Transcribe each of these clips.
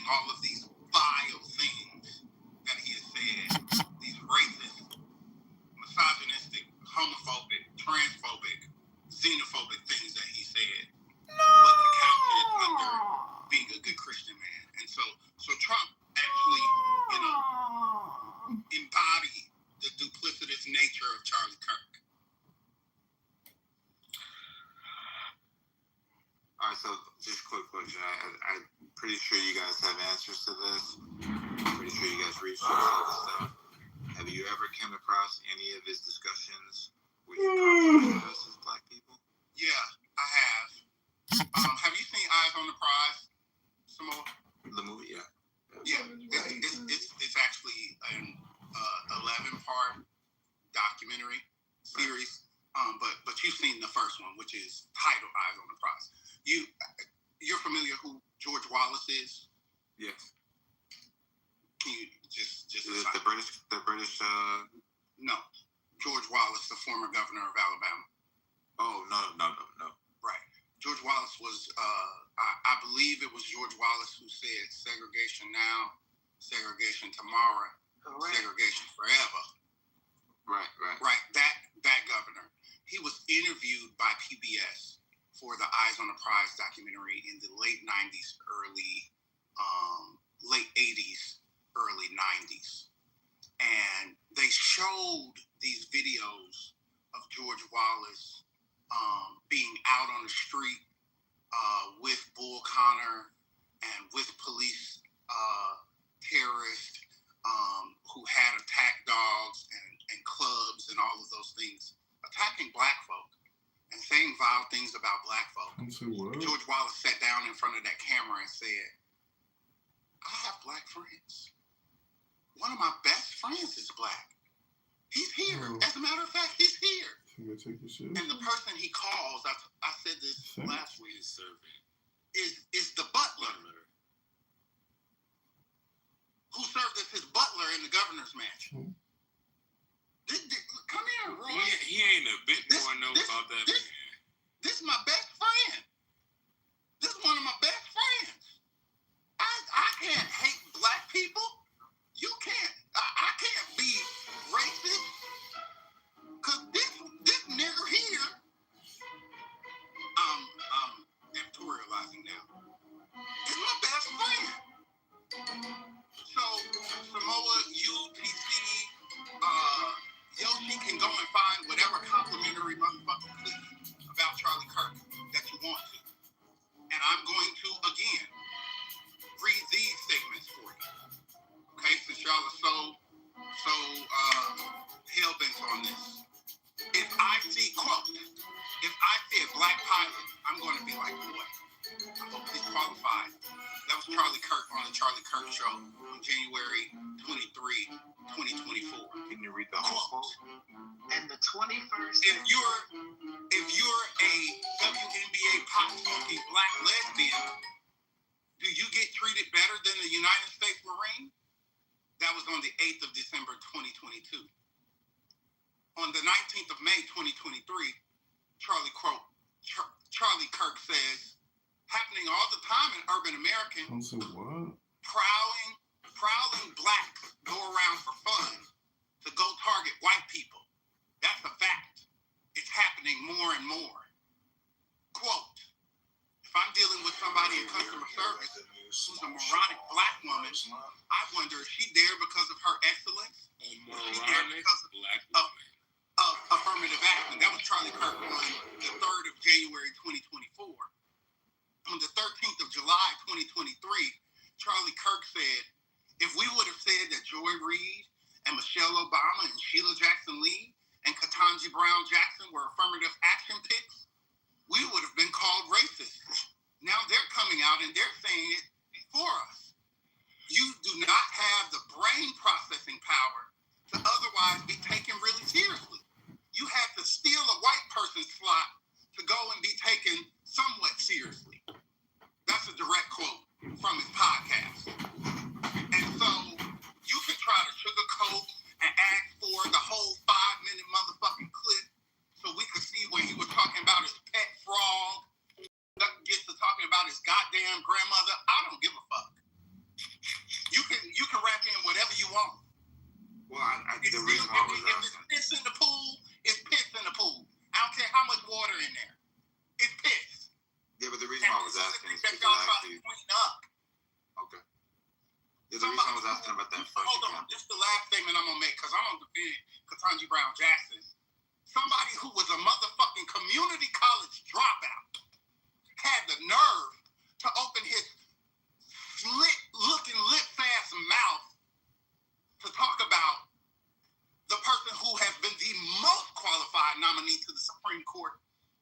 all of these vile things that he has said, these racist, misogynistic, homophobic, transphobic, xenophobic things that he said, but to couch it under being a good Christian man. And so Trump actually, embodied the duplicitous nature of Charlie Kirk. All right, so just a quick question. I'm pretty sure you guys have answers to this. I'm pretty sure you guys researched all this stuff. Have you ever come across any of his discussions where he complimented us as black people? Yeah, I have. Have you seen Eyes on the Prize, Samoa? The movie, yeah. Yeah, it's actually an 11-part documentary series. But you've seen the first one, which is titled Eyes on the Prize. You're familiar who George Wallace is? Yes. Can you just is it the British? No, George Wallace, the former governor of Alabama. Oh no. Right. George Wallace was, I believe it was George Wallace who said segregation now, segregation tomorrow, segregation forever. Right. That governor. He was interviewed by PBS for the Eyes on the Prize documentary in the late 90s, late 80s, early 90s. And they showed these videos of George Wallace being out on the street with Bull Connor and with police terrorists who had attack dogs and clubs and all of those things, attacking black folk and saying vile things about black folk. George Wallace sat down in front of that camera and said, I have black friends. One of my best friends is black. He's here. As a matter of fact, he's here. And the person he calls, I said this last week, is the butler who served as his butler in the governor's mansion. Come here, Roy. He ain't a bit boy know about that. This is my best friend. This is one of my best friends. I can't hate black people. You can't. I can't be racist. Because this nigger here, I'm editorializing now, is my best friend. So, Samoa, UTC, Yoshi can go and find whatever complimentary motherfucking clip about Charlie Kirk that you want to. And I'm going to, again, read these statements for you. Okay, since y'all are so hell-bent on this. If I see a black pilot, I'm going to be like, boy, I hope he's qualified. That was Charlie Kirk on the Charlie Kirk Show on January 23, 2024. Can you read the whole quote? And the 21st. If you're a WNBA pot-smoking black lesbian, do you get treated better than the United States Marine? That was on the 8th of December, 2022. On the 19th of May, 2023, Charlie Kirk says, happening all the time in urban America. Prowling blacks go around for fun to go target white people. That's a fact. It's happening more and more. Quote, if I'm dealing with somebody in customer service who's a moronic black woman, I wonder if she's there because of her excellence? Or is she there because of affirmative action? That was Charlie Kirk on the 3rd of January, 2024. On the 13th of July, 2023, Charlie Kirk said, if we would have said that Joy Reid and Michelle Obama and Sheila Jackson Lee and Ketanji Brown Jackson were affirmative action picks, we would have been called racist. Now they're coming out and they're saying it for us. You do not have the brain processing power to otherwise be taken really seriously. You had to steal a white person's slot to go and be taken somewhat seriously. That's a direct quote from his podcast. And so you can try to sugarcoat and ask for the whole 5-minute motherfucking clip argument I'm gonna make, because I'm gonna defend Ketanji Brown Jackson. Somebody who was a motherfucking community college dropout had the nerve to open his slit-looking, lip-fast mouth to talk about the person who has been the most qualified nominee to the Supreme Court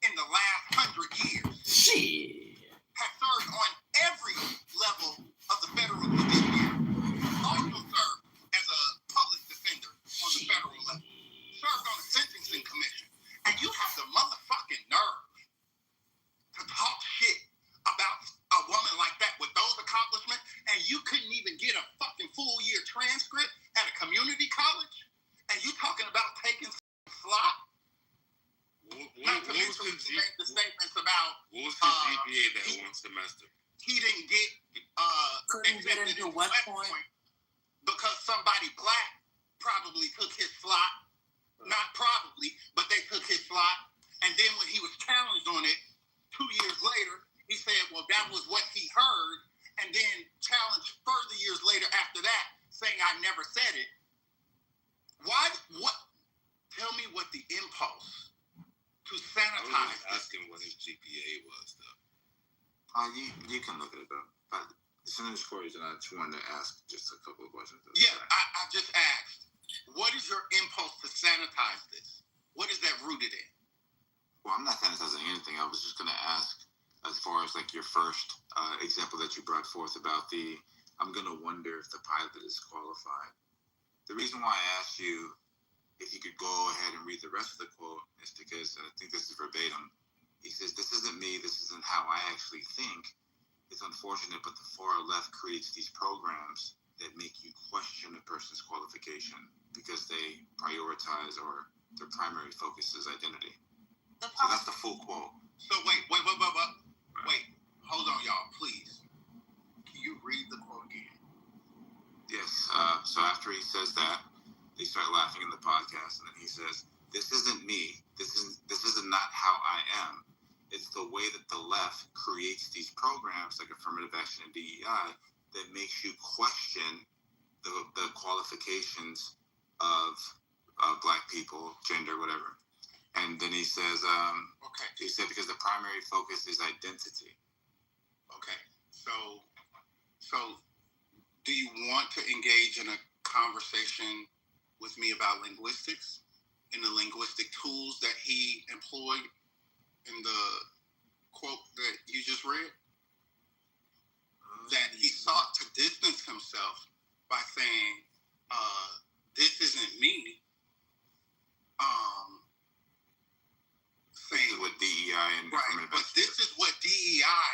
in the last 100 years. Shit. Has served on every level of the federal judiciary. Also served as a public defender on the federal level. Served on the sentencing commission. And you have the motherfucking nerve to talk shit about a woman like that with those accomplishments, and you couldn't even get a fucking full year transcript at a community college? And you talking about taking slot? Not to mention he made the statements about what was his GPA that one semester? He didn't get Couldn't get into West Point because somebody black probably took his slot. Not probably, but they took his slot. And then when he was challenged on it 2 years later, he said, well, that was what he heard. And then challenged further years later after that, saying I never said it. Why? What? Tell me what the impulse to sanitize. I was asking what his GPA was, though. You can look it up. But as soon as Corey's done, I just wanted to ask just a couple of questions. Yeah, I just asked, what is your impulse to sanitize this? What is that rooted in? Well, I'm not sanitizing anything. I was just going to ask, as far as like your first example that you brought forth about I'm going to wonder if the pilot is qualified. The reason why I asked you if you could go ahead and read the rest of the quote is because, and I think this is verbatim, he says, this isn't me, this isn't how I actually think. It's unfortunate, but the far left creates these programs that make you question a person's qualification because they prioritize or their primary focus is identity. So that's the full quote. So wait. Hold on, y'all, please. Can you read the quote again? Yes. So after he says that, they start laughing in the podcast, and then he says, "This isn't me. This isn't not how I am. It's the way that the left creates these programs like affirmative action and DEI that makes you question the qualifications of black people, gender, whatever." And then he says, okay. He said because the primary focus is identity. Okay. So do you want to engage in a conversation with me about linguistics and the linguistic tools that he employed in the quote that you just read? That he sought to distance himself by saying, this isn't me. This is what DEI and right, but this is what DEI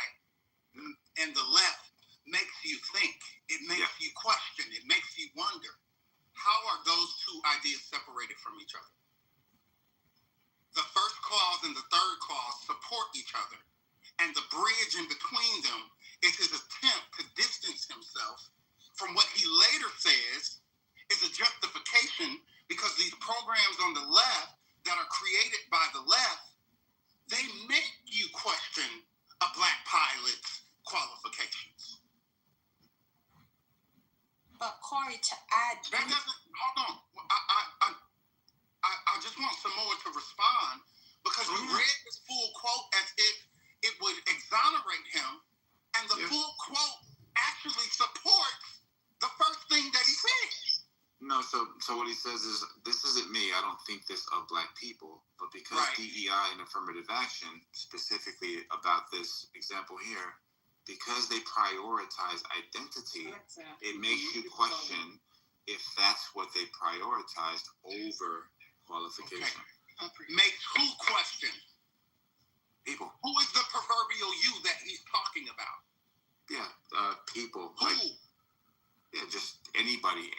and the left makes you think. It makes you question. It makes you wonder. How are those two ideas separated from each other? The first clause and the third clause support each other. And the bridge in between them is his attempt to distance himself from what he later says is a justification because these programs on the left that are created by the left, they make you question a black pilot's qualifications. But Corey, to add, That doesn't. Hold on. I just want Samoa to respond because you read this full quote as if it would exonerate him, and the full quote actually supports the first thing that he said. No, so what he says is, this isn't me. I don't think this of black people, but because DEI and affirmative action, specifically about this example here, because they prioritize identity, it makes you question if that's what they prioritized over qualification. Okay. Makes who question? People. Who is the proverbial you that he's talking about? Yeah, people. Who? Like, yeah, just anybody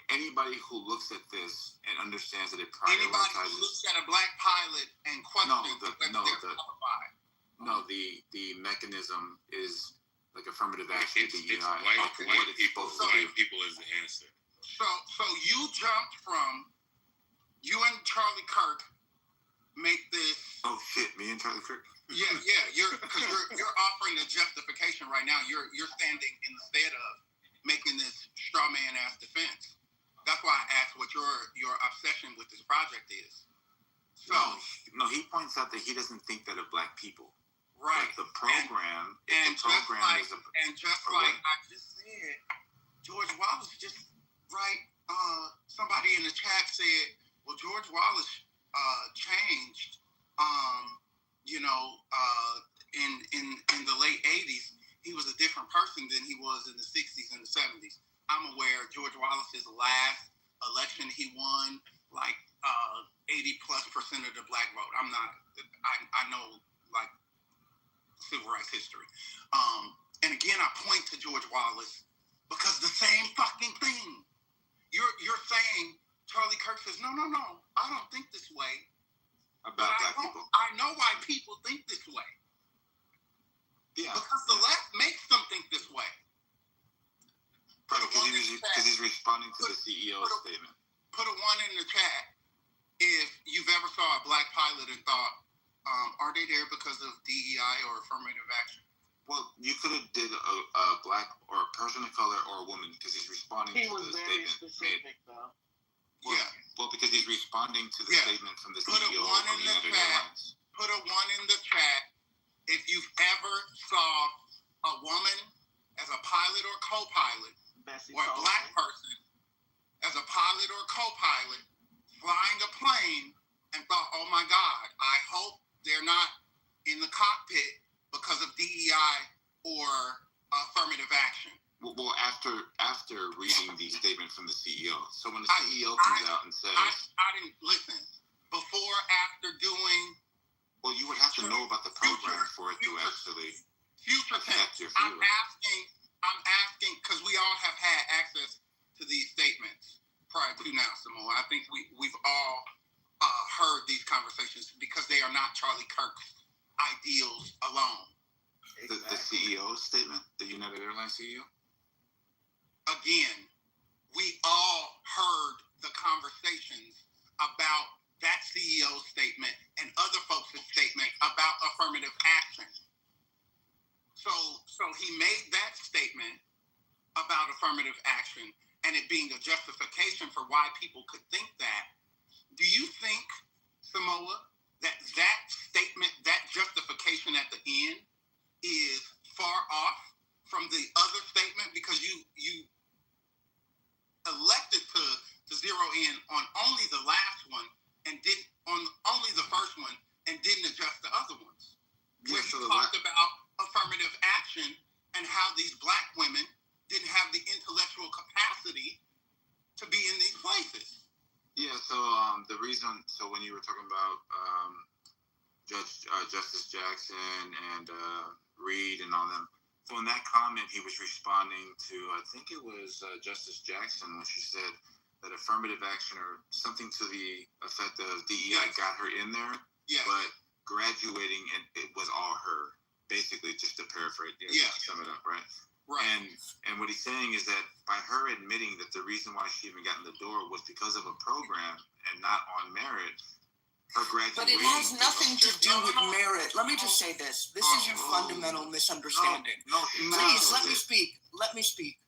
who looks at this and understands that it prioritizes. Anybody who looks at a black pilot and questions qualified. No, the mechanism is like affirmative action. It's white people is the answer. So you jumped from you and Charlie Kirk make this. Oh shit, me and Charlie Kirk. Yeah. You're offering a justification right now. You're standing in the stead of making this straw man ass defense. That's why I asked what your obsession with this project is. So no, he points out that he doesn't think that of black people. right. But the program, and the program is just like I just said, George Wallace just somebody in the chat said, well, George Wallace changed in the late 80s. He was a different person than he was in the 60s and the 70s. I'm aware George Wallace's last election he won 80+% of the black vote. I know like civil rights history. And again, I point to George Wallace because the same fucking thing. You're saying Charlie Kirk says, no, I don't think this way. About black people. I know why people think this way. Yeah. Because the left makes them think this way. Because he's responding to the CEO's statement. Put a 1 in the chat if you've ever saw a black pilot and thought, are they there because of DEI or affirmative action? Well, you could have did a black or a person of color or a woman because he's responding to the statement specific, though. Well, because he's responding to the statement from the Put CEO a 1 of in the United chat. Airlines. Put a 1 in the chat if you've ever saw a woman as a pilot or co-pilot or a black person as a pilot or co-pilot flying a plane and thought, oh my God, I hope they're not in the cockpit because of DEI or affirmative action. Well, after reading the statement from the CEO. So when the CEO comes out and says... I didn't listen. Before, after, doing... Well, you would have to know about the program for it to actually affect your feelings. I'm asking, because we all have had access to these statements prior to now, Samoa. I think we've all heard these conversations because they are not Charlie Kirk's ideals alone. The CEO's statement, the United Airlines CEO? Again, we all heard the conversations about that CEO's statement and other folks' statement about affirmative action. So he made that statement about affirmative action and it being a justification for why people could think that. Do you think, Samoa, that statement, that justification at the end is far off from the other statement because you elected to zero in on only the last one and didn't on only the first one and didn't adjust the other ones? Where you talked about affirmative action and how these black women didn't have the intellectual capacity to be in these places. Yeah, so the reason, so when you were talking about Justice Jackson and Reed and all them, so in that comment he was responding to, I think it was Justice Jackson when she said that affirmative action or something to the effect of DEI got her in there, but graduating and it was all her. Basically, just to paraphrase, to sum it up, right? Right. And what he's saying is that by her admitting that the reason why she even got in the door was because of a program and not on merit, her graduation. But it has nothing to do with merit. Let me just say this. This is your fundamental misunderstanding. Please, let me speak. Let me speak.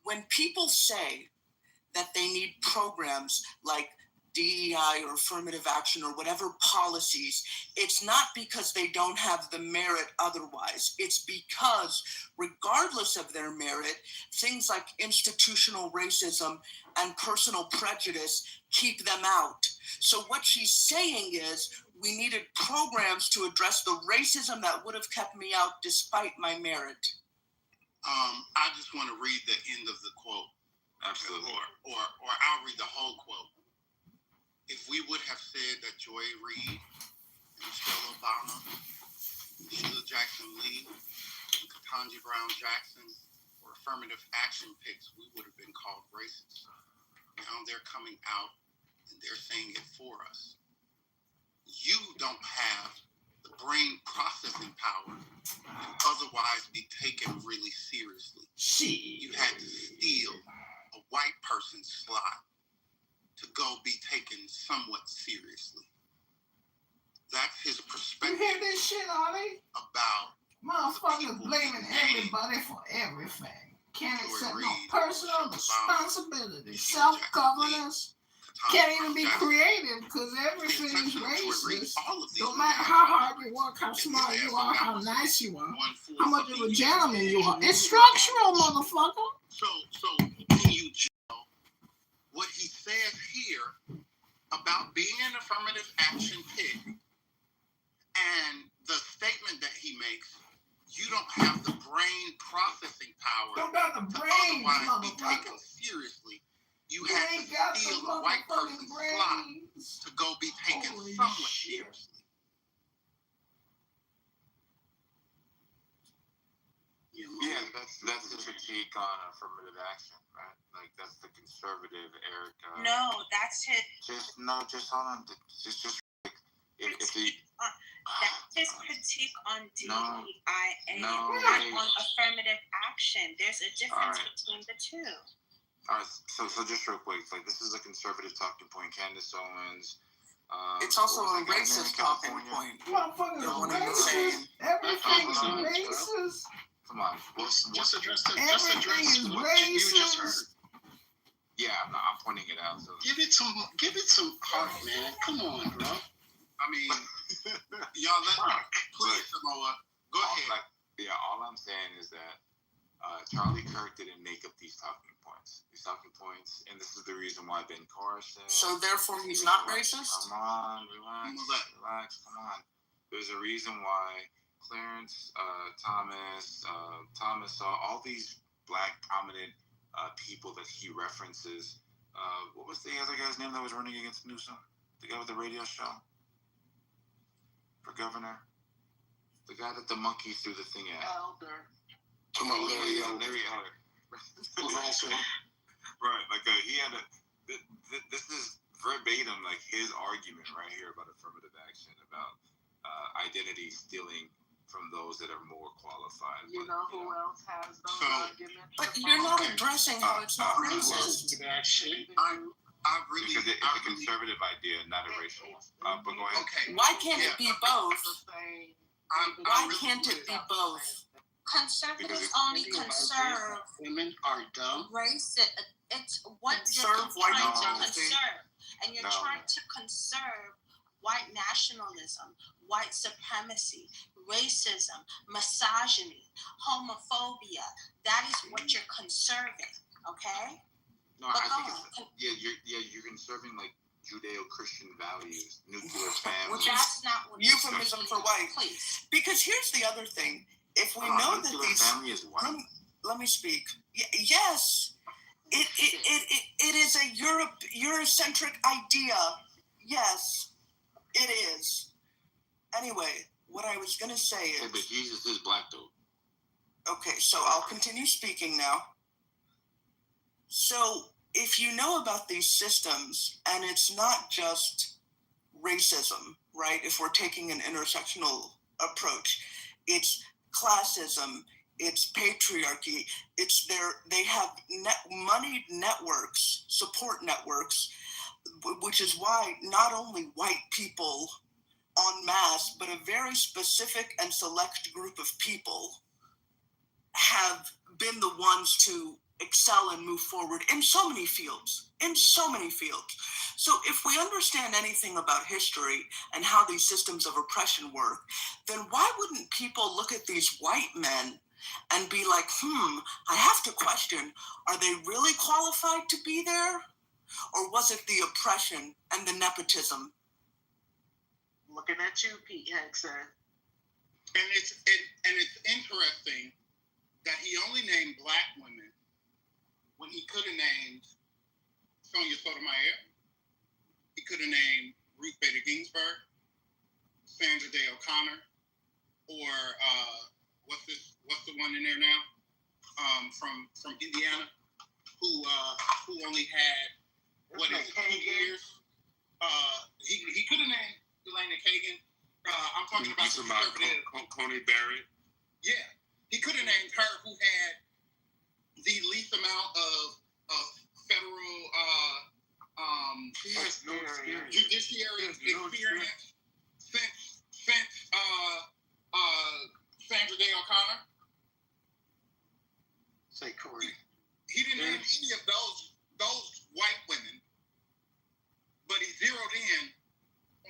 When people say that they need programs like DEI or affirmative action or whatever policies, it's not because they don't have the merit otherwise. It's because regardless of their merit, things like institutional racism and personal prejudice keep them out. So what she's saying is we needed programs to address the racism that would have kept me out despite my merit. I just want to read the end of the quote. Absolutely. Or I'll read the whole quote. If we would have said that Joy Reid, Michelle Obama, Sheila Jackson Lee, and Ketanji Brown Jackson were affirmative action picks, we would have been called racist. Now they're coming out and they're saying it for us. You don't have the brain processing power to otherwise be taken really seriously. You had to steal a white person's slot to go be taken somewhat seriously. That's his perspective. You hear this shit, Ollie? About motherfuckers blaming everybody for everything. Can't accept no Reed, personal Michelle Obama, responsibility, self-governance. Can't even be Jackson. creative because The everything's exception of Troy Reed, racist. all of these No were matter black how hard women. you work, how And smart his you ass are, was how down nice you are, 1/4 how much of a the gentleman you are. Asian It's structural, motherfucker. So when you what he says here about being an affirmative action pick and the statement that he makes, you don't have the brain processing power Don't got the to brains, otherwise be motherfucker. taken seriously. You You had ain't to got the steal a white motherfucking person's slot brains. to go be taken Holy somewhat shit. seriously. Yeah, that's the critique on affirmative action, right? Like that's the conservative Erica. No, that's his. Just hold on. Just like if the That's his critique on No. DEIA, No. not on affirmative action. There's a difference Alright. between the two. all right, so just real quick, like this is a conservative talking point. Candace Owens. It's also what a was that guy's name in racist talking California? point. Motherfuckers They're are one and the racist. same. Everything's racist. Come on, Just address the. Everything is what you just heard. racist. yeah, I'm pointing it out. So Give it some heart, man. Come on, bro. I mean, y'all please, Samoa, go ahead. like, yeah, all I'm saying is that Charlie Kirk didn't make up these talking points. And this is the reason why Ben Carson. So therefore, he's not racist. Come on, relax. Come on. There's a reason why Clarence Thomas, all these black prominent people that he references. What was the other guy's name that was running against Newsom? The guy with the radio show for governor. The guy that the monkey threw the thing at. Elder. Larry Elder. Right, like he had this is verbatim like his argument right here about affirmative action, about identity stealing from those that are more qualified. You know who else has those arguments? But you're not addressing how it's not racist. That shit. I really, Because it's a conservative idea, not a racial one. But go ahead. okay. Why can't it be both? Why really can't it be both? Conservatives only conserve Women are dumb. race. It's what you're Conserve white trying to supremacy. conserve. And you're No. trying to conserve white nationalism, white supremacy, racism, misogyny, homophobia. That is what you're conserving, okay? No, But I think go on. you're conserving like Judeo-Christian values, nuclear family. Which is That's not what euphemism for white. Please. Because here's the other thing: if we know that nuclear these, family is white. let me speak. Yes, it is a Eurocentric idea. Yes, it is. Anyway, what I was gonna say Hey, is, but Jesus is black though. okay, so I'll continue speaking now. So, if you know about these systems, and it's not just racism, right? If we're taking an intersectional approach, it's classism, it's patriarchy, they have moneyed networks, support networks, which is why not only white people en masse, but a very specific and select group of people have been the ones to excel and move forward in so many fields. So if we understand anything about history and how these systems of oppression work, then why wouldn't people look at these white men and be like, I have to question, are they really qualified to be there? Or was it the oppression and the nepotism? Looking at you, Pete Hexer. And it's interesting that he only named black women when he could have named Sonia Sotomayor. He could have named Ruth Bader Ginsburg, Sandra Day O'Connor, or what's the one in there now? From Indiana, who only had 2 years. He could have named Elena Kagan. I'm talking about conservative. Coney Barrett. Yeah, he could have named her, who had the least amount of federal She has no experience. judiciary experience since Sandra Day O'Connor. Say Corey. He didn't name any of those white women, but he zeroed in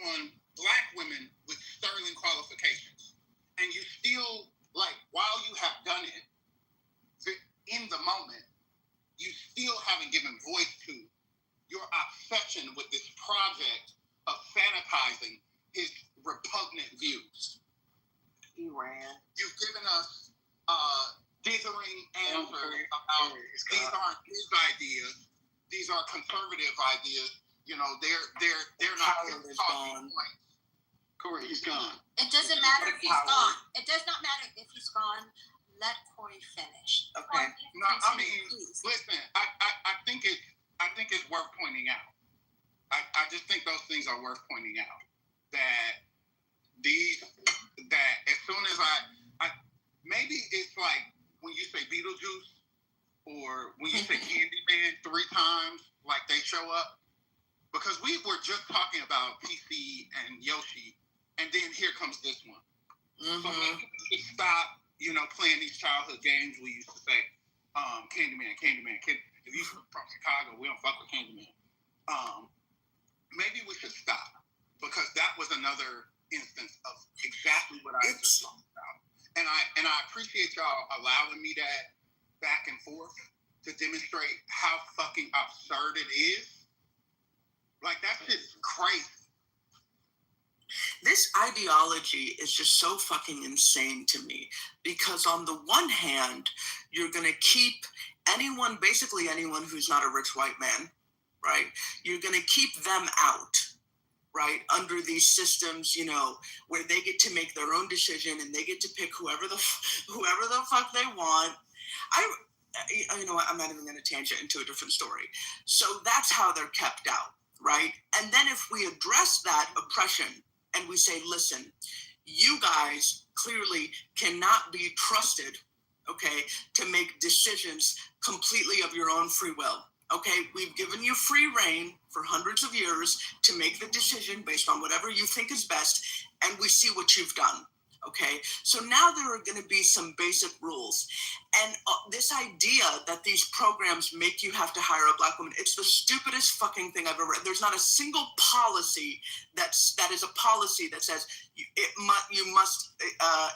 on black women with sterling qualifications. And you still, like, while you have done it in the moment, you still haven't given voice to your obsession with this project of sanitizing his repugnant views. He ran. You've given us dithering answers about these aren't his ideas; these are conservative ideas. You know, they're not his talking points. Corey, he's gone. It doesn't matter if he's gone. It does not matter if he's gone. Let Corey finish. Okay. No, I mean, listen. I think it's worth pointing out. I just think those things are worth pointing out. That as soon as I maybe it's like when you say Beetlejuice or when you say Candyman 3 times, like they show up. Because we were just talking about PC and Yoshi, and then here comes this one. Mm-hmm. So maybe we should stop, playing these childhood games we used to say, Candyman. If you're from Chicago, we don't fuck with Candyman. Maybe we should stop, because that was another instance of exactly what I just talked about. And I appreciate y'all allowing me that back and forth to demonstrate how fucking absurd it is. Like, that shit's crazy. This ideology is just so fucking insane to me, because on the one hand, you're going to keep basically anyone who's not a rich white man, right? You're going to keep them out, right? Under these systems, where they get to make their own decision and they get to pick whoever the fuck they want. You know what? I'm not even going to tangent into a different story. So that's how they're kept out. Right? And then if we address that oppression and we say, listen, you guys clearly cannot be trusted, okay, to make decisions completely of your own free will. Okay, we've given you free reign for hundreds of years to make the decision based on whatever you think is best, and we see what you've done. Okay, so now there are going to be some basic rules. And this idea that these programs make you have to hire a black woman, it's the stupidest fucking thing I've ever read. There's not a single policy that is a policy that says you must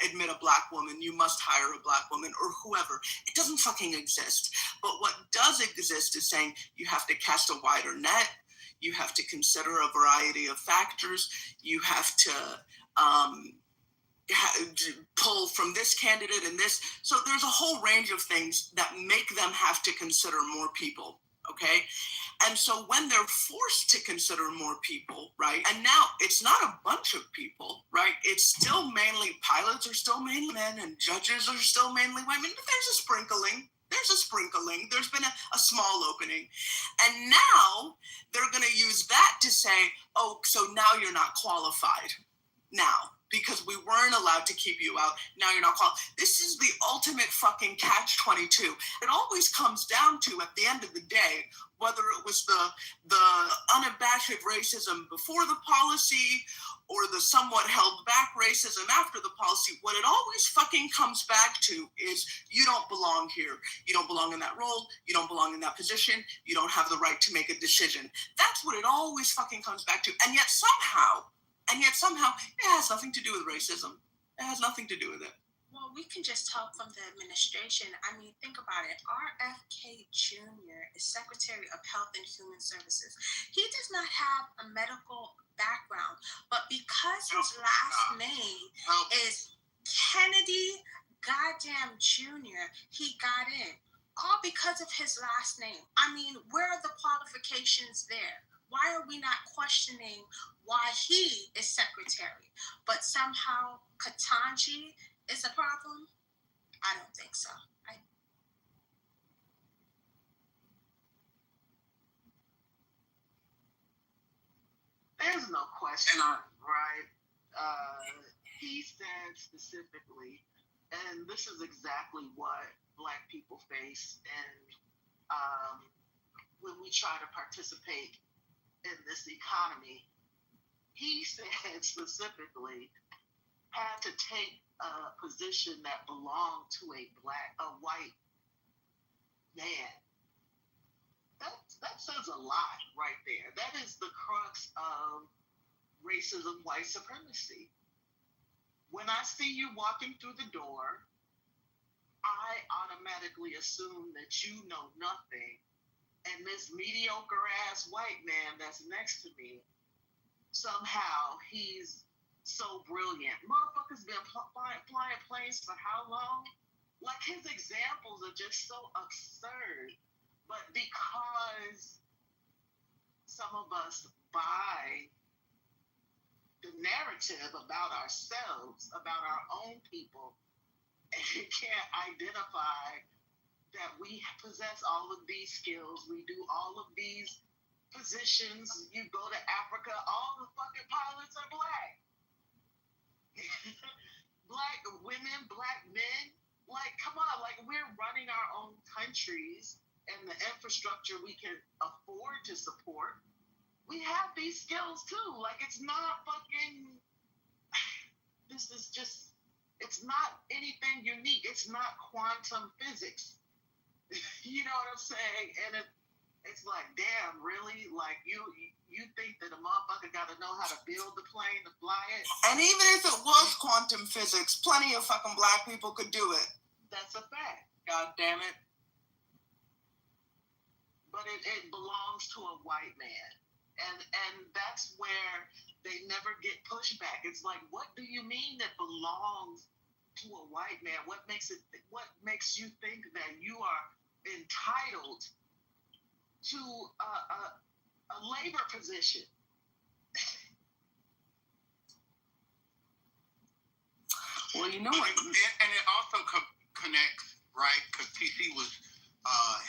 admit a black woman, you must hire a black woman, or whoever. It doesn't fucking exist. But what does exist is saying you have to cast a wider net, you have to consider a variety of factors, you have to pull from this candidate and this. So there's a whole range of things that make them have to consider more people, okay? And so when they're forced to consider more people, right, and now it's not a bunch of people, right, it's still mainly, pilots are still mainly men and judges are still mainly women. There's a sprinkling. There's been a small opening. And now they're going to use that to say, oh, so now you're not qualified. Now, because we weren't allowed to keep you out, now you're not qualified. This is the ultimate fucking catch-22. It always comes down to, at the end of the day, whether it was the unabashed racism before the policy or the somewhat held back racism after the policy, what it always fucking comes back to is you don't belong here. You don't belong in that role. You don't belong in that position. You don't have the right to make a decision. That's what it always fucking comes back to. And yet somehow, it has nothing to do with racism. It has nothing to do with it. Well, we can just talk from the administration. I mean, think about it. RFK Jr. is Secretary of Health and Human Services. He does not have a medical background, but because his last name is Kennedy goddamn Jr., he got in. All because of his last name. I mean, where are the qualifications there? Why are we not questioning why he is secretary? But somehow Ketanji is a problem? I don't think so. There's no question, right? He said specifically, and this is exactly what Black people face, and when we try to participate in this economy, he said specifically had to take a position that belonged to a white lot right there. That is the crux of racism, white supremacy. When I see you walking through the door, I automatically assume that you know nothing. And this mediocre ass white man that's next to me, somehow he's so brilliant. Motherfucker's been flying planes for how long? Like, his examples are just so absurd. But because some of us buy the narrative about ourselves, about our own people, and can't identify that we possess all of these skills, we do all of these positions. You go to Africa, all the fucking pilots are black. Black women, black men. Like, come on, like, we're running our own countries and the infrastructure we can afford to support. We have these skills too. Like, it's not fucking, this is just, it's not anything unique. It's not quantum physics. You know what I'm saying? And it's like, damn, really? Like, you think that a motherfucker got to know how to build the plane to fly it? And even if it was quantum physics, plenty of fucking black people could do it. That's a fact. God damn it. But it belongs to a white man. And that's where they never get pushback. It's like, what do you mean that belongs to a white man? What makes you think that you are entitled to a labor position? Well, you know what? And it also connects, right? Because TC was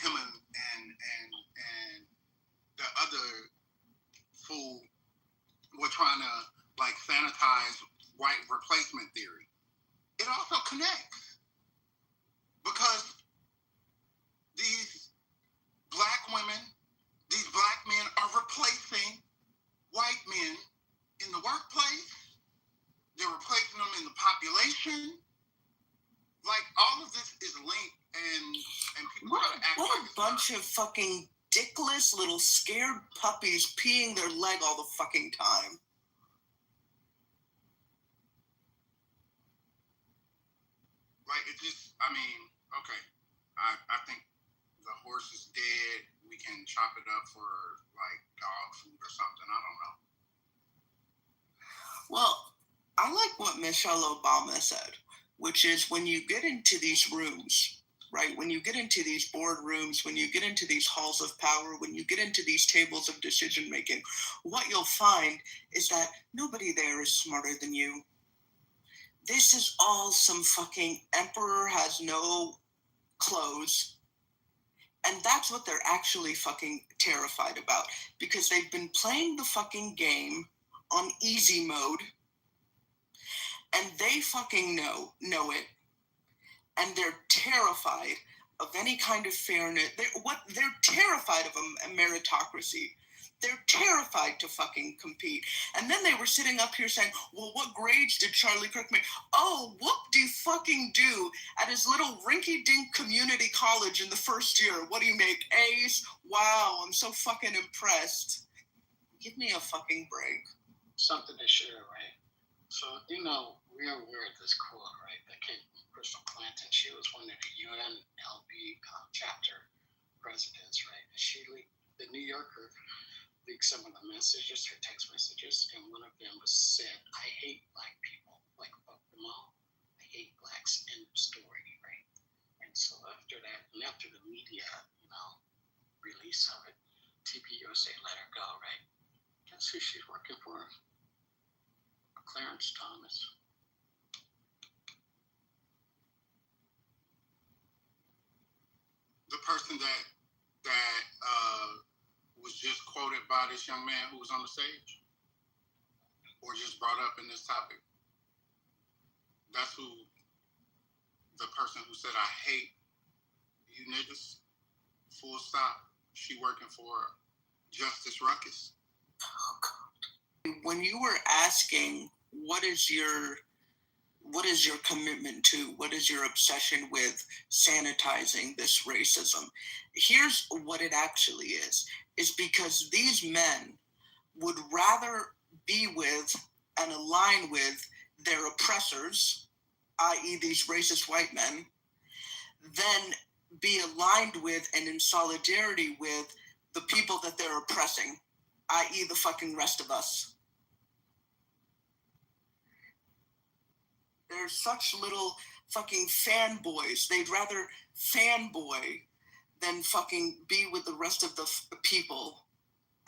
him and the other fool were trying to like sanitize white replacement theory. It also connects because these black women, these black men are replacing white men in the workplace. They're replacing them in the population. Like, all of this is linked, and people try to act What like a bunch of fucking dickless little scared puppies peeing their leg all the fucking time. Like, it just, I mean, okay, I think the horse is dead. We can chop it up for, like, dog food or something. I don't know. Well, I like what Michelle Obama said, which is when you get into these rooms, right? When you get into these boardrooms, when you get into these halls of power, when you get into these tables of decision making, what you'll find is that nobody there is smarter than you. This is all some fucking emperor has no clothes. And that's what they're actually fucking terrified about, because they've been playing the fucking game on easy mode, and they fucking know it, and they're terrified of any kind of fairness. They're terrified of a meritocracy. They're terrified to fucking compete. And then they were sitting up here saying, well, what grades did Charlie Kirk make? Oh, whoop-de-fucking-do at his little rinky-dink community college in the first year. What do you make, A's? Wow, I'm so fucking impressed. Give me a fucking break. Something to share, right? So, you know, we're aware of this quote, right? That came from Crystal Clinton. She was one of the UNLV chapter presidents, right? And she leaked, the New Yorker leaked some of the messages, her text messages, and one of them was said, I hate black people, like fuck them all. I hate blacks, end of story, right? And so after that, and after the media, you know, release of it, TPUSA let her go, right? Guess who she's working for? Clarence Thomas. The person that was just quoted by this young man who was on the stage, or just brought up in this topic. That's who, the person who said, I hate you niggas, full stop. She working for Justice Ruckus. When you were asking, what is your what is your commitment to? What is your obsession with sanitizing this racism? Here's what it actually is because these men would rather be with and align with their oppressors, i.e. these racist white men, than be aligned with and in solidarity with the people that they're oppressing, i.e. the fucking rest of us. They're such little fucking fanboys. They'd rather fanboy than fucking be with the rest of the people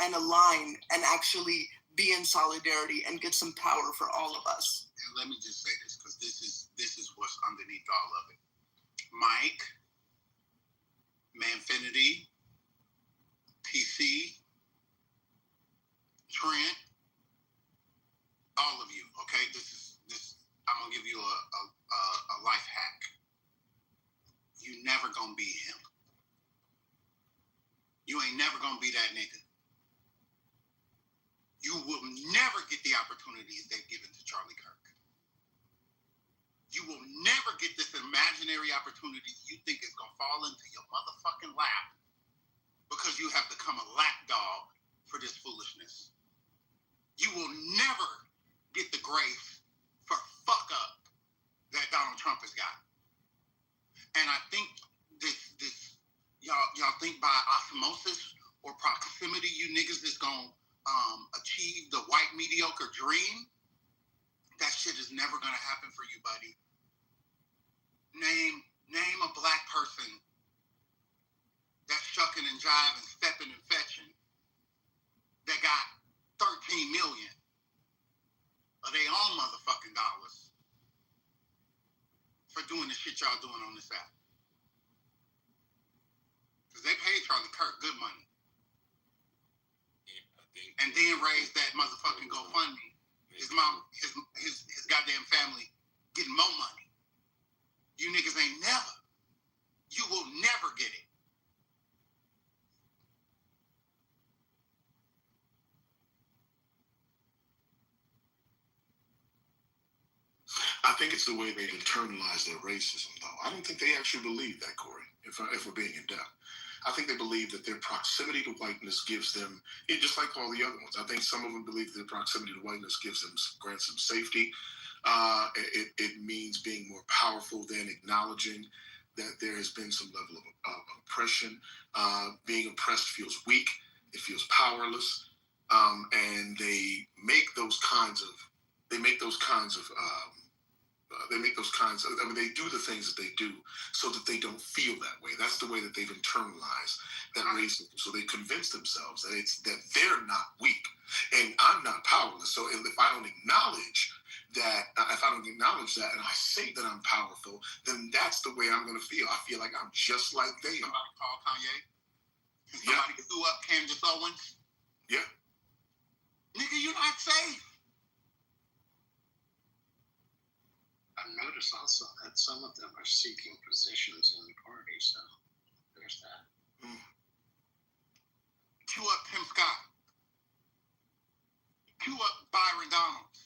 and align and actually be in solidarity and get some power for all of us. And let me just say this, because this is what's underneath all of it. Mike, Manfinity, TC, Trent, all of you, okay? This I'm gonna give you a life hack. You never gonna be him. You ain't never gonna be that nigga. You will never get the opportunities they've given to Charlie Kirk. You will never get this imaginary opportunity you think is gonna fall into your motherfucking lap because you have become a lapdog for this foolishness. You will never get the grace for fuck up that Donald Trump has got. And I think this y'all think by osmosis or proximity you niggas is gonna achieve the white mediocre dream. That shit is never gonna happen for you, buddy. Name a black person that's shucking and jiving, stepping and fetching that got 13 million of their own motherfucking dollars for doing the shit y'all doing on this app. Because they paid Charlie Kirk good money. And then raised that motherfucking GoFundMe. His mom, his goddamn family getting more money. You niggas ain't never. You will never get it. I think it's the way they've internalized their racism, though. I don't think they actually believe that, Corey, if we're being in depth. I think they believe that their proximity to whiteness gives them, just like all the other ones. I think some of them believe that their proximity to whiteness grants them safety. It means being more powerful than acknowledging that there has been some level of oppression. Being oppressed feels weak. It feels powerless. And they make those kinds of they do the things that they do so that they don't feel that way. That's the way that they've internalized that racism. So they convince themselves that they're not weak and I'm not powerless. So if I don't acknowledge that, and I say that I'm powerful, then that's the way I'm going to feel. I feel like I'm just like they are. Somebody call Kanye? Somebody sue up Candace Owens? Yeah. Nigga, you're not safe. I noticed also that some of them are seeking positions in the party, so there's that. Cue up Tim Scott. Cue up Byron Donalds.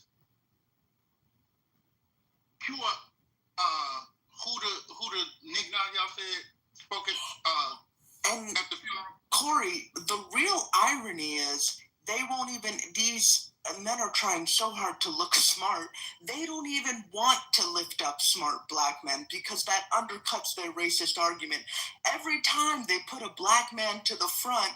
Cue up who the nigga y'all said spoke at the funeral. Corey, the real irony is these men are trying so hard to look smart, they don't even want to lift up smart black men because that undercuts their racist argument. Every time they put a black man to the front,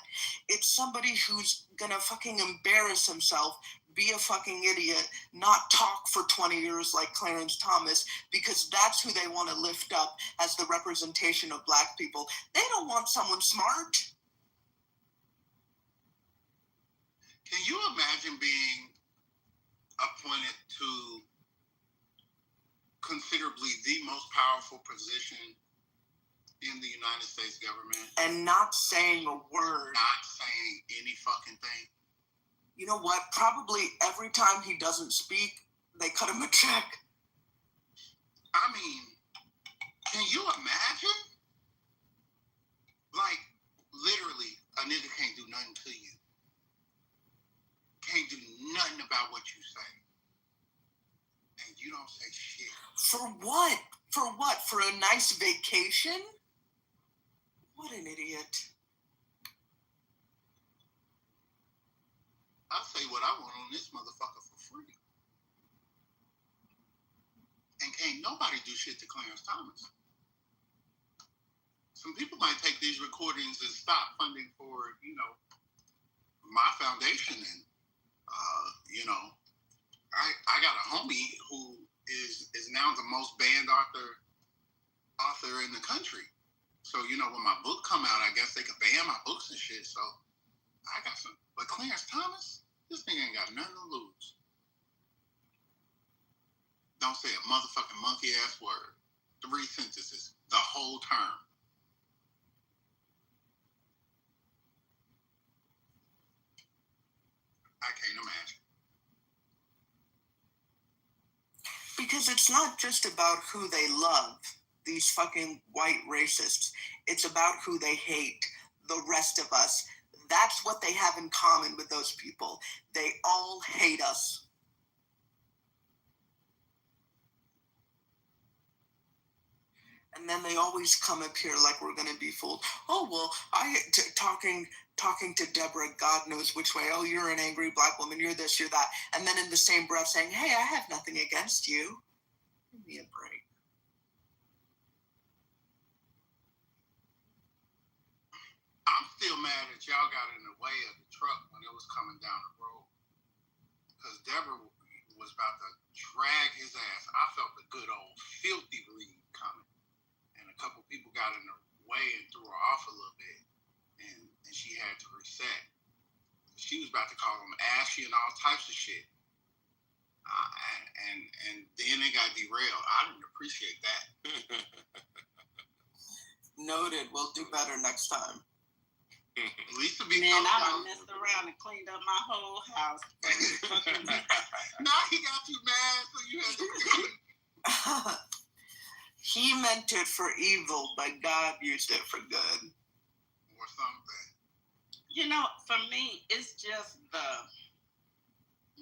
it's somebody who's gonna fucking embarrass himself, be a fucking idiot, not talk for 20 years like Clarence Thomas, because that's who they want to lift up as the representation of black people. They don't want someone smart. Can you imagine being appointed to considerably the most powerful position in the United States government and not saying a word? Not saying any fucking thing. You know what? Probably every time he doesn't speak, they cut him a check. I mean, can you imagine? Like, literally, a nigga can't do nothing to you. Can't do nothing about what you say. And you don't say shit. For what? For what? For a nice vacation? What an idiot. I'll say what I want on this motherfucker for free. And can't nobody do shit to Clarence Thomas. Some people might take these recordings and stop funding for, my foundation. And, I got a homie who is now the most banned author in the country. So, when my book come out, I guess they could ban my books and shit. So I got some. But Clarence Thomas, this nigga ain't got nothing to lose. Don't say a motherfucking monkey ass word. 3 sentences. The whole term. I can't imagine. Because it's not just about who they love, these fucking white racists. It's about who they hate, the rest of us. That's what they have in common with those people. They all hate us. And then they always come up here like we're going to be fooled. Oh, well, talking to Deborah, God knows which way. Oh, you're an angry black woman. You're this, you're that. And then in the same breath saying, hey, I have nothing against you. Give me a break. I'm still mad that y'all got in the way of the truck when it was coming down the road. Because Deborah was about to drag his ass. I felt the good old filthy read coming. And a couple people got in the way and threw her off a little bit. And she had to reset. She was about to call him ashy and all types of shit. And then it got derailed. I didn't appreciate that. Noted. We'll do better next time. At least to be Man, I done messed around and cleaned up my whole house. Now he got you mad, so you had to. He meant it for evil, but God used it for good. Or something. For me, it's just the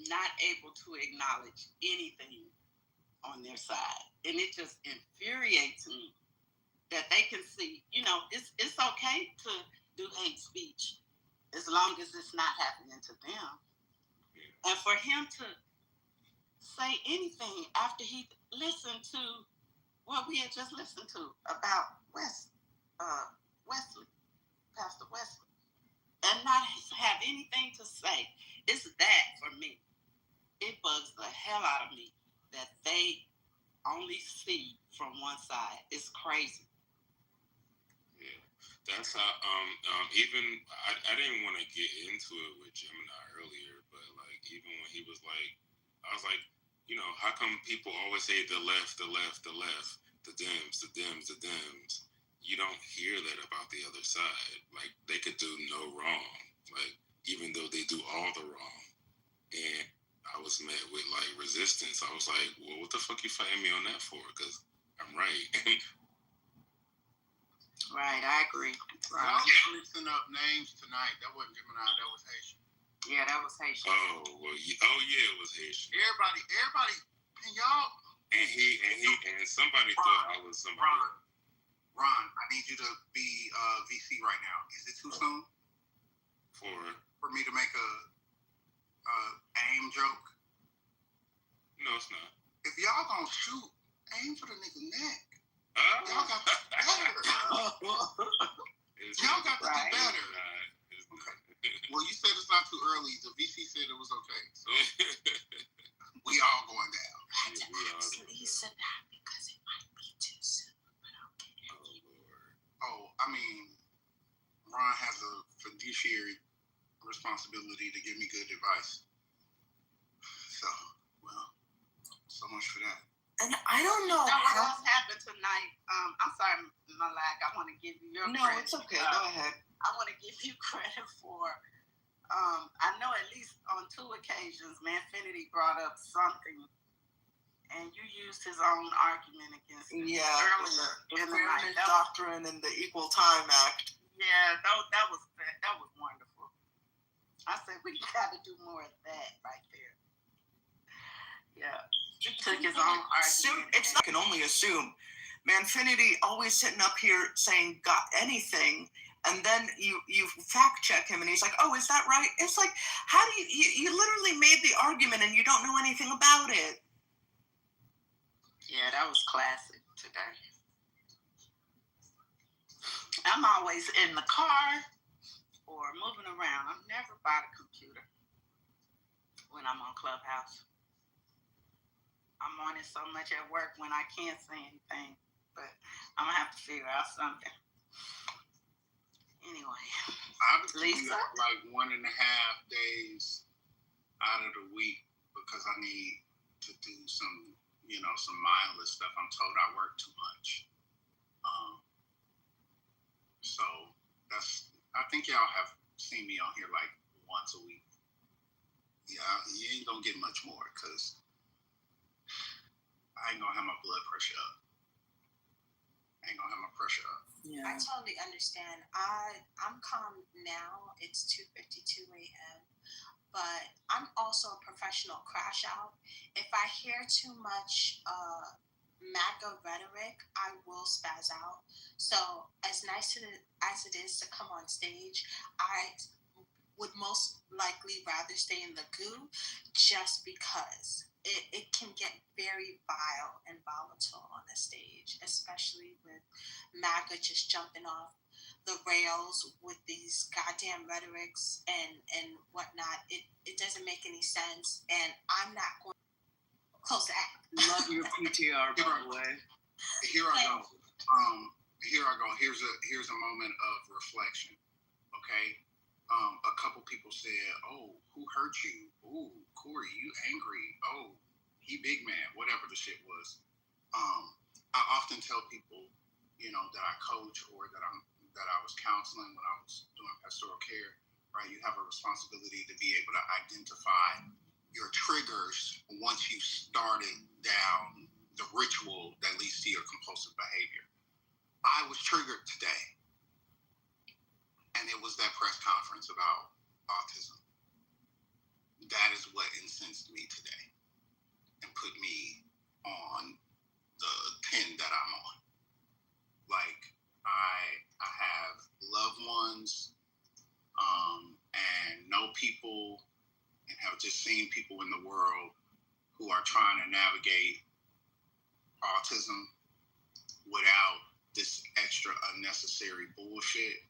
not able to acknowledge anything on their side. And it just infuriates me that they can see, it's okay to do hate speech as long as it's not happening to them. And for him to say anything after he listened to what we had just listened to about Wesley, Pastor Wesley, and not have anything to say, it's that for me. It bugs the hell out of me that they only see from one side. It's crazy. Yeah, that's how. Even I didn't want to get into it with Gemini earlier, but even when he was I was like, how come people always say the left, the left, the left, the Dems, the Dems, the Dems? You don't hear that about the other side. They could do no wrong. Even though they do all the wrong, and I was met with resistance. I was like, well, what the fuck you fighting me on that for? Because I'm right. Right, I agree. Right. Y'all was mixing up names tonight. That wasn't Gemini, that was Haitian. Yeah, that was Haitian. Oh, well, it was Haitian. Everybody, and y'all. And somebody thought I was somebody. Ron, I need you to be VC right now. Is it too soon? For me to make a aim joke? No, it's not. If y'all gonna shoot, aim for the nigga neck. Y'all got to do better. Y'all got to do better. Okay. Well, you said it's not too early. The VC said it was okay. So we all going down. Lisa, not because it might be too soon. But okay. Oh, I mean, Ron has a fiduciary responsibility to give me good advice. So, well, so much for that. And I don't know what else happened tonight. I'm sorry, Malak. I want to give you your credit. No, it's okay. Go ahead. I want to give you credit for, I know at least on 2 occasions, Manfinity brought up something, and you used his own argument against him earlier in the night. The doctrine and the Equal Time Act. Yeah, that was wonderful. I said we got to do more of that right there. Yeah. took his own argument. It's not, I can only assume. Manfinity always sitting up here saying got anything, and then you fact check him and he's like, oh, is that right? It's like, how do you literally made the argument and you don't know anything about it. Yeah, that was classic today. I'm always in the car or moving around. I'm never by the computer when I'm on Clubhouse. I'm on it so much at work when I can't say anything, but I'm gonna have to figure out something. Anyway, I would Lisa? like 1.5 days out of the week because I need to do some mindless stuff. I'm told I work too much. So I think y'all have seen me on here like once a week. Yeah, you ain't gonna get much more because I ain't gonna have my blood pressure up. Yeah. I totally understand. I'm calm now. It's 2:52 a.m. But I'm also a professional crash out. If I hear too much MAGA rhetoric, I will spaz out. So as nice as it is to come on stage, I would most likely rather stay in the goo just because it can get very vile and volatile on the stage, especially with MAGA just jumping off the rails with these goddamn rhetorics and whatnot. It doesn't make any sense, and I'm not going to close that. Love your PTR, by the way. Here I go. Here's a moment of reflection. Okay. A couple people said, "Oh, who hurt you? Oh, Corey, you angry? Oh, he big man." Whatever the shit was. I often tell people, that I coach or that I was counseling when I was doing pastoral care. Right, you have a responsibility to be able to identify your triggers once you started down the ritual that leads to your compulsive behavior. I was triggered today. And it was that press conference about autism. That is what incensed me today and put me on the pin that I'm on. Like, I have loved ones and know people and have just seen people in the world who are trying to navigate autism without this extra unnecessary bullshit.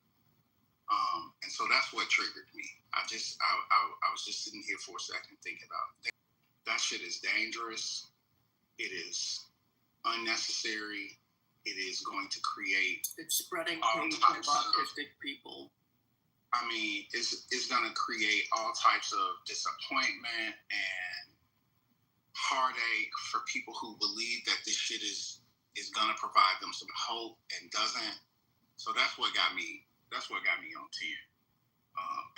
And so that's what triggered me. I was just sitting here for a second thinking about that shit is dangerous. It is unnecessary. It is going to create. It's spreading all hate types of of autistic people. I mean, it's going to create all types of disappointment and heartache for people who believe that this shit is going to provide them some hope and doesn't. So that's what got me. That's what got me on 10.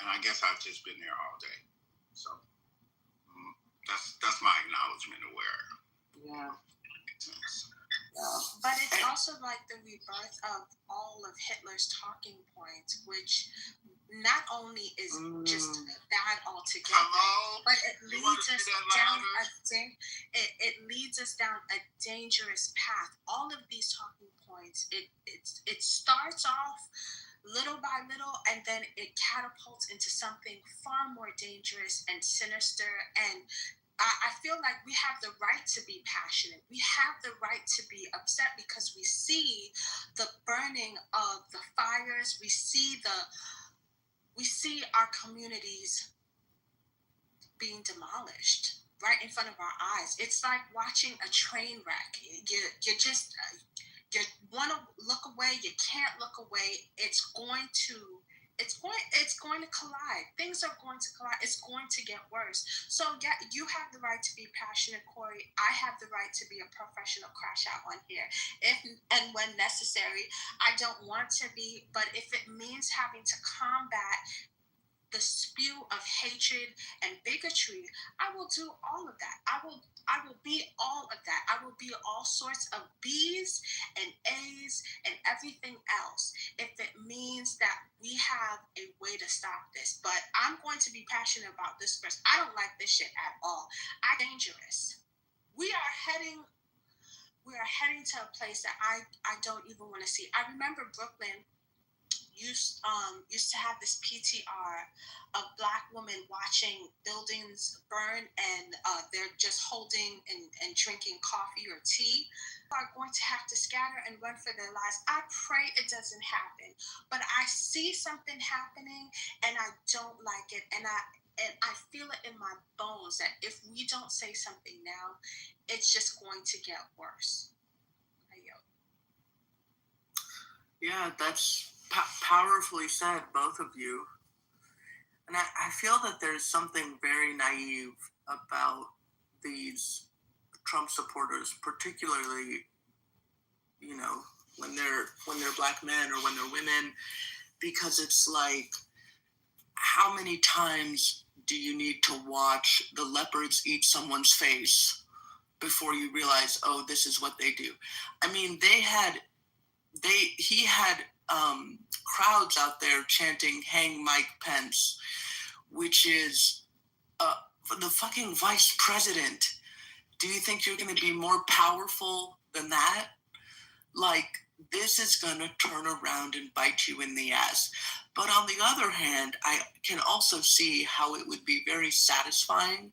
And I guess I've just been there all day. So that's my acknowledgement of where. Yeah. But it's also like the rebirth of all of Hitler's talking points, which not only is just bad altogether, but it leads us down a dangerous path. All of these talking points, it starts off little by little, and then it catapults into something far more dangerous and sinister. And I feel like we have the right to be passionate. We have the right to be upset because we see the burning of the fires. We see our communities being demolished right in front of our eyes. It's like watching a train wreck. You want to look away. You can't look away. It's going to collide. Things are going to collide. It's going to get worse. So yeah, you have the right to be passionate, Corey. I have the right to be a professional crash out on here. If and when necessary. I don't want to be, but if it means having to combat the spew of hatred and bigotry, I will do all of that. I will be all of that. I will be all sorts of B's and A's and everything else if it means that we have a way to stop this. But I'm going to be passionate about this first. I don't like this shit at all. I'm dangerous. we are heading to a place that I don't even want to see. I remember Brooklyn used to have this PTR of Black women watching buildings burn, and they're just holding and drinking coffee or tea. Are going to have to scatter and run for their lives. I pray it doesn't happen, but I see something happening and I don't like it, and I feel it in my bones that if we don't say something now, it's just going to get worse. Yeah, that's powerfully said, both of you. And I feel that there's something very naive about these Trump supporters, particularly, you know, when they're Black men or when they're women, because it's like, how many times do you need to watch the leopards eat someone's face before you realize, oh, this is what they do? I mean, he had crowds out there chanting "Hang Mike Pence," which is the fucking vice president. Do you think you're going to be more powerful than that? Like, this is going to turn around and bite you in the ass. But on the other hand, I can also see how it would be very satisfying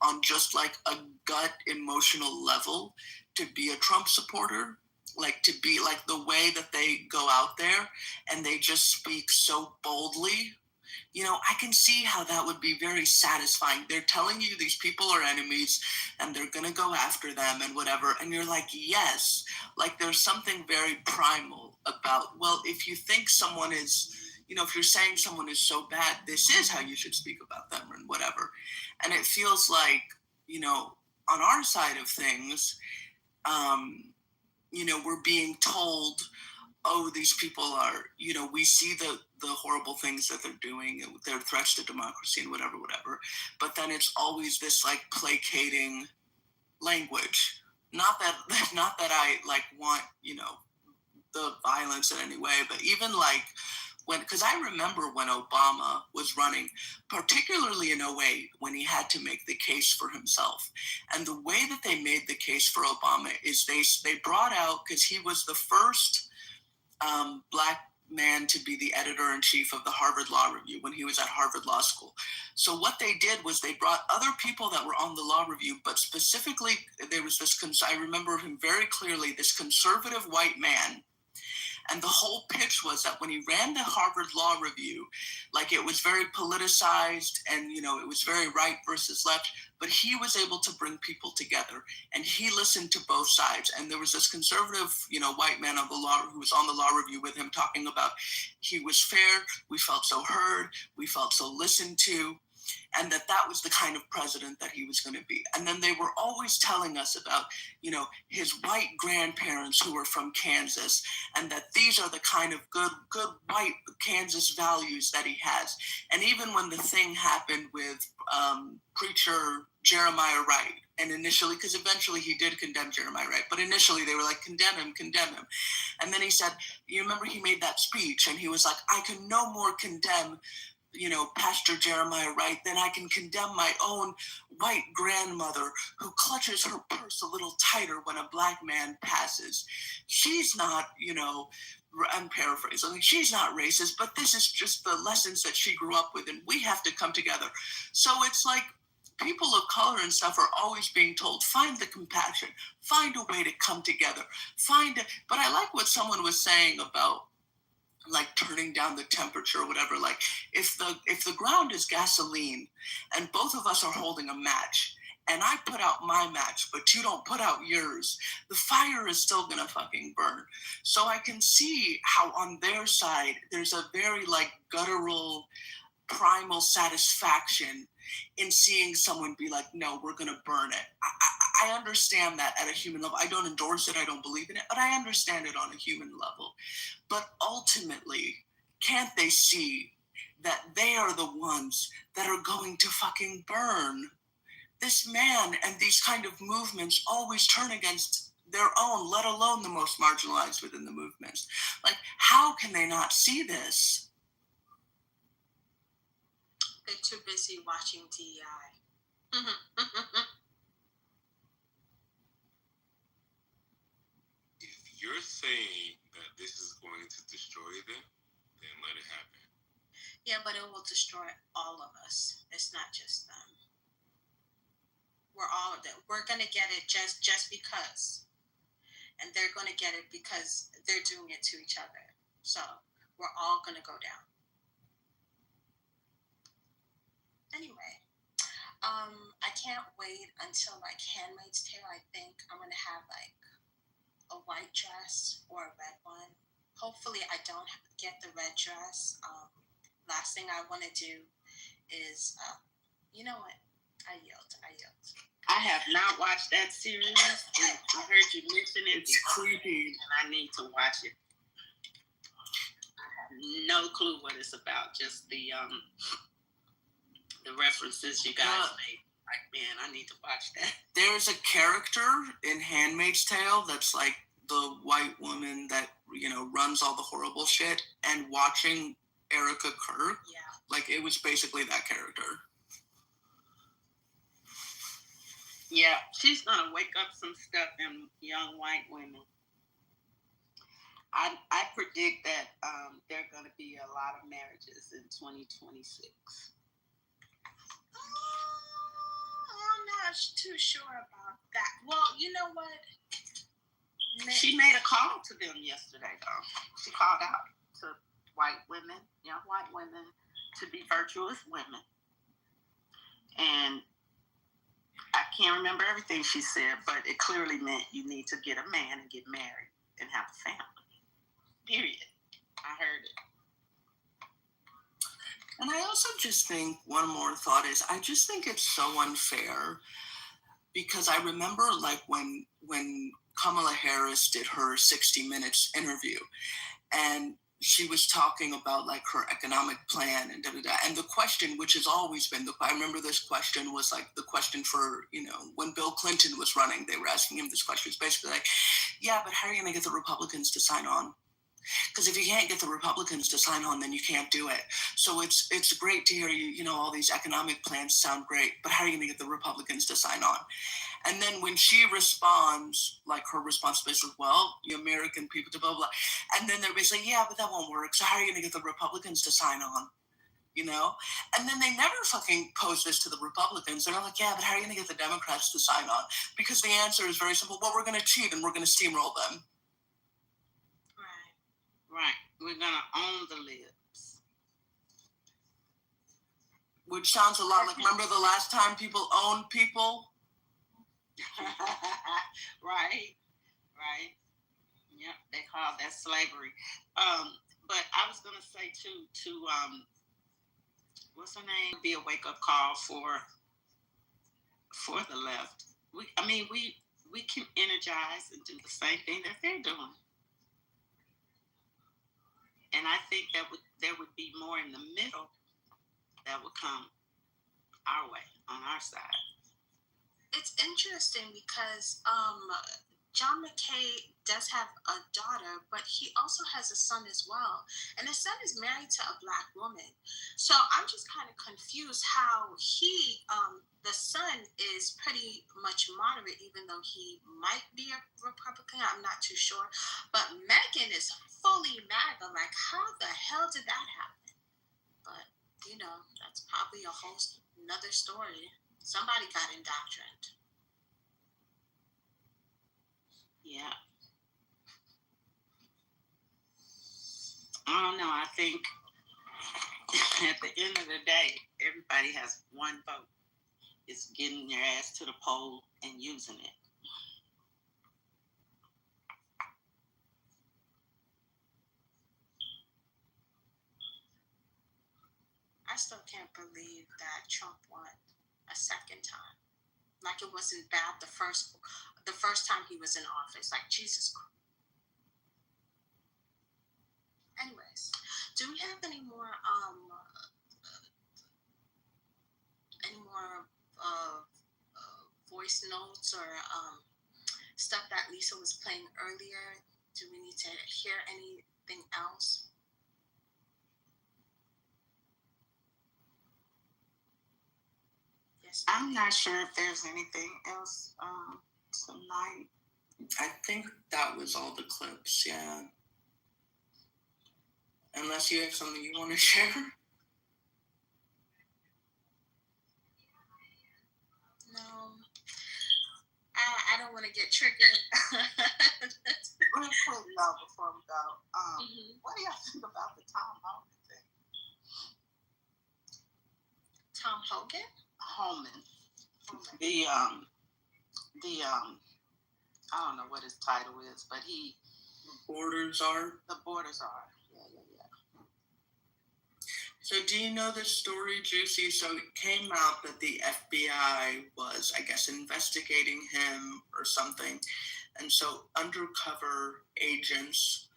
on just like a gut emotional level to be a Trump supporter. Like, to be like the way that they go out there and they just speak so boldly. You know, I can see how that would be very satisfying. They're telling you these people are enemies and they're going to go after them and whatever. And you're like, yes, like there's something very primal about, well, if you think someone is, you know, if you're saying someone is so bad, this is how you should speak about them and whatever. And it feels like, you know, on our side of things, you know, we're being told, oh, these people are, you know, we see the horrible things that they're doing, their threats to democracy and whatever. But then it's always this like placating language. Not that I like want, you know, the violence in any way, but even like because I remember when Obama was running, particularly in 2008, when he had to make the case for himself. And the way that they made the case for Obama is they brought out, because he was the first Black man to be the editor-in-chief of the Harvard Law Review when he was at Harvard Law School. So what they did was they brought other people that were on the law review, but specifically there was this, I remember him very clearly, this conservative white man. And the whole pitch was that when he ran the Harvard Law Review, like it was very politicized and, you know, it was very right versus left, but he was able to bring people together and he listened to both sides. And there was this conservative, you know, white man on the law who was on the law review with him talking about he was fair, we felt so heard, we felt so listened to, and that was the kind of president that he was going to be. And then they were always telling us about, you know, his white grandparents who were from Kansas, and that these are the kind of good white Kansas values that he has. And even when the thing happened with preacher Jeremiah Wright, and initially, because eventually he did condemn Jeremiah Wright, but initially they were like, condemn him. And then he said, you remember he made that speech and he was like, I can no more condemn, you know, Pastor Jeremiah Wright, then I can condemn my own white grandmother who clutches her purse a little tighter when a Black man passes. She's not, you know, I'm paraphrasing, like, she's not racist, but this is just the lessons that she grew up with, and we have to come together. So it's like people of color and stuff are always being told, find the compassion, find a way to come together, but I like what someone was saying about like turning down the temperature or whatever. Like if the ground is gasoline and both of us are holding a match and I put out my match but you don't put out yours, the fire is still gonna fucking burn. So I can see how on their side there's a very like guttural primal satisfaction in seeing someone be like, no, we're gonna burn it. I understand that at a human level. I don't endorse it, I don't believe in it, but I understand it on a human level. But ultimately, can't they see that they are the ones that are going to fucking burn? This man and these kind of movements always turn against their own, let alone the most marginalized within the movements. Like, how can they not see this? They're too busy watching DEI. destroy them, then let it happen. Yeah, but it will destroy all of us. It's not just them. We're all of them. We're gonna get it just because, and they're gonna get it because they're doing it to each other. So we're all gonna go down. Anyway, I can't wait until like Handmaid's Tale. I think I'm gonna have like a white dress or a red one. Hopefully, I don't get the red dress. Last thing I want to do is, you know what? I yield. I have not watched that series. I heard you mention it. It's creepy. And I need to watch it. I have no clue what it's about. Just the references you guys made. Like, man, I need to watch that. There's a character in Handmaid's Tale that's like the white woman that, you know, runs all the horrible shit, and watching Erica Kirk, like, it was basically that character. Yeah, she's gonna wake up some stuff in young white women. I predict that there are gonna be a lot of marriages in 2026. I'm not too sure about that. Well, you know what? She made a call to them yesterday, though. She called out to white women, young white women, to be virtuous women. And I can't remember everything she said, but it clearly meant you need to get a man and get married and have a family. Period. I heard it. And I also just think one more thought is I just think it's so unfair, because I remember like when Kamala Harris did her 60 Minutes interview, and she was talking about like her economic plan and and the question, which has always been I remember this question was like the question for, you know, when Bill Clinton was running, they were asking him this question. It's basically like, yeah, but how are you going to get the Republicans to sign on? Because if you can't get the Republicans to sign on, then you can't do it. So it's great to hear you know, all these economic plans sound great, but how are you going to get the Republicans to sign on? And then when she responds, like her response is basically, well, you American people, blah, blah, blah. And then they're basically, yeah, but that won't work. So how are you going to get the Republicans to sign on? You know? And then they never fucking pose this to the Republicans. They're not like, yeah, but how are you going to get the Democrats to sign on? Because the answer is very simple. Well, we're going to cheat and we're going to steamroll them. Right. We're going to own the libs. Which sounds a lot like, remember the last time people owned people? Right. Yep, they call that slavery. But I was gonna say to what's her name? Be a wake up call for the left. We can energize and do the same thing that they're doing. And I think there would be more in the middle that would come our way, on our side. It's interesting because John McCain does have a daughter, but he also has a son as well. And his son is married to a Black woman. So I'm just kind of confused how the son is pretty much moderate, even though he might be a Republican. I'm not too sure. But Megan is fully MAGA. Like, how the hell did that happen? But, you know, that's probably a whole another story. Somebody got indoctrined. Yeah. I don't know. I think at the end of the day, everybody has one vote. It's getting your ass to the poll and using it. I still can't believe that Trump won a second time. Like, it wasn't bad the first time he was in office. Like, Jesus Christ. Anyways, do we have any more voice notes or stuff that Lisa was playing earlier? Do we need to hear anything else? Yes. I'm not sure if there's anything else tonight. I think that was all the clips, yeah. Unless you have something you want to share. No. I don't want to get triggered. Real quick, though, before we go, what do y'all think about the Tom Homan thing? Tom Hogan? Holman. The I don't know what his title is, but The Borders Are. Yeah. So do you know this story, Juicy? So it came out that the FBI was, I guess, investigating him or something. And so undercover agents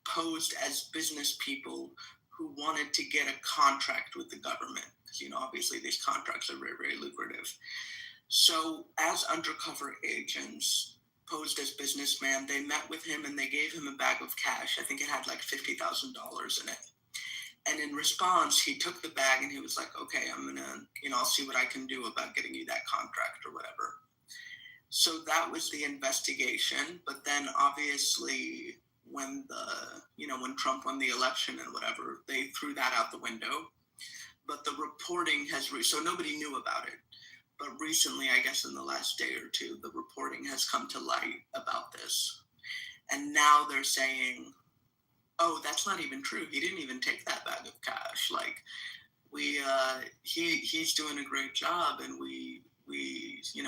posed as business people who wanted to get a contract with the government. Because, obviously these contracts are very, very lucrative. So as undercover agents posed as businessmen, they met with him and they gave him a bag of cash. I think it had like $50,000 in it. And in response, he took the bag and he was like, okay, I'm going to, I'll see what I can do about getting you that contract or whatever. So that was the investigation. But then obviously when when Trump won the election and whatever, they threw that out the window. But the reporting so nobody knew about it. But recently, I guess in the last day or two, the reporting has come to light about this. And now they're saying, oh, that's not even true. He didn't even take that bag of cash. Like, he's doing a great job, and we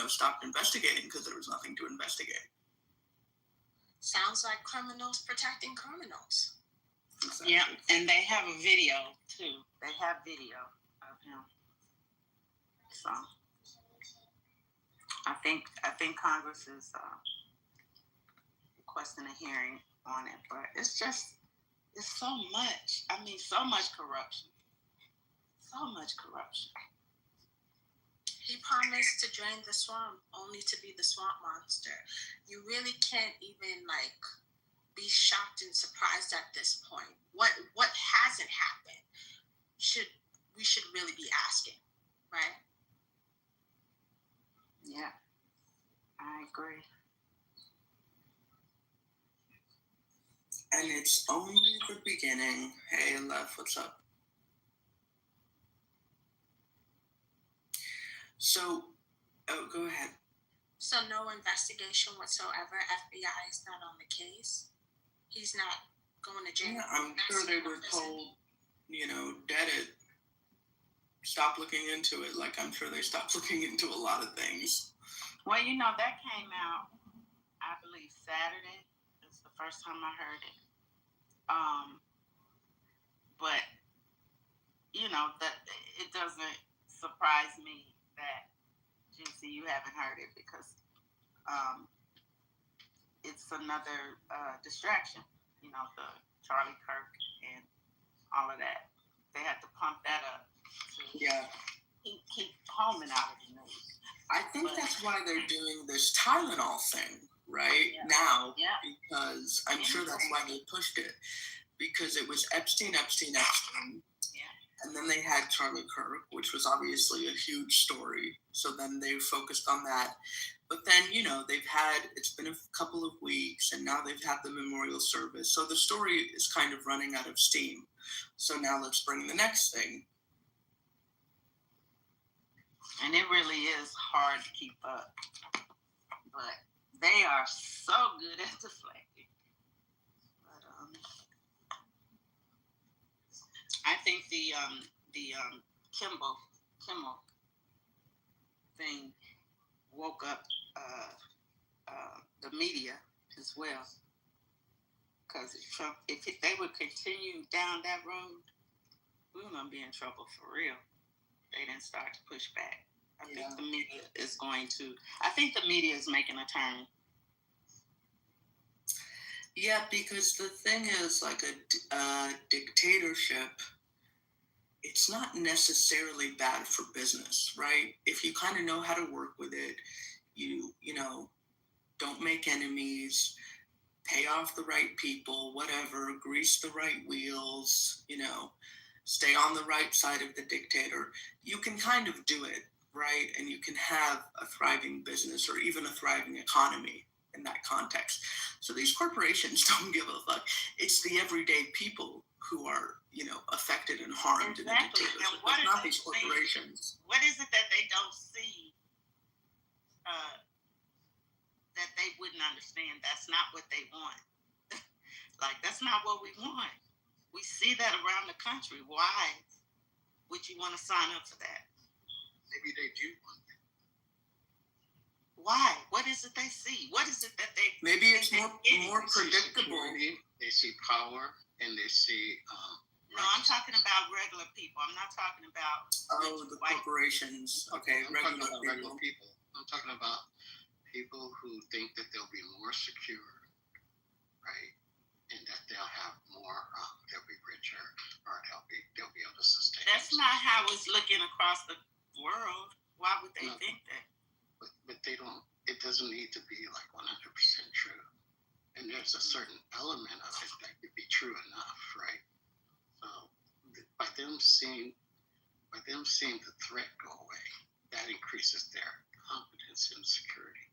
stopped investigating because there was nothing to investigate. Sounds like criminals protecting criminals. Exactly. Yeah, and they have a video too. They have video of him. So I think Congress is requesting a hearing on it, but it's so much. I mean, so much corruption. He promised to drain the swamp, only to be the swamp monster. You really can't even be shocked and surprised at this point. What hasn't happened? We should really be asking, right? Yeah, I agree. And it's only the beginning. Hey, Lef, what's up? So, go ahead. So no investigation whatsoever. FBI is not on the case. He's not going to jail. Yeah, I'm sure they were told, dead it. Stop looking into it. Like, I'm sure they stopped looking into a lot of things. Well, that came out, I believe, Saturday. It's the first time I heard it. But, that it doesn't surprise me that, Juicy, you haven't heard it because it's another distraction. The Charlie Kirk and all of that. They had to pump that up to keep Holman out of the news. I think that's why they're doing this Tylenol thing right now, because I'm sure that's why they pushed it, because it was Epstein. And then they had Charlie Kirk, which was obviously a huge story. So then they focused on that. But then, it's been a couple of weeks, and now they've had the memorial service. So the story is kind of running out of steam. So now let's bring the next thing. And it really is hard to keep up. But they are so good at deflecting. But I think the Kimmel thing woke up the media as well. Because if they would continue down that road, we were going to be in trouble for real. They didn't start to push back. I think the media is making a turn. Yeah, because the thing is, like a dictatorship, it's not necessarily bad for business, right? If you kind of know how to work with it, you don't make enemies, pay off the right people, whatever, grease the right wheels, stay on the right side of the dictator, you can kind of do it, right? And you can have a thriving business or even a thriving economy in that context. So these corporations don't give a fuck. It's the everyday people who are, affected and harmed in a Exactly. dictatorship. And what It's is not it these corporations. what is it that they don't see that they wouldn't understand? That's not what they want. Like, that's not what we want. We see that around the country. Why would you want to sign up for that? Maybe they do want it. Why? What is it they see? What is it that they? Maybe it's more They see predictable. security, they see power, and they see. No, I'm talking about regular people. I'm not talking about The corporations. Okay, I'm talking about regular regular people. I'm talking about people who think that they'll be more secure, right? And that they'll have more, they'll be richer, or they'll be able to sustain. That's not how it's looking across the world. Why would they think that? But they don't. It doesn't need to be like 100% true. And there's a certain element of it that could be true enough, right? So by them seeing the threat go away, that increases their confidence in security.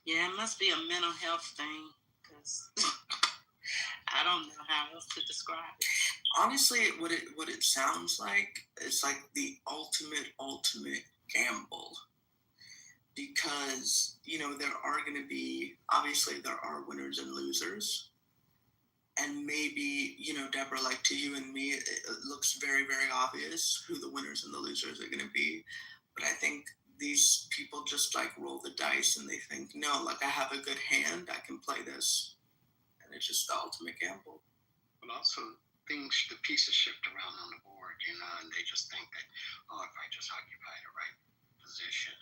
Yeah, it must be a mental health thing, because I don't know how else to describe it. Honestly, what it sounds like is like the ultimate gamble, because there are going to be, obviously there are winners and losers, and maybe Deborah, like to you and me, it looks very, very obvious who the winners and the losers are going to be, but I think these people just like roll the dice and they think, no, like I have a good hand, I can play this, and it's just the ultimate gamble. But also the pieces shift around on the board, and they just think that, if I just occupy the right position,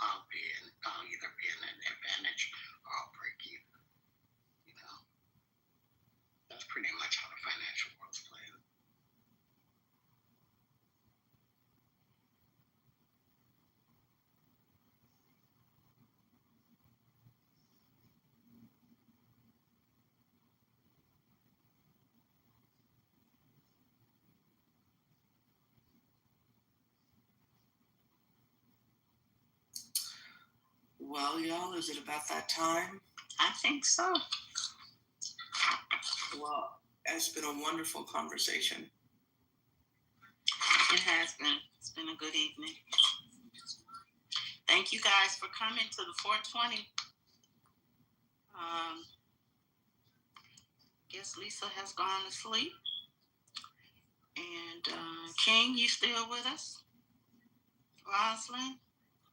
I'll either be in an advantage or I'll break even. That's pretty much how the financial world's playing. Well, y'all, is it about that time? I think so. Well, it's been a wonderful conversation. It has been. It's been a good evening. Thank you guys for coming to the 420. Guess Lisa has gone to sleep. And King, you still with us? Rosalind,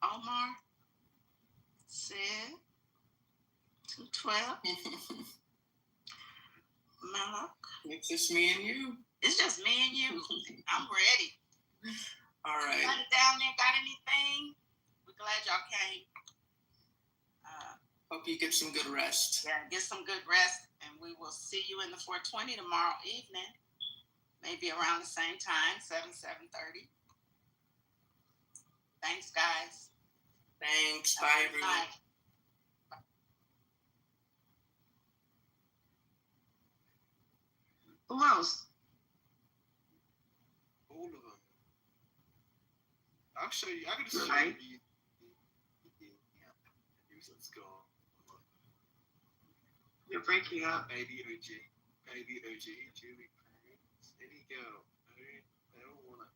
Omar, Sid, 212, Malak. It's just me and you. It's just me and you. I'm ready. All right. Anybody down there got anything? We're glad y'all came. Hope you get some good rest. Yeah, get some good rest, and we will see you in the 420 tomorrow evening, maybe around the same time, 7:30. Thanks, guys. Thanks. Bye, everyone. Who else? All of them. I'll show you. I'm going to show Right. you. Let's go. You're breaking up. Baby OG, Julie Prince. There you go. They don't want to.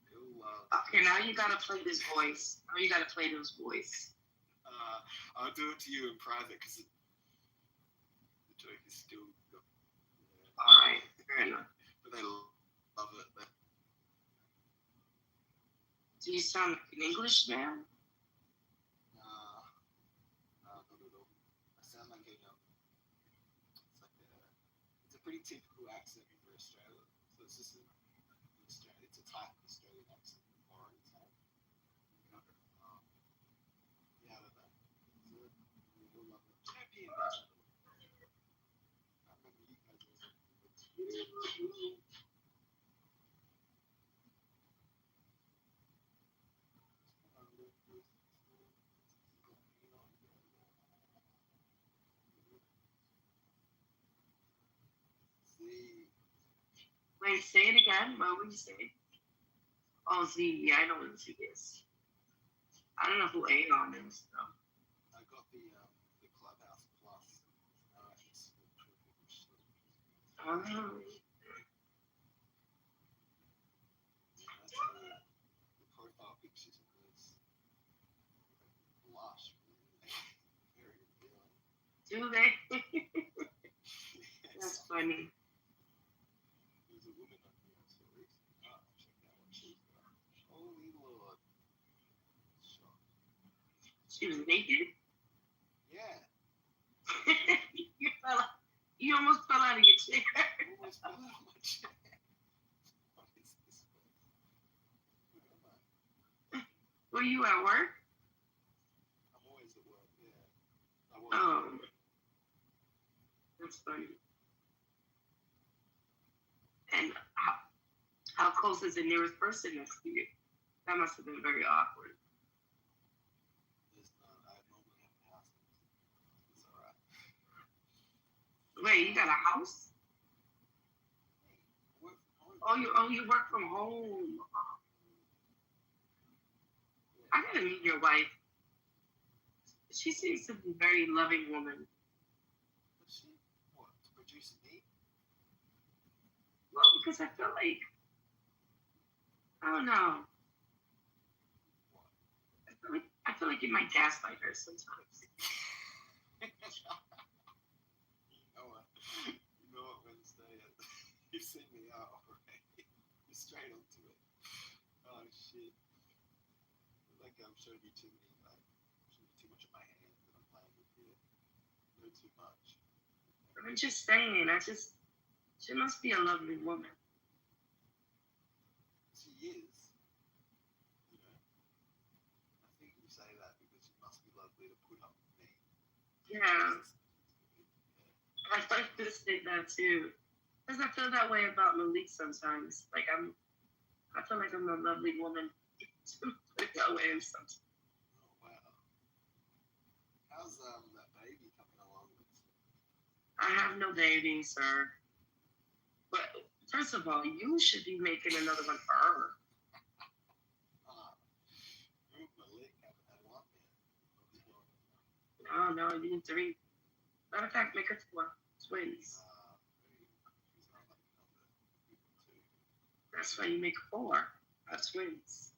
They'll love. Okay, now you gotta play this voice. Now you gotta play this voice. I'll do it to you in private because the joke is still. All right, fair enough. But they love it. Do you sound like an Englishman? Not at all. I sound like a it's a pretty typical accent for Australia. So it's just it's a type of Australian accent, foreign type. Yeah, I don't know. We'll love it. Champion. I remember you guys were. Wait, say it again. What would you say? Oh, Z. Yeah, I know what Z is. I don't know who Aeon is, though. The profile pictures of this blush, very revealing. Do they? Yes. That's funny. There's a woman on here I saw recently. Oh, check out what she's got. Holy Lord. Shock. She was naked. Yeah. You almost fell out of your chair. Almost fell out of my chair. What is this place? Where am I? Were you at work? I'm always at work, yeah. I was Oh, that's funny. And how close is the nearest person next to you? That must have been very awkward. There's none. I normally have a house. It's alright. Wait, you got a house? Work from home. You work from home. I gotta meet your wife. She seems to be a very loving woman. Does she? What? To produce meat? Well, because I feel like I don't know. I feel like you might gaslight her sometimes. You know what, Wednesday? You've seen me out already. You're straight onto it. Oh shit. Like I'm showing you too many, showing you too much of my hand that I'm playing with here. No too much. I'm just saying, she must be a lovely woman. She is. You know. I think you say that because she must be lovely to put up with me. Yeah, I like to say that too. Because I feel that way about Malik sometimes. I feel like I'm a lovely woman to put that way sometimes. Oh wow. How's that baby coming along with? I have no baby, sir. But first of all, you should be making another one for her. Malik haven't had one yet. Oh no, you need 3. Matter of fact, make her 4 twins. That's why you make 4 twins.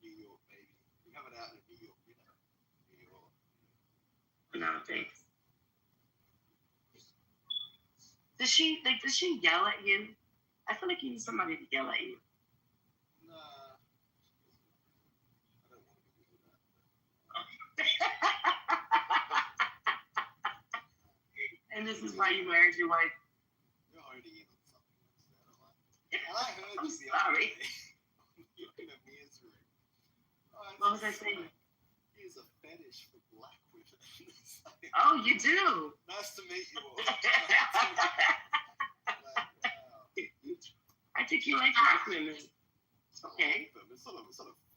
New York, baby. We have it out in New York, you know. New York. No, thanks. Does she yell at you? I feel like you need somebody to yell at you. Nah. I don't want to be doing that. And this is why you married your wife. You're honing in on something instead. I heard I'm you the sorry. other day. You're in a man's room. What was I saying? He has a fetish for black women. Oh, you do? Nice to meet you all. I think you like black women. Okay. It's not a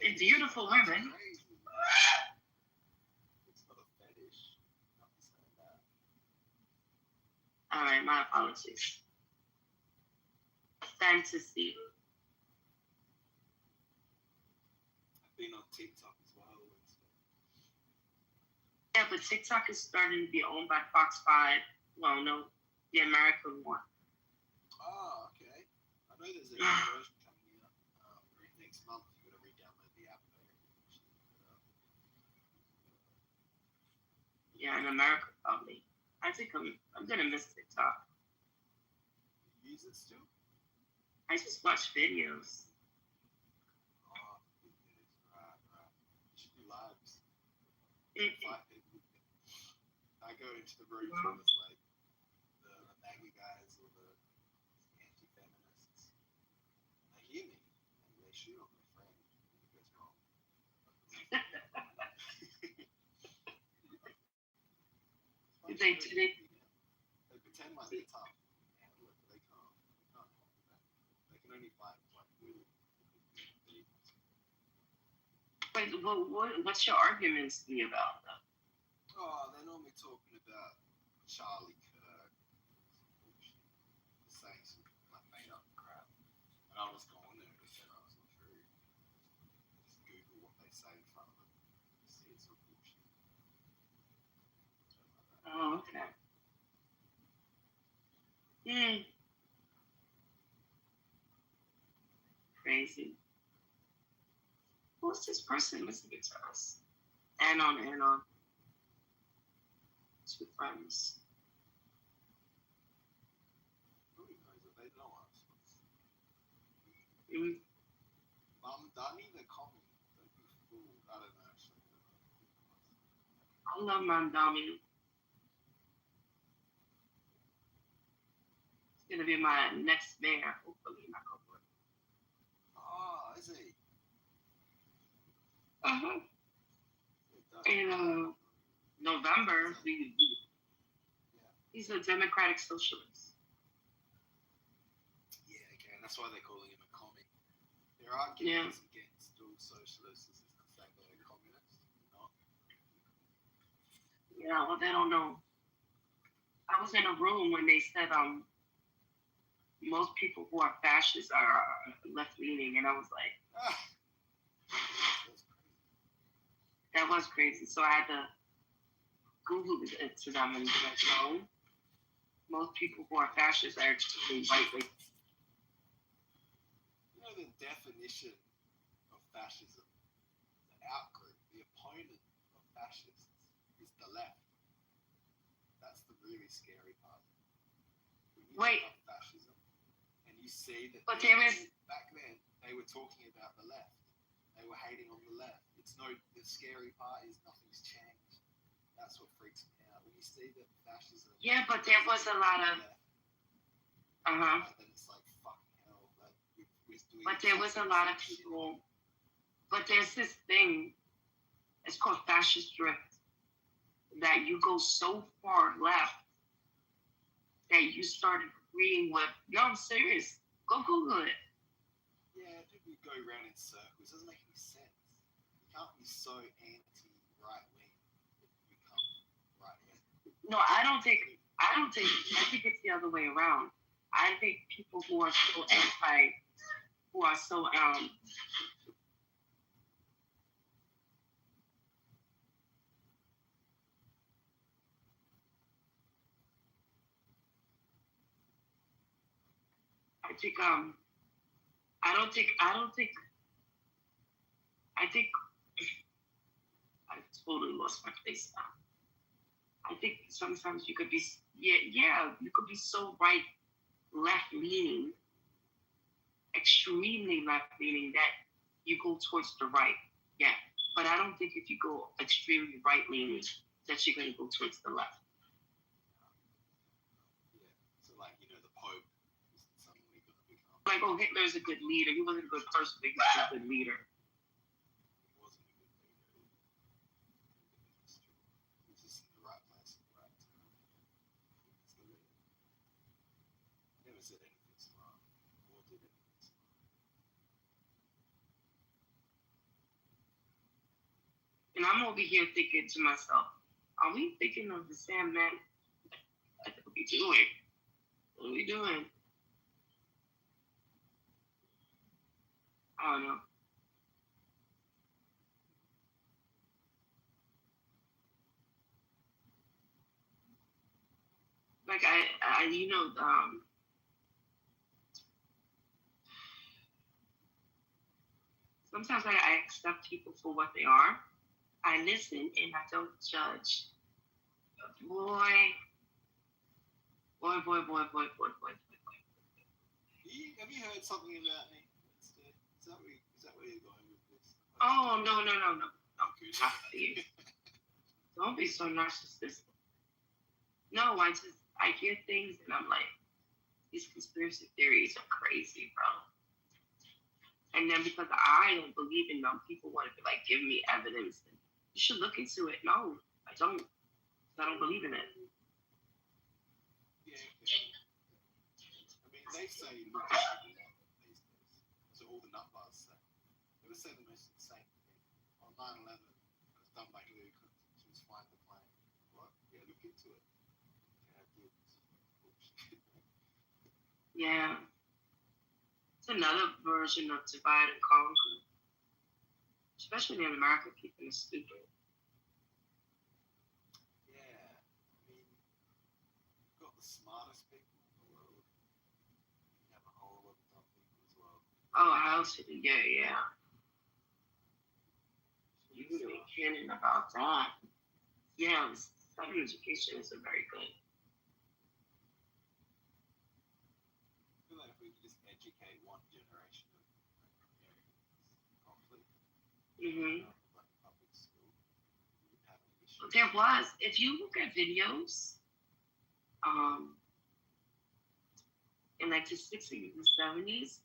They're beautiful women. It's not a fetish. I'm not saying that. All right, my apologies. Fantasy. I've been on TikTok as well. Yeah, but TikTok is starting to be owned by Fox 5. Well, no, the American one. Oh, okay. I know there's a new version coming out next month. You got to re-download the app. Yeah, in America probably. I think I'm gonna miss TikTok. You use it still? I just watch videos. Oh, right. You should do lives. Fight people. I go into the rooms where it's like the MAGA guys or the anti-feminists. They hear me and they shoot on their friend when it goes wrong. They pretend like they're tough and handle it, but they can't. They can only fight like really. Wait, what's your arguments to me about though? Oh, they're normally talking about Charlie Kirk, saying some like made up crap, and I was going there to say, "Oh, it's not true." Just Google what they say in front of them. See, it's some bullshit. Oh, okay. Crazy. Who's this person listening to us? Anon. Two friends. Nobody knows that they know us. Mm. Danny the commie. Don't be fooled. I don't know actually. I love Mandami. It's gonna be my next mayor, hopefully not over. Ah, is he? Uh-huh. In November, he's a democratic socialist. Yeah, okay, that's why they're calling him a commie. There are arguments against all socialists because they're communists. Not. Yeah, well, they don't know. I was in a room when they said most people who are fascists are left-leaning, and I was like, that was crazy. So I had to Google it to them and be like, no, most people who are fascists are actually right-wing. You know the definition of fascism, the outgroup, the opponent of fascists is the left. That's the really scary part. When you Wait. look up fascism and you see that But there is... back then they were talking about the left. They were hating on the left. The scary part is nothing's changed. That's what freaks me out. When you see that fascism... Yeah, but there was a lot of... Then it's like, fucking hell. Like, we're doing but there was a lot of people... But there's this thing, it's called fascist drift, that you go so far left that you start agreeing with... No, I'm serious. Go Google it. Yeah, people go around in circles. It doesn't make any sense. You can't be so anti-right-wing that you become right-wing. No, I think it's the other way around. I think people who are so I totally lost my place now. I think sometimes you could be, you could be so left-leaning, extremely left-leaning that you go towards the right. Yeah, but I don't think if you go extremely right-leaning that you're going to go towards the left. Yeah, so like, the Pope is suddenly going to become... Like, oh, Hitler's a good leader. He wasn't a good person, but he was a good leader. He wasn't a good leader. He was just in the right place at the right time. He's the leader. Never said anything smart. Or did anything smart. And I'm over here thinking to myself, are we thinking of the same man? What are we doing? What are we doing? I don't know. Like sometimes I accept people for what they are. I listen and I don't judge. Boy. Have you heard something about me? Is that where you're going with this? Oh, no. Don't be so narcissistic. No, I hear things and I'm like, these conspiracy theories are crazy, bro. And then because I don't believe in them, people want to give me evidence. You should look into it. No, I don't. I don't believe in it. Yeah. I mean, they say look at people a lot these days. That's what all the nutbars say. They would say the most insane thing. On 9/11, it was done by Hillary Clinton. She was flying the plane. What? Yeah, look into it. Yeah. It's another version of divide and conquer. Especially in America, people are stupid. Yeah. I mean, you've got the smartest people in the world, Oh, house, yeah. You would be kidding about that. Yeah, Southern education is very good. I feel like if we could just educate one generation of Americans properly, like public school, we wouldn't have any issue. There was, if you look at videos, in like the 60s and 70s,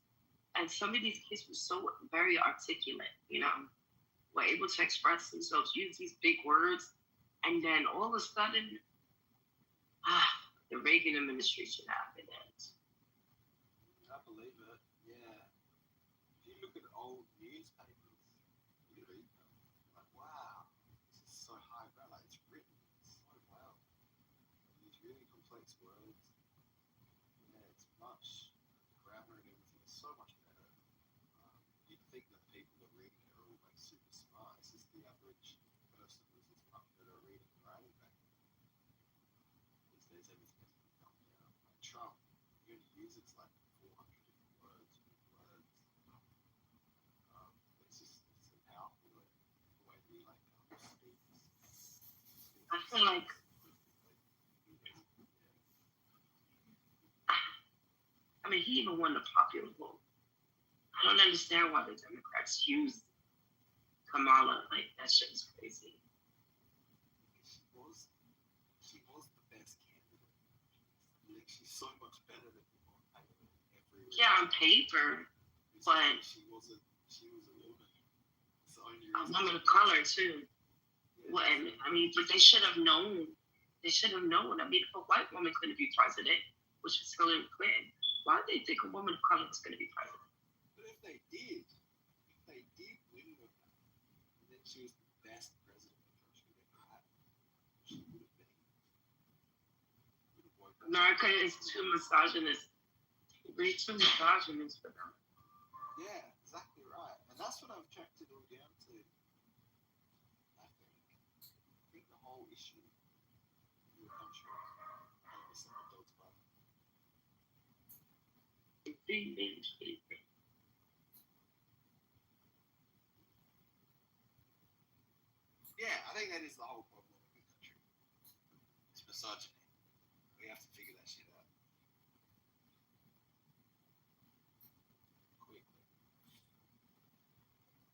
and some of these kids were so very articulate, were able to express themselves, use these big words, and then all of a sudden, the Reagan administration happened. I believe it, yeah. If you look at old newspapers, you read them, like, wow, this is so highbrow, like it's written so well. These really complex words. Yeah, it's much, grammar and everything is so much better. You'd think that the people that are reading it are all like super smart. It's just the average person was just much better at reading and writing back then. These days everything has been dumbed down. Like Trump, he only uses like 400 different words, big words. It's so powerful the way that he like speaks. I feel like he even won the popular vote. I don't understand why the Democrats use Kamala. Like, that shit is crazy. She was the best candidate. Like, she's so much better than people on paper. Yeah, on paper, but she was a woman. It's the only a reason. woman of color too. Well, and but they should have known. They should have known. If a white woman couldn't be president, which was Hillary Clinton, why did they think a woman of color was going to be president? But if they did win with her, and then she was the best president the country ever had, she would have been. America is too misogynist. We're too misogynist for them. Yeah, exactly right. And that's what I've tracked it all down to. I think the whole issue in your country is an adult brother. Yeah, I think that is the whole problem with the country. It's misogyny. We have to figure that shit out. Quickly.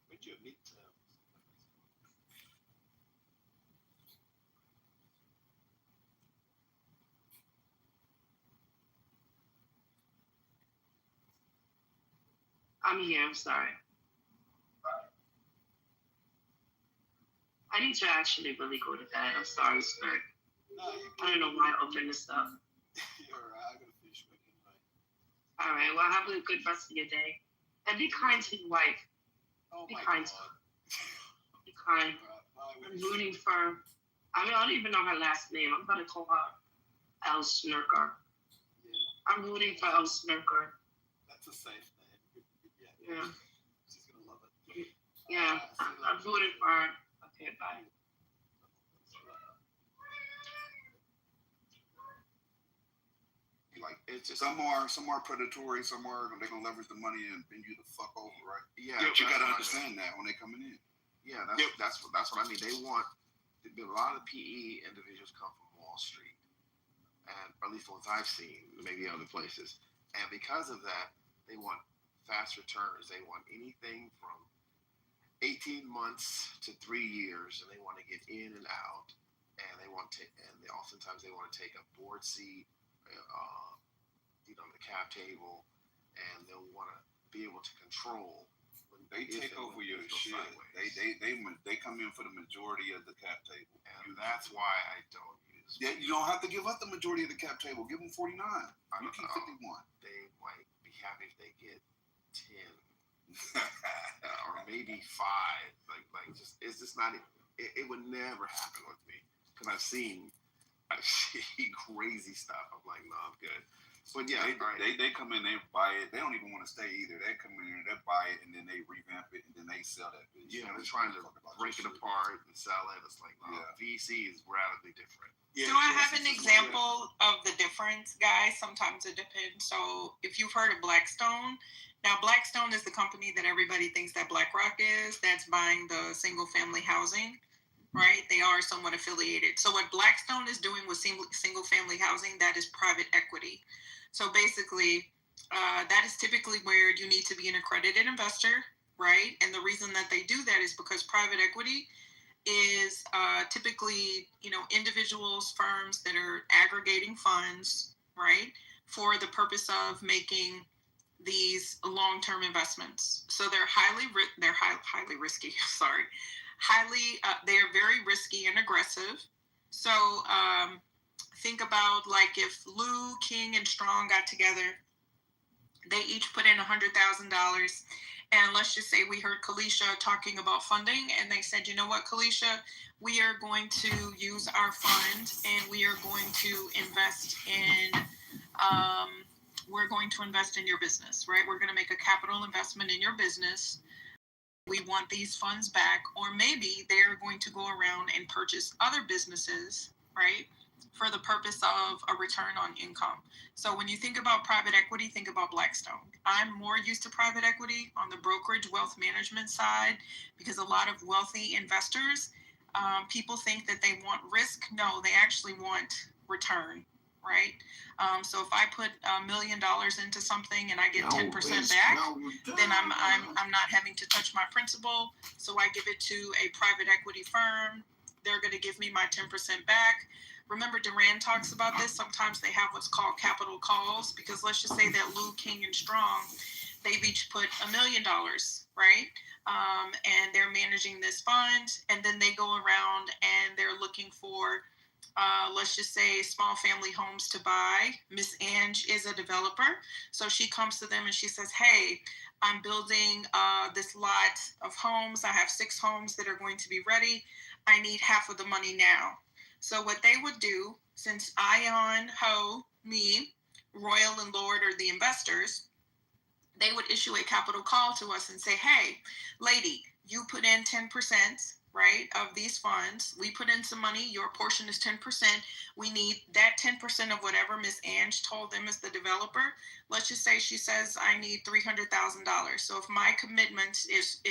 When's your midterms? I'm here. I'm sorry. I need to actually really go to bed. I'm sorry, sir. No, I don't know why I opened this up. You're alright. I gotta finish working, mate. All right. Well, have a good rest of your day, and be kind to your wife. Oh Be my kind. God. Be kind. Right, I'm rooting for. I don't even know her last name. I'm gonna call her El Snurker. Yeah. I'm rooting for El Snurker. That's a safe name. Yeah. She's gonna love it. Yeah. I'm rooting for her. Okay, bye. Like, it's just, some are predatory, some are they're gonna leverage the money and bend you the fuck over, right? Yeah, But you gotta that's what I understand that when they coming in. Yeah, that's what I mean. They want a lot of PE individuals come from Wall Street, and or at least the ones I've seen, maybe other places. And because of that, they want fast returns. They want anything from 18 months to 3 years, and they want to get in and out. And they want to, oftentimes they want to take a board seat, the cap table, and they'll want to be able to control. They take over your shit. They come in for the majority of the cap table. And that's why I don't use. Yeah, you don't have to give up the majority of the cap table. Give them 49. You keep 51. They might be happy if they get 10 or maybe 5. Like just it's just not. It would never happen with me because I've seen crazy stuff. I'm like, no, I'm good. But yeah, they come in, they buy it. They don't even want to stay either. They come in, they buy it, and then they revamp it, and then they sell that bitch. Yeah, they're trying to break it apart and sell it. It's like, no, VC is radically different. Do I have an example of the difference, guys? Sometimes it depends. So if you've heard of Blackstone, now Blackstone is the company that everybody thinks that BlackRock is, that's buying the single family housing, right? They are somewhat affiliated. So what Blackstone is doing with single family housing, that is private equity. So basically, that is typically where you need to be an accredited investor, right? And the reason that they do that is because private equity is typically, individuals, firms that are aggregating funds, right, for the purpose of making these long-term investments. So they're highly risky. Sorry, they're very risky and aggressive. So think about like if Lou, King, and Strong got together, they each put in $100,000. And let's just say we heard Kalisha talking about funding, and they said, you know what, Kalisha, we are going to use our fund, and we are going to invest in, your business, right? We're going to make a capital investment in your business. We want these funds back, or maybe they're going to go around and purchase other businesses, right, for the purpose of a return on income. So when you think about private equity, think about Blackstone. I'm more used to private equity on the brokerage wealth management side because a lot of wealthy investors, people think that they want risk. No, they actually want return, right? So if I put $1 million into something and I get 10% back, then I'm not having to touch my principal. So I give it to a private equity firm. They're going to give me my 10% back. Remember, Duran talks about this. Sometimes they have what's called capital calls, because let's just say that Lou, King, and Strong, they've each put $1 million, right? And they're managing this fund, and then they go around and they're looking for, let's just say, small family homes to buy. Miss Ange is a developer, so she comes to them and she says, hey, I'm building this lot of homes. I have 6 homes that are going to be ready. I need half of the money now. So what they would do, since Ion, Ho, me, Royal, and Lord are the investors, they would issue a capital call to us and say, hey, lady, you put in 10%, right, of these funds. We put in some money. Your portion is 10%. We need that 10% of whatever Miss Ange told them as the developer. Let's just say she says, I need $300,000. So if my commitment is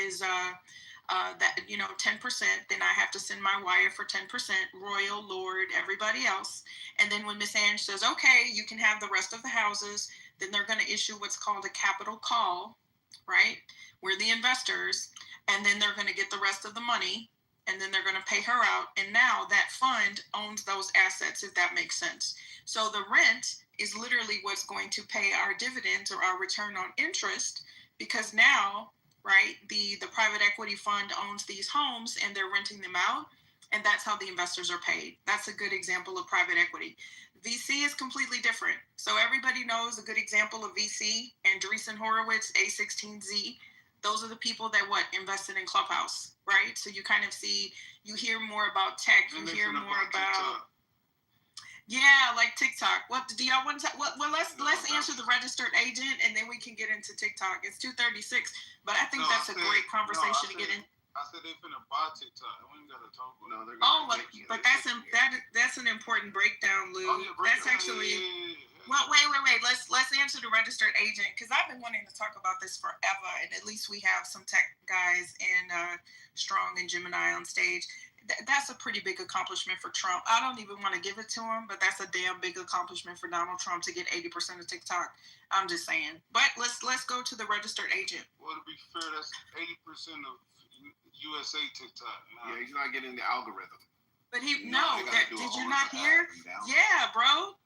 10%, then I have to send my wire for 10%, Royal, Lord, everybody else. And then when Miss Ange says, okay, you can have the rest of the houses, then they're going to issue what's called a capital call, right? We're the investors, and then they're going to get the rest of the money, and then they're going to pay her out. And now that fund owns those assets, if that makes sense. So the rent is literally what's going to pay our dividends or our return on interest, because now, right, the private equity fund owns these homes and they're renting them out, and that's how the investors are paid. That's a good example of private equity. VC is completely different. So everybody knows a good example of VC, Andreessen Horowitz, A16Z. Those are the people that invested in Clubhouse, right? So you kind of see, you hear more about tech, you hear more about like TikTok. What do y'all want to? Well, let's answer the registered agent, and then we can get into TikTok. It's 2:36, but I think that's a great conversation to get in. I said they finna buy TikTok. We ain't gotta talk about it. But that's an important breakdown, Lou. That's actually. Well, wait. Let's answer the registered agent, because I've been wanting to talk about this forever, and at least we have some tech guys in Strong and Gemini on stage. That's a pretty big accomplishment for Trump. I don't even want to give it to him, but that's a damn big accomplishment for Donald Trump to get 80% of TikTok. I'm just saying. But let's go to the registered agent. Well, to be fair, that's 80% of USA TikTok. Yeah, he's not getting the algorithm. But did you not hear? Yeah, bro.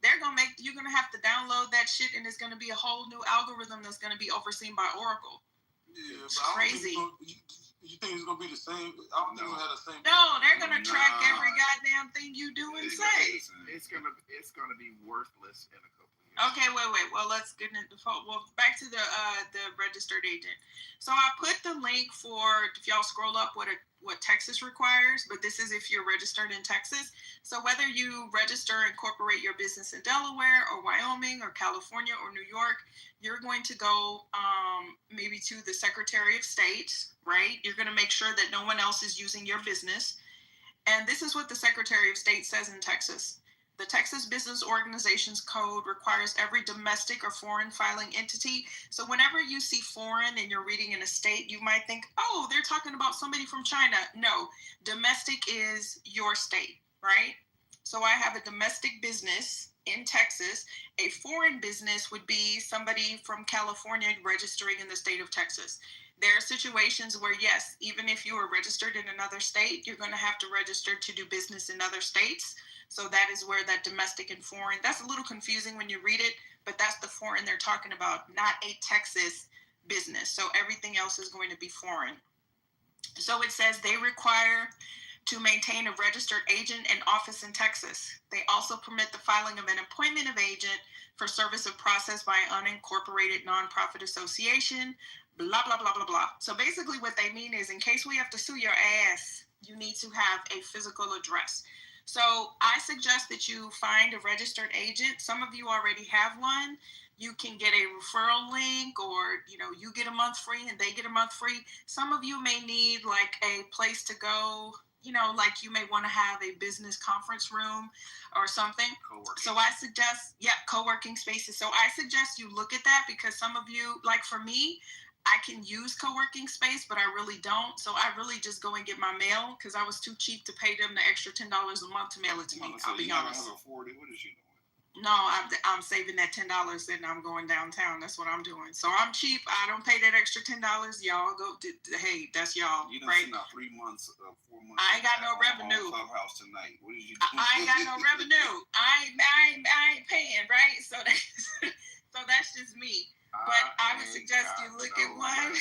You're gonna have to download that shit, and it's gonna be a whole new algorithm that's gonna be overseen by Oracle. Yeah, it's crazy. You think it's gonna be the same? I don't think it's gonna have the same. No, they're gonna track every goddamn thing you do and say. It's gonna be worthless in a couple of years. Okay, wait. Well, let's get into back to the registered agent. So I put the link for, if y'all scroll up, what what Texas requires, but this is if you're registered in Texas. So whether you register and incorporate your business in Delaware or Wyoming or California or New York, you're going to go maybe to the Secretary of State, right? You're going to make sure that no one else is using your business. And this is what the Secretary of State says in Texas. The Texas Business Organizations Code requires every domestic or foreign filing entity. So whenever you see foreign and you're reading in a state, you might think, oh, they're talking about somebody from China. No, domestic is your state, right? So I have a domestic business in Texas. A foreign business would be somebody from California registering in the state of Texas. There are situations where, yes, even if you are registered in another state, you're going to have to register to do business in other states. So that is where that domestic and foreign, that's a little confusing when you read it, but that's the foreign they're talking about, not a Texas business. So everything else is going to be foreign. So it says they require to maintain a registered agent and office in Texas. They also permit the filing of an appointment of agent for service of process by an unincorporated nonprofit association, blah, blah, blah, blah, blah. So basically what they mean is in case we have to sue your ass, you need to have a physical address. So I suggest that you find a registered agent. Some of you already have one. You can get a referral link, or, you know, you get a month free and they get a month free. Some of you may need like a place to go, you know, like you may want to have a business conference room or something. Co-working. So I suggest, co-working spaces. So I suggest you look at that, because some of you, like for me, I can use co-working space, but I really don't. So I really just go and get my mail, because I was too cheap to pay them the extra $10 a month to mail it to me. So I'll be you honest. never have afforded. What is you doing? No, I'm saving that $10 and I'm going downtown. That's what I'm doing. So I'm cheap. I don't pay that extra $10. Y'all go. Hey, that's y'all, You done right? seen out 3 months, 4 months. I ain't got no on revenue. Clubhouse tonight. What is you I doing? ain't got no revenue. I ain't paying, right? So that's just me. But I would suggest you look at one.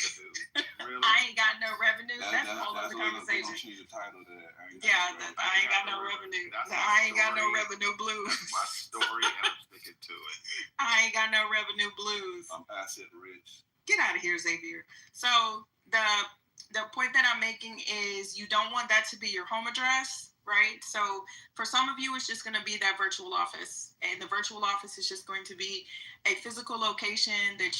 Really? I ain't got no revenue. That's a whole that's other what we're conversation. gonna change the title to that. I ain't got no revenue. I ain't got no revenue blues. That's my story, and I'm sticking to it. I ain't got no revenue blues. I'm asset rich. Get out of here, Xavier. So the point that I'm making is you don't want that to be your home address, right? So for some of you, it's just going to be that virtual office, and the virtual office is just going to be a physical location that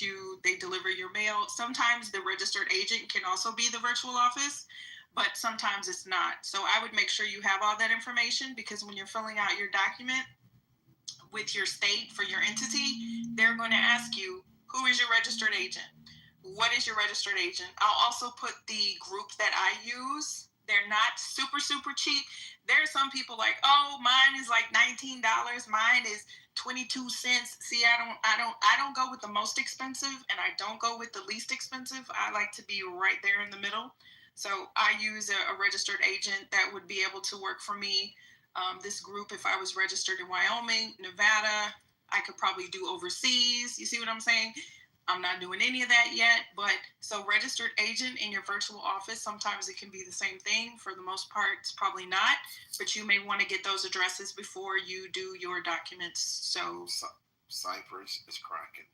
they deliver your mail. Sometimes the registered agent can also be the virtual office, but sometimes it's not. So I would make sure you have all that information, because when you're filling out your document with your state for your entity, they're going to ask you, who is your registered agent? What is your registered agent? I'll also put the group that I use. They're not super, super cheap. There are some people like, oh, mine is like $19. Mine is 22 cents. See, I don't go with the most expensive, and I don't go with the least expensive. I like to be right there in the middle. So I use a registered agent that would be able to work for me. This group, if I was registered in Wyoming, Nevada, I could probably do overseas. You see what I'm saying? I'm not doing any of that yet, but so registered agent in your virtual office, sometimes it can be the same thing. For the most part, it's probably not, but you may want to get those addresses before you do your documents. So Cypress is cracking.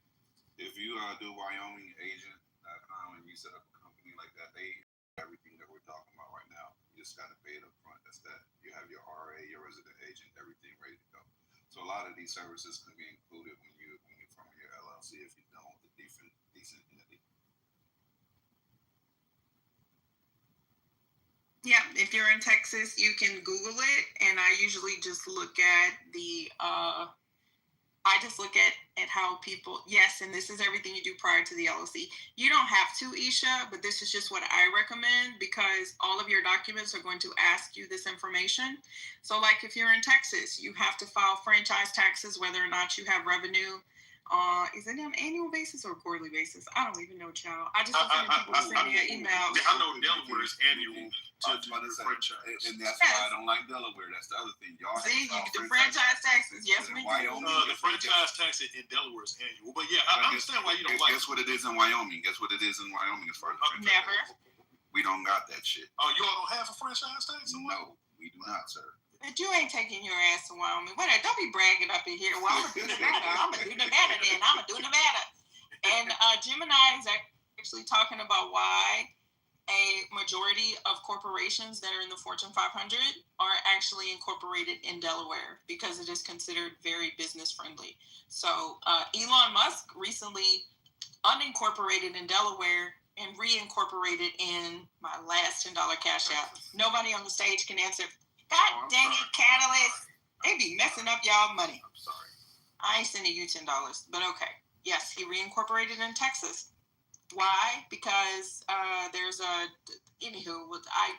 If you do WyomingAgent.com and you set up a company like that, they everything that we're talking about right now. You just got to pay it up front. That's that. You have your RA, your resident agent, everything ready to go. So a lot of these services can be included when you from your LLC if you don't with a decent entity. yeah, if you're in Texas, you can Google it, and I usually just look at how people, yes, and this is everything you do prior to the LLC. You don't have to, Isha, but this is just what I recommend, because all of your documents are going to ask you this information. So like if you're in Texas, you have to file franchise taxes, whether or not you have revenue. Is it on an annual basis or quarterly basis? I don't even know, child. I just listen to people send me an email. I know Delaware is annual to franchise. And that's why I don't like Delaware. That's the other thing. Y'all see, the franchise taxes. Yes, we do. The franchise tax in Delaware is annual. But yeah, I understand why you don't like it. Guess what it is in Wyoming? Guess what it is in Wyoming as far as franchise never. tax? We don't got that shit. Oh, you all don't have a franchise tax? No, we do not, sir. But you ain't taking your ass to Wyoming. Whatever. Don't be bragging up in here. Well, I'm going to do Nevada. I'm going to do Nevada then. I'm going to do Nevada. And Gemini is actually talking about why a majority of corporations that are in the Fortune 500 are actually incorporated in Delaware because it is considered very business friendly. So Elon Musk recently unincorporated in Delaware and reincorporated in my last $10 Cash App. Nobody on the stage can answer. God dang it, Catalyst. They be messing up y'all money. I'm sorry. I ain't sending you $10, but okay. Yes, he reincorporated in Texas. Why? Because there's a anywho. I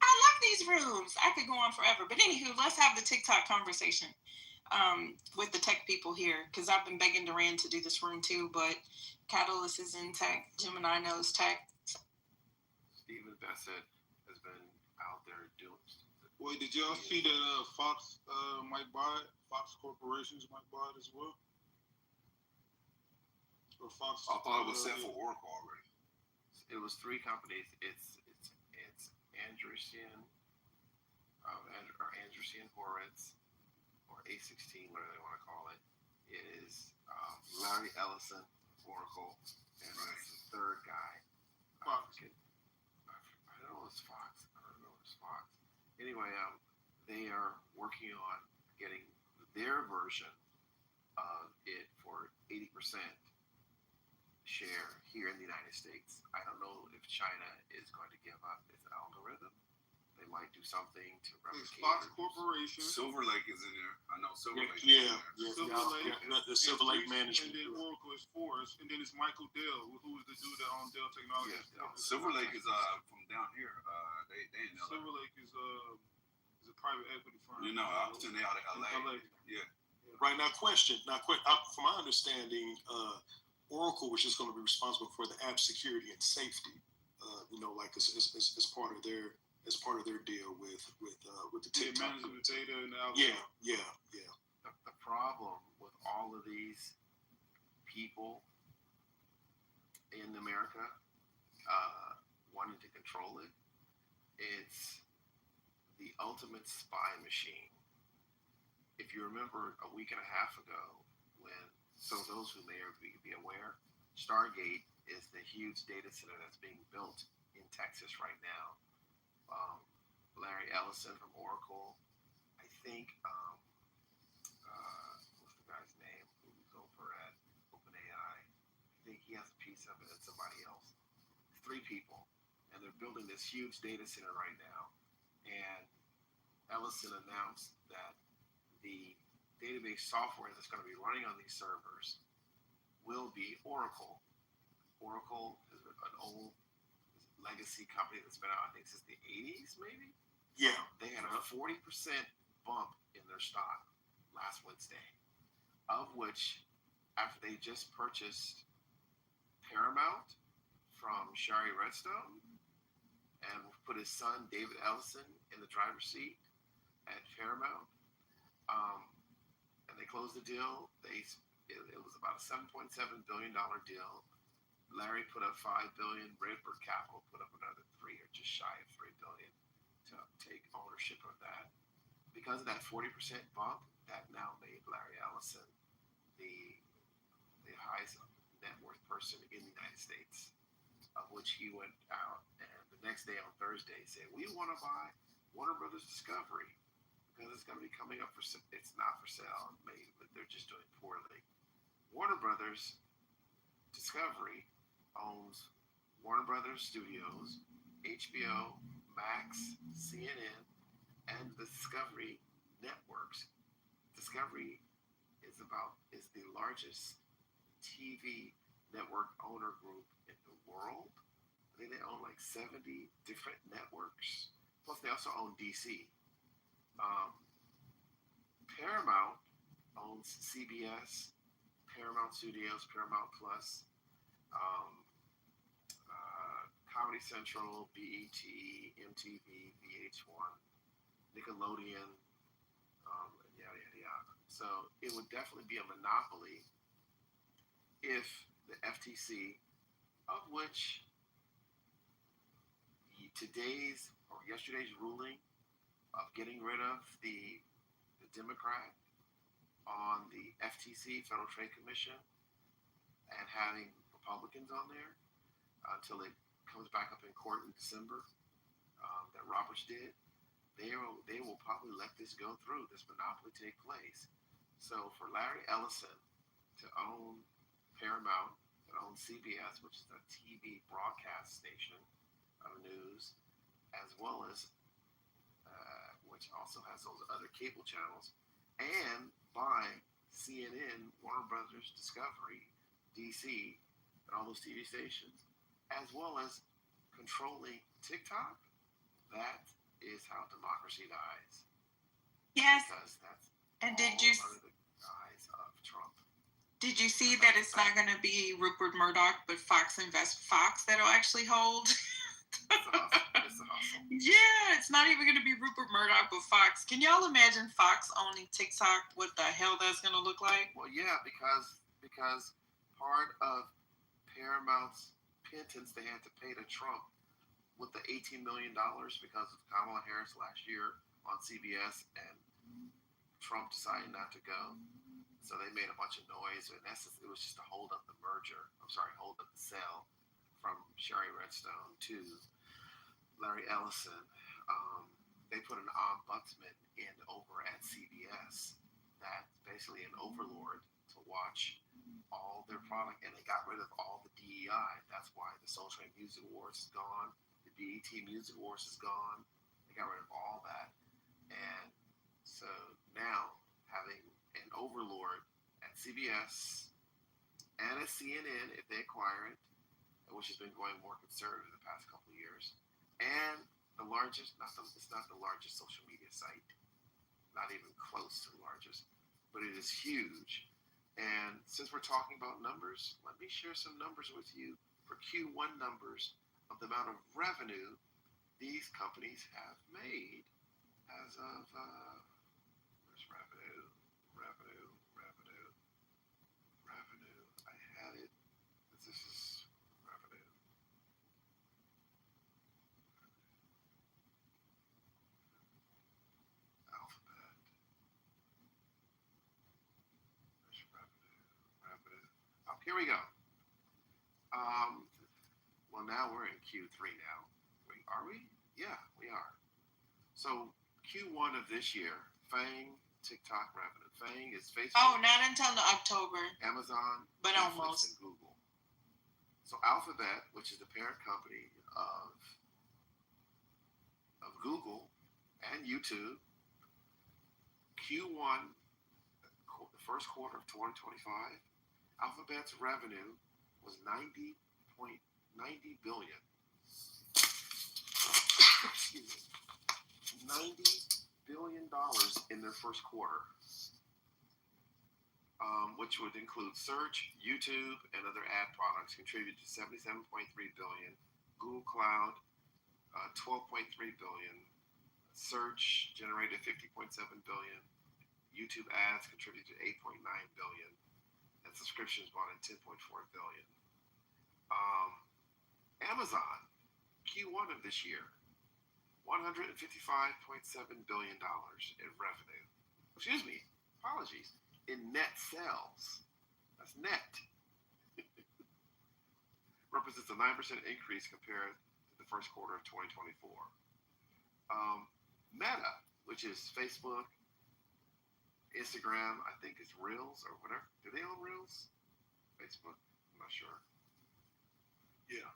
love these rooms. I could go on forever, but anywho, let's have the TikTok conversation with the tech people here, because I've been begging Duran to do this room too, but Catalyst is in tech. Gemini knows tech. Stephen Bassett has been out there doing. Wait, did y'all see that Fox might buy it? Fox Corporations might buy it as well? Or Fox? I thought it was set for Oracle already. It was 3 companies. It's Andreessen, or Andreessen Horowitz, or A16, whatever they want to call it. It is Larry Ellison, Oracle, and it's the third guy. Fox. I don't know if it's Fox. Anyway, they are working on getting their version of it for 80% share here in the United States. I don't know if China is going to give up its algorithm. They might do something to replicate. Fox Corporation. Silver Lake is in there. I know Silver Lake. Yeah. Silver Lake. The Silver Lake management. And then Oracle is Forrest, and then it's Michael Dell, who is the dude that owns Dell Technologies. Yeah, Silver Lake is from down here. They in LA. Silver Lake is a private equity firm. You know, I was in out of LA. Yeah. Right now, from my understanding, Oracle was just going to be responsible for the app security and safety. Like as part of their deal with the TikTok. Managing the data and the algorithm. Yeah. The problem with all of these people in America wanting to control it, it's the ultimate spy machine. If you remember a week and a half ago, those who may be aware, Stargate is the huge data center that's being built in Texas right now. Larry Ellison from Oracle, I think, what's the guy's name who's over at OpenAI? I think he has a piece of it and somebody else. 3 people, and they're building this huge data center right now. And Ellison announced that the database software that's going to be running on these servers will be Oracle. Oracle is an old legacy company that's been out, I think, since the 80s, maybe? Yeah. They had a 40% bump in their stock last Wednesday, of which, after they just purchased Paramount from Shari Redstone and put his son, David Ellison, in the driver's seat at Paramount, and they closed the deal. It was about a $7.7 billion deal. Larry put up $5 billion. Redbird Capital put up another $3 or just shy of $3 billion to take ownership of that. Because of that 40% bump, that now made Larry Ellison the highest net worth person in the United States, of which he went out and the next day on Thursday said, "We want to buy Warner Brothers Discovery because it's going to be coming up for sale." It's not for sale, maybe, but they're just doing poorly. Warner Brothers Discovery owns Warner Brothers Studios, HBO, Max, CNN, and the Discovery networks. Discovery is the largest TV network owner group in the world. I think they own like 70 different networks. Plus, they also own DC. Paramount owns CBS, Paramount Studios, Paramount Plus, Comedy Central, BET, MTV, VH1, Nickelodeon, yada, yada, yada. So it would definitely be a monopoly if the FTC, of which yesterday's ruling of getting rid of the Democrat on the FTC, Federal Trade Commission, and having Republicans on there until it comes back up in court in December, that Roberts did, they will probably let this go through, this monopoly take place. So for Larry Ellison to own Paramount, to own CBS, which is a TV broadcast station of news, as well as which also has those other cable channels, and buy CNN, Warner Brothers, Discovery, DC, and all those TV stations, as well as controlling TikTok, that is how democracy dies. Yes. Because that's And all under the guise of Trump. Did you see that it's not going to be Rupert Murdoch, but Fox that'll actually hold? It's a hustle. Yeah, it's not even going to be Rupert Murdoch, but Fox. Can y'all imagine Fox owning TikTok? What the hell that's going to look like? Well, yeah, because part of Paramount's pittance they had to pay to Trump with the $18 million because of Kamala Harris last year on CBS, and Trump decided not to go. So they made a bunch of noise. In essence, it was just to hold up the hold up the sale from Sherry Redstone to Larry Ellison. They put an ombudsman in over at CBS that's basically an overlord to watch all their product, and they got rid of all the DEI. That's why the Soul Train Music Awards is gone. The BET Music Awards is gone. They got rid of all that. And so now having an overlord at CBS and at CNN, if they acquire it, which has been going more conservative the past couple of years, and the largest, it's not the largest social media site, not even close to the largest, but it is huge. And since we're talking about numbers, let me share some numbers with you for Q1 numbers of the amount of revenue these companies have made as of, where's revenue? I had it. This is revenue. Alphabet. There's revenue. Oh, here we go. Well, now we're in Q3 now. Wait, are we? Yeah, we are. So Q1 of this year, Fang, TikTok revenue. Fang is Facebook. Oh, not until October. Amazon, but Netflix, almost. and Google. So Alphabet, which is the parent company of Google and YouTube, Q1, the first quarter of 2025, Alphabet's revenue was $90 billion. Excuse me. $90 billion in their first quarter, which would include search, YouTube, and other ad products, contributed to $77.3 billion. Google Cloud, $12.3 billion. Search generated $50.7 billion. YouTube ads contributed to $8.9 billion, and subscriptions brought in $10.4 billion. Amazon, Q1 of this year, $155.7 billion in revenue. Excuse me, apologies. In net sales. That's net. Represents a 9% increase compared to the first quarter of 2024. Meta, which is Facebook, Instagram, I think it's Reels or whatever. Do they own Reels? Facebook? I'm not sure. Yeah.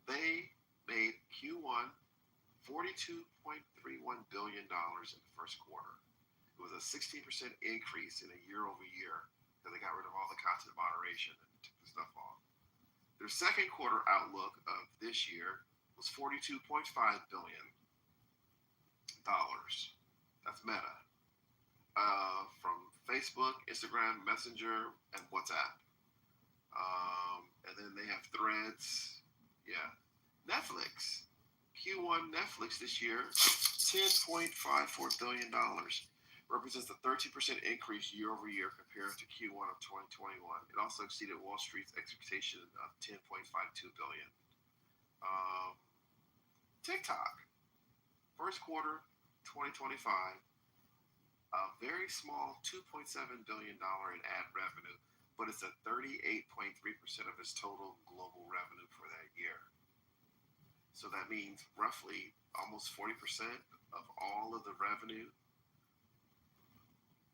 They made Q1 $42.31 billion in the first quarter. It was a 16% increase in a year over year because they got rid of all the content moderation and took the stuff off. Their second quarter outlook of this year was $42.5 billion. That's Meta. From Facebook, Instagram, Messenger, and WhatsApp. And then they have Threads. Yeah. Netflix. Q1 Netflix this year, $10.54 billion. Represents a 13% increase year over year compared to Q1 of 2021. It also exceeded Wall Street's expectation of $10.52 billion. TikTok, first quarter 2025, a very small $2.7 billion in ad revenue, but it's a 38.3% of its total global revenue for that year. So that means roughly almost 40% of all of the revenue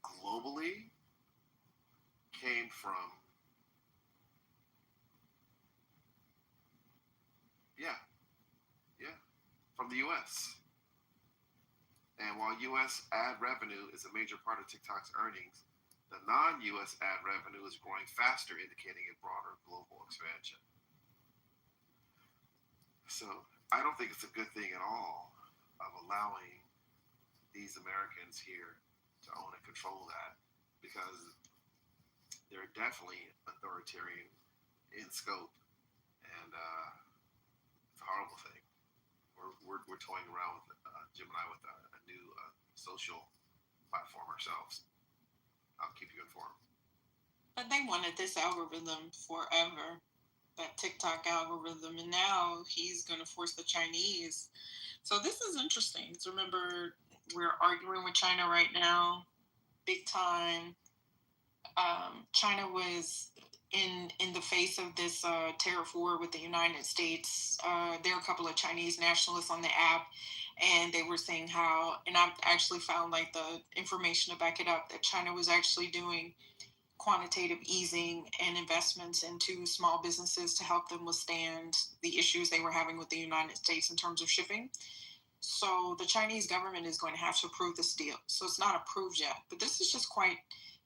globally came from, from the U.S. And while U.S. ad revenue is a major part of TikTok's earnings, the non-U.S. ad revenue is growing faster, indicating a broader global expansion. So I don't think it's a good thing at all of allowing these Americans here to own and control that, because they're definitely authoritarian in scope, and it's a horrible thing. We're toying around with Jim and I with a new social platform ourselves. I'll keep you informed. But they wanted this algorithm forever, that TikTok algorithm, and now he's going to force the Chinese. So this is interesting. So remember, we're arguing with China right now, big time. China was in the face of this tariff war with the United States. There are a couple of Chinese nationalists on the app, and they were saying how, and I've actually found like the information to back it up, that China was actually doing quantitative easing and investments into small businesses to help them withstand the issues they were having with the United States in terms of shipping. So the Chinese government is going to have to approve this deal. So it's not approved yet, but this is just quite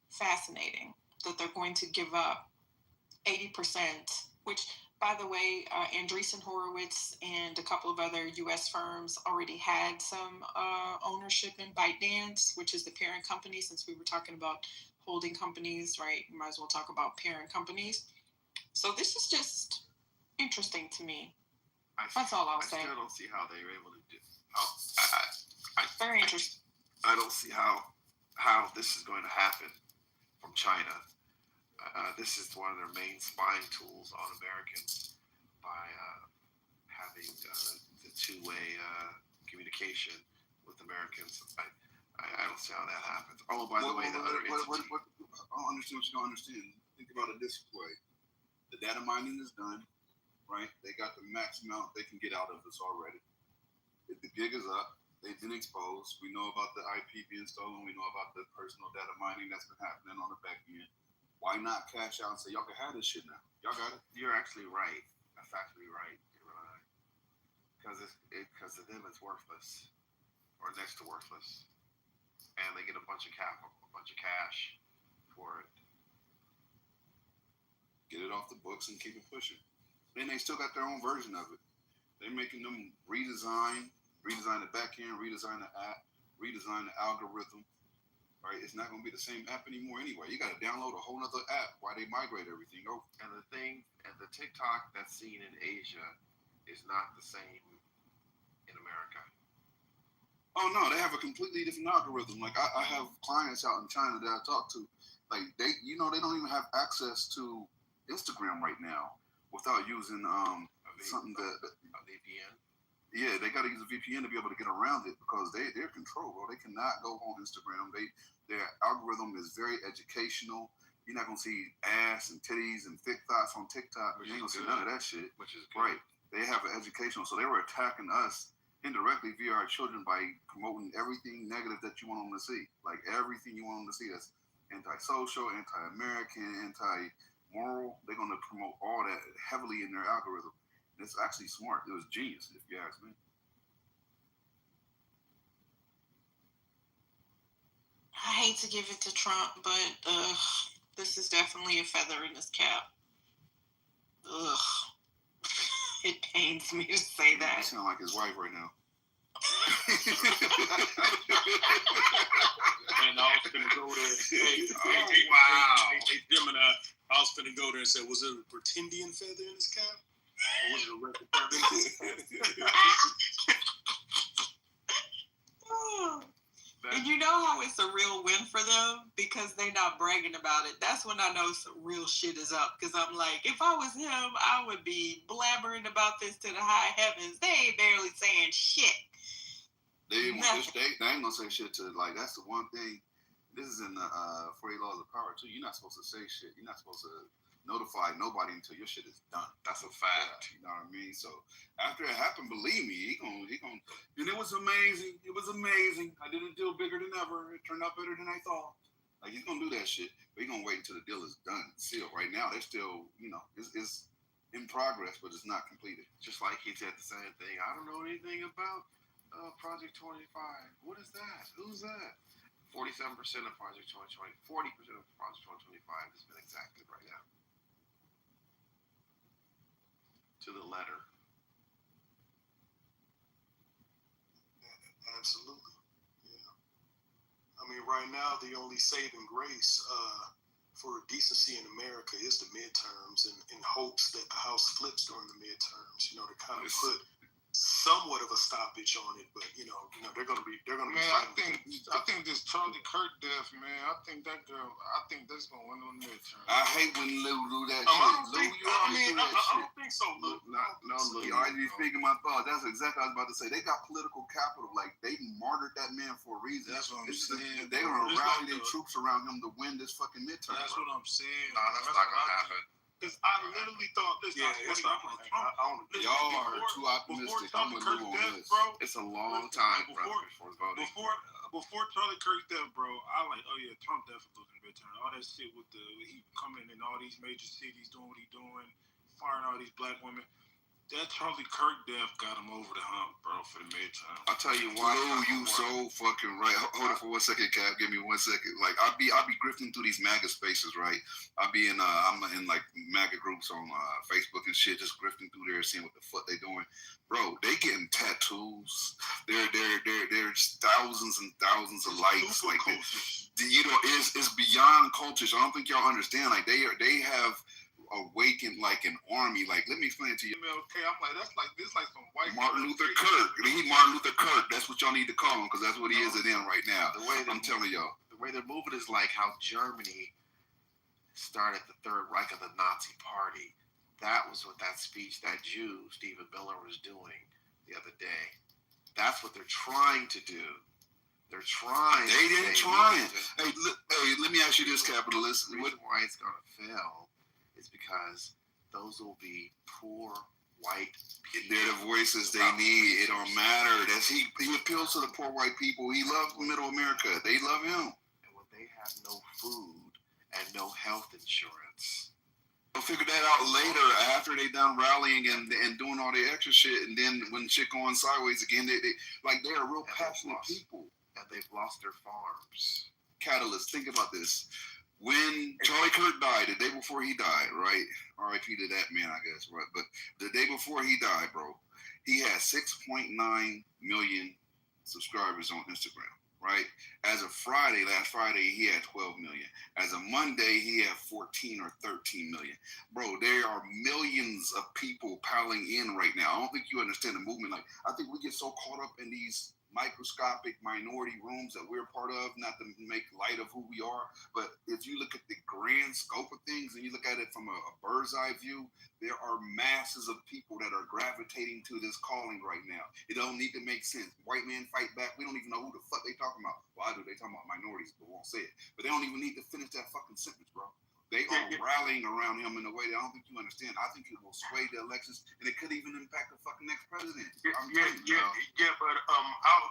fascinating that they're going to give up 80%, which, by the way, Andreessen Horowitz and a couple of other U.S. firms already had some ownership in ByteDance, which is the parent company. Since we were talking about holding companies, right? We might as well talk about parent companies. So this is just interesting to me. That's all I'll say. I still don't see how they were able to do. Very interesting. I don't see how this is going to happen from China. This is one of their main spying tools on Americans by having the two-way communication with Americans. I don't see how that happens. Oh, by the way, the other entity. I don't understand what you don't understand. Think about it this way. The data mining is done, right? They got the max amount they can get out of us already. The gig is up. They've been exposed. We know about the IP being stolen. We know about the personal data mining that's been happening on the back end. Why not cash out and say, y'all can have this shit now? Y'all got it? You're actually right. That's actually right. You're right. Because to them it's worthless, or next to worthless. And they get a bunch of capital, a bunch of cash for it. Get it off the books and keep it pushing. Then they still got their own version of it. They're making them redesign the back end, redesign the app, redesign the algorithm. Right? It's not going to be the same app anymore anyway. You got to download a whole other app while they migrate everything over. And the TikTok that's seen in Asia is not the same in America. Oh no, they have a completely different algorithm. Like I have clients out in China that I talk to. Like they don't even have access to Instagram right now without using something that a VPN. Yeah, they got to use a VPN to be able to get around it because they're controlled, bro. They cannot go on Instagram. Their algorithm is very educational. You're not gonna see ass and titties and thick thoughts on TikTok. You ain't gonna see none of that shit. Which is good. Right. They have an educational, so they were attacking us indirectly via our children by promoting everything negative that you want them to see. Like everything you want them to see that's anti-social, anti-American, anti-moral. They're gonna promote all that heavily in their algorithm. It's actually smart. It was genius, if you ask me. I hate to give it to Trump, but this is definitely a feather in his cap. Ugh. It pains me to say that. You sound like his wife right now. And I was gonna go there. Wow. Hey, Gemini, I was gonna go there and say, was it a pretendian feather in his cap? Or was it a record feather? And you know how it's a real win for them because they're not bragging about it. That's when I know some real shit is up. Because I'm like, if I was him, I would be blabbering about this to the high heavens. They ain't barely saying shit. They ain't gonna say shit to, like, that's the one thing. This is in the 48 Laws of Power too. You're not supposed to say shit. You're not supposed to notify nobody until your shit is done. That's a fact. You know what I mean? So after it happened, believe me, he gonna. And it was amazing. It was amazing. I did a deal bigger than ever. It turned out better than I thought. Like, he's gonna do that shit, but he's gonna wait until the deal is done. Still, right now they're still, it's in progress, but it's not completed. Just like he said the same thing. I don't know anything about Project 25. What is that? Who's that? 47% of Project 2020, 40% of Project 2025 has been exacted right now. To the letter. Absolutely. Yeah. I mean, right now, the only saving grace for decency in America is the midterms, and in hopes that the House flips during the midterms, to kind of put somewhat of a stoppage on it. But they're going to be Man, I think this Charlie Kirk death, man. I think that's going to win on the midterm. I hate when Lou do that shit. I don't think so, Lou. No, Lou. You already speaking my thoughts. That's exactly what I was about to say. They got political capital. Like, they martyred that man for a reason. That's what I'm saying. They were rally their troops around him to win this fucking midterm. That's what I'm saying. Nah, that's not gonna happen. Because I literally thought this. Y'all are too optimistic. I'm with Lou on this. Bro, it's a long time before voting. Before Charlie Kirk death, bro, I like, oh yeah, Trump definitely losing midterm. All that shit with he coming in all these major cities, doing what he doing, firing all these black women. That Charlie Kirk death got him over the hump, bro, for the midterm. I'll tell you why. Lou, you so fucking right. Hold it for 1 second, Cap. Give me 1 second. Like, I'll be grifting through these MAGA spaces, right? I'm in like MAGA groups on Facebook and shit, just grifting through there, seeing what the fuck they doing. Bro, they getting tattoos. There's thousands and thousands of likes. Like, it's beyond culture. So I don't think y'all understand. Like, they have awakened like an army. Like, let me explain it to you. Okay, I'm like, this like some white Martin Luther Kirk. Martin Luther Kirk. That's what y'all need to call him, because that's what he is to them right now. I'm telling y'all. The way they're moving is like how Germany started the Third Reich of the Nazi Party. That was what that speech that Jew, Stephen Miller, was doing the other day. That's what they're trying to do. They're trying. They didn't try it. Hey, let me ask you this, capitalist. The reason why it's going to fail is because those will be poor white people. They're the voices they need. It don't matter. He appeals to the poor white people. He loves middle America. They love him. And when they have no food and no health insurance, they'll figure that out later after they done rallying and doing all the extra shit. And then when shit going sideways again, they're real passionate people. And they've lost their farms. Catalyst, think about this. When Charlie Kirk died, the day before he died, right? R.I.P. to that man, I guess, right? But the day before he died, bro, he had 6.9 million subscribers on Instagram, right? As of last Friday, he had 12 million. As of Monday, he had 14 or 13 million. Bro, there are millions of people piling in right now. I don't think you understand the movement. Like, I think we get so caught up in these microscopic minority rooms that we're part of, not to make light of who we are, but if you look at the grand scope of things and you look at it from a bird's eye view, there are masses of people that are gravitating to this calling right now. It don't need to make sense. White men fight back. We don't even know who the fuck they talking about. Well, I do. They talking about minorities, but won't say it. But they don't even need to finish that fucking sentence, bro. They are rallying around him in a way that I don't think you understand. I think it will sway the elections, and it could even impact the fucking next president. But I'll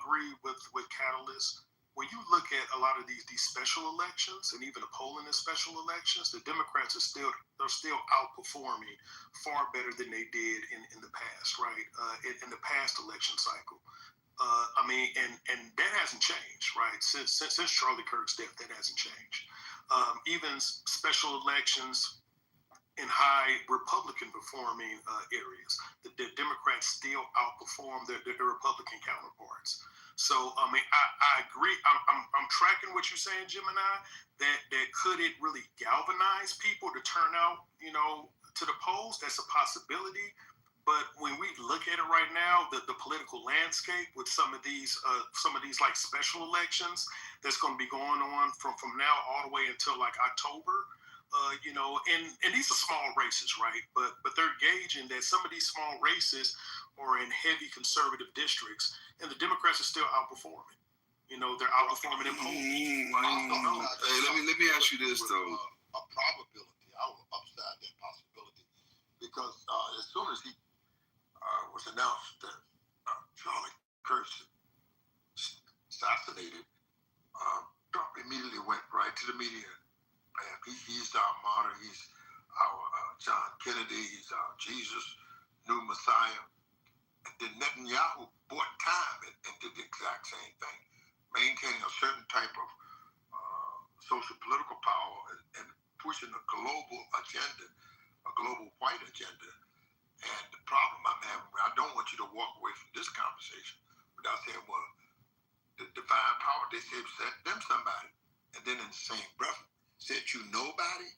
agree with Catalyst. When you look at a lot of these special elections and even the polling in special elections, the Democrats are still outperforming far better than they did in the past, right? In the past election cycle. And that hasn't changed, right? Since Charlie Kirk's death, that hasn't changed. Even special elections in high Republican performing areas, the Democrats still outperform their Republican counterparts. So, I agree. I'm tracking what you're saying, Gemini, that could it really galvanize people to turn out, to the polls? That's a possibility. But when we look at it right now, the political landscape with some of these like special elections that's going to be going on from now all the way until like October, and these are small races, right? But they're gauging that some of these small races are in heavy conservative districts, and the Democrats are still outperforming. They're outperforming in polls. Hey, let me ask you this though. A probability. I will upside that possibility because as soon as he was announced that Charlie Kirk assassinated, Trump immediately went right to the media. He's our martyr. He's our John Kennedy. He's our Jesus, new Messiah. And then Netanyahu bought time and did the exact same thing, maintaining a certain type of social political power and pushing a global agenda, a global white agenda. And the problem I'm having, I don't want you to walk away from this conversation without saying, well, the divine power, they said, set them somebody. And then in the same breath, said you nobody.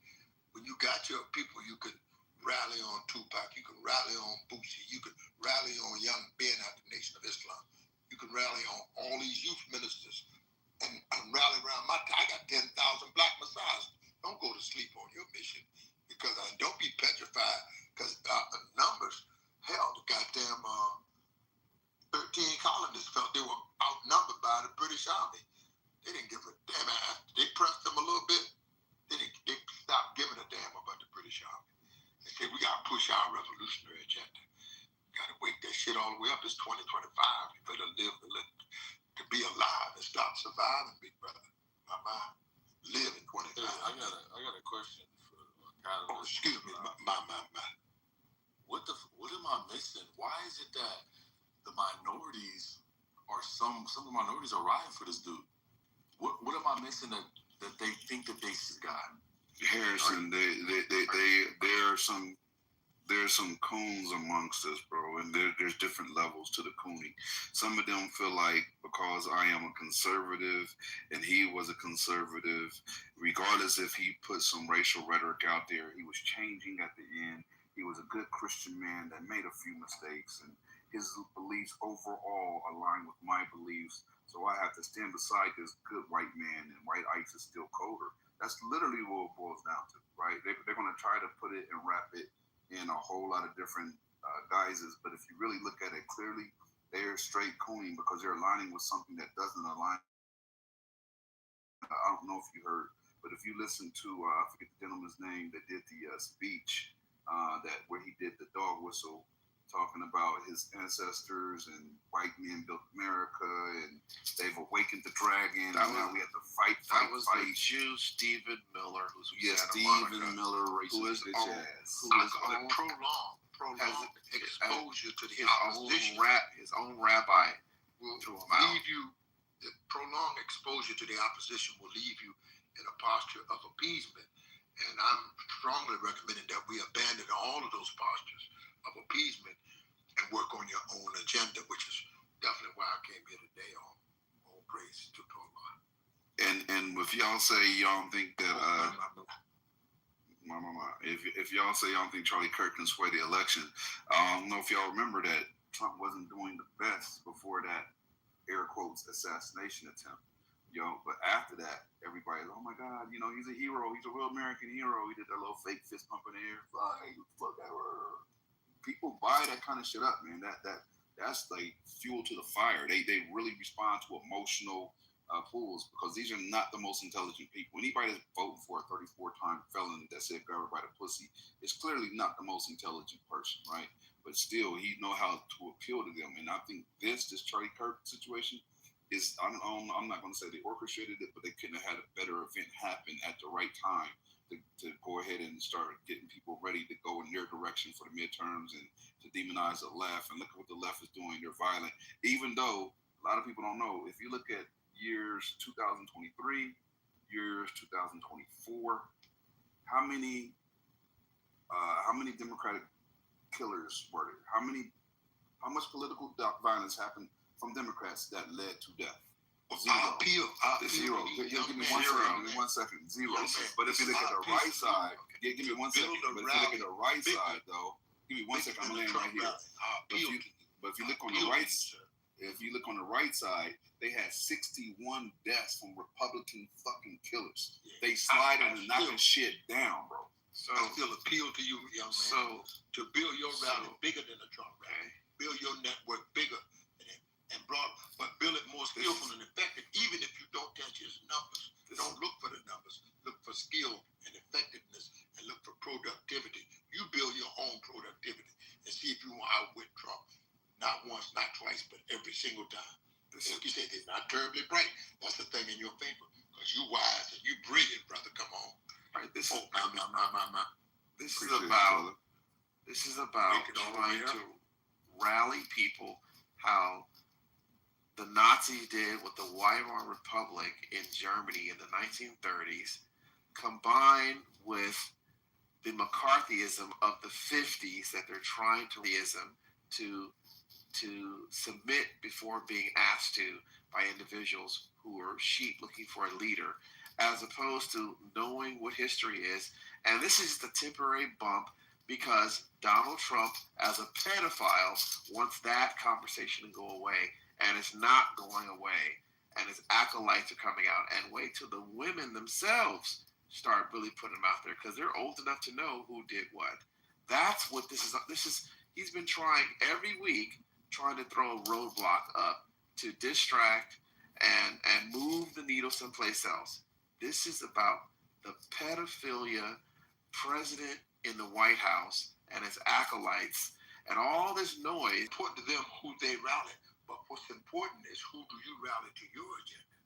When you got your people, you could rally on Tupac, you could rally on Boosie, you could rally on Young Ben out of the Nation of Islam. You could rally on all these youth ministers and rally around I got 10,000 black messiahs. Don't go to sleep on your mission because don't be petrified because numbers, hell, the goddamn 13 colonists felt they were outnumbered by the British Army. They didn't give a damn. After they pressed them a little bit, they stopped giving a damn about the British Army. They said, we got to push our revolutionary agenda. Got to wake that shit all the way up. It's 2025. You better live to be alive and stop surviving, big brother. My live in 25. I got a question for Catalyst. Oh, excuse me. My. What am I missing? Why is it that the minorities are some of the minorities are riding for this dude? What am I missing that they think that they got? Harrison, there's some coons amongst us, bro, and there's different levels to the cooning. Some of them feel like because I am a conservative and he was a conservative, regardless if he put some racial rhetoric out there, he was changing at the end. He was a good Christian man that made a few mistakes, and his beliefs overall align with my beliefs. So I have to stand beside this good white man, and white ice is still colder. That's literally what it boils down to, right? They're going to try to put it and wrap it in a whole lot of different guises. But if you really look at it clearly, they're straight cooning because they're aligning with something that doesn't align. I don't know if you heard, but if you listen to, I forget the gentleman's name that did the speech where he did the dog whistle, talking about his ancestors and white men built America and they've awakened the dragon. Now we have to fight. That was the Jew Stephen Miller, who's Stephen Miller, who is prolonged exposure to the opposition. His own rabbi will leave you. The prolonged exposure to the opposition will leave you in a posture of appeasement. And I'm strongly recommending that we abandon all of those postures of appeasement and work on your own agenda, which is definitely why I came here today. All praise to God. And if y'all say y'all don't think that if y'all say y'all don't think Charlie Kirk can sway the election, I don't know if y'all remember that Trump wasn't doing the best before that air quotes assassination attempt. But after that, everybody's, oh my God, he's a hero. He's a real American hero. He did that little fake fist pump in the air. Fuck ever. People buy that kind of shit up, man. That's like fuel to the fire. They really respond to emotional pulls because these are not the most intelligent people. Anybody that's voting for a 34-time felon that said grab her by the pussy is clearly not the most intelligent person, right? But still, he know how to appeal to them. And I think this Charlie Kirk situation is, I'm not going to say they orchestrated it, but they couldn't have had a better event happen at the right time to go ahead and start getting people ready to go in their direction for the midterms and to demonize the left. And look at what the left is doing. They're violent. Even though a lot of people don't know, if you look at years 2023, years 2024, how many Democratic killers were there? How much political violence happened from Democrats that led to death? Zero. Zero. Give me 1 second. Zero. But if you look at the right side, give me 1 second. But if you look at the right side, though, give me 1 second. I'm laying right here. But if you look on the right, side, they had 61 deaths from Republican fucking killers. They sliding and knocking shit down, bro. So I still appeal to you, young man, to build your rally bigger than a Trump rally. Build your network bigger and broad, but build it more skillful and effective. Even if you don't catch his numbers, don't look for the numbers. Look twice, but every single time. Like you said, they're not terribly bright. That's the thing in your favor, because you wise and you brilliant, brother. Come on. All right, this is about trying to rally people how the Nazis did with the Weimar Republic in Germany in the 1930s, combined with the McCarthyism of the 50s that they're trying to submit before being asked to by individuals who are sheep looking for a leader, as opposed to knowing what history is. And this is the temporary bump because Donald Trump, as a pedophile, wants that conversation to go away, and it's not going away. And his acolytes are coming out, and wait till the women themselves start really putting them out there because they're old enough to know who did what. That's what this is. He's been trying every week, trying to throw a roadblock up to distract and move the needle someplace else. This is about the pedophilia president in the White House and his acolytes and all this noise. Important to them who they rally, but what's important is who do you rally to your agenda.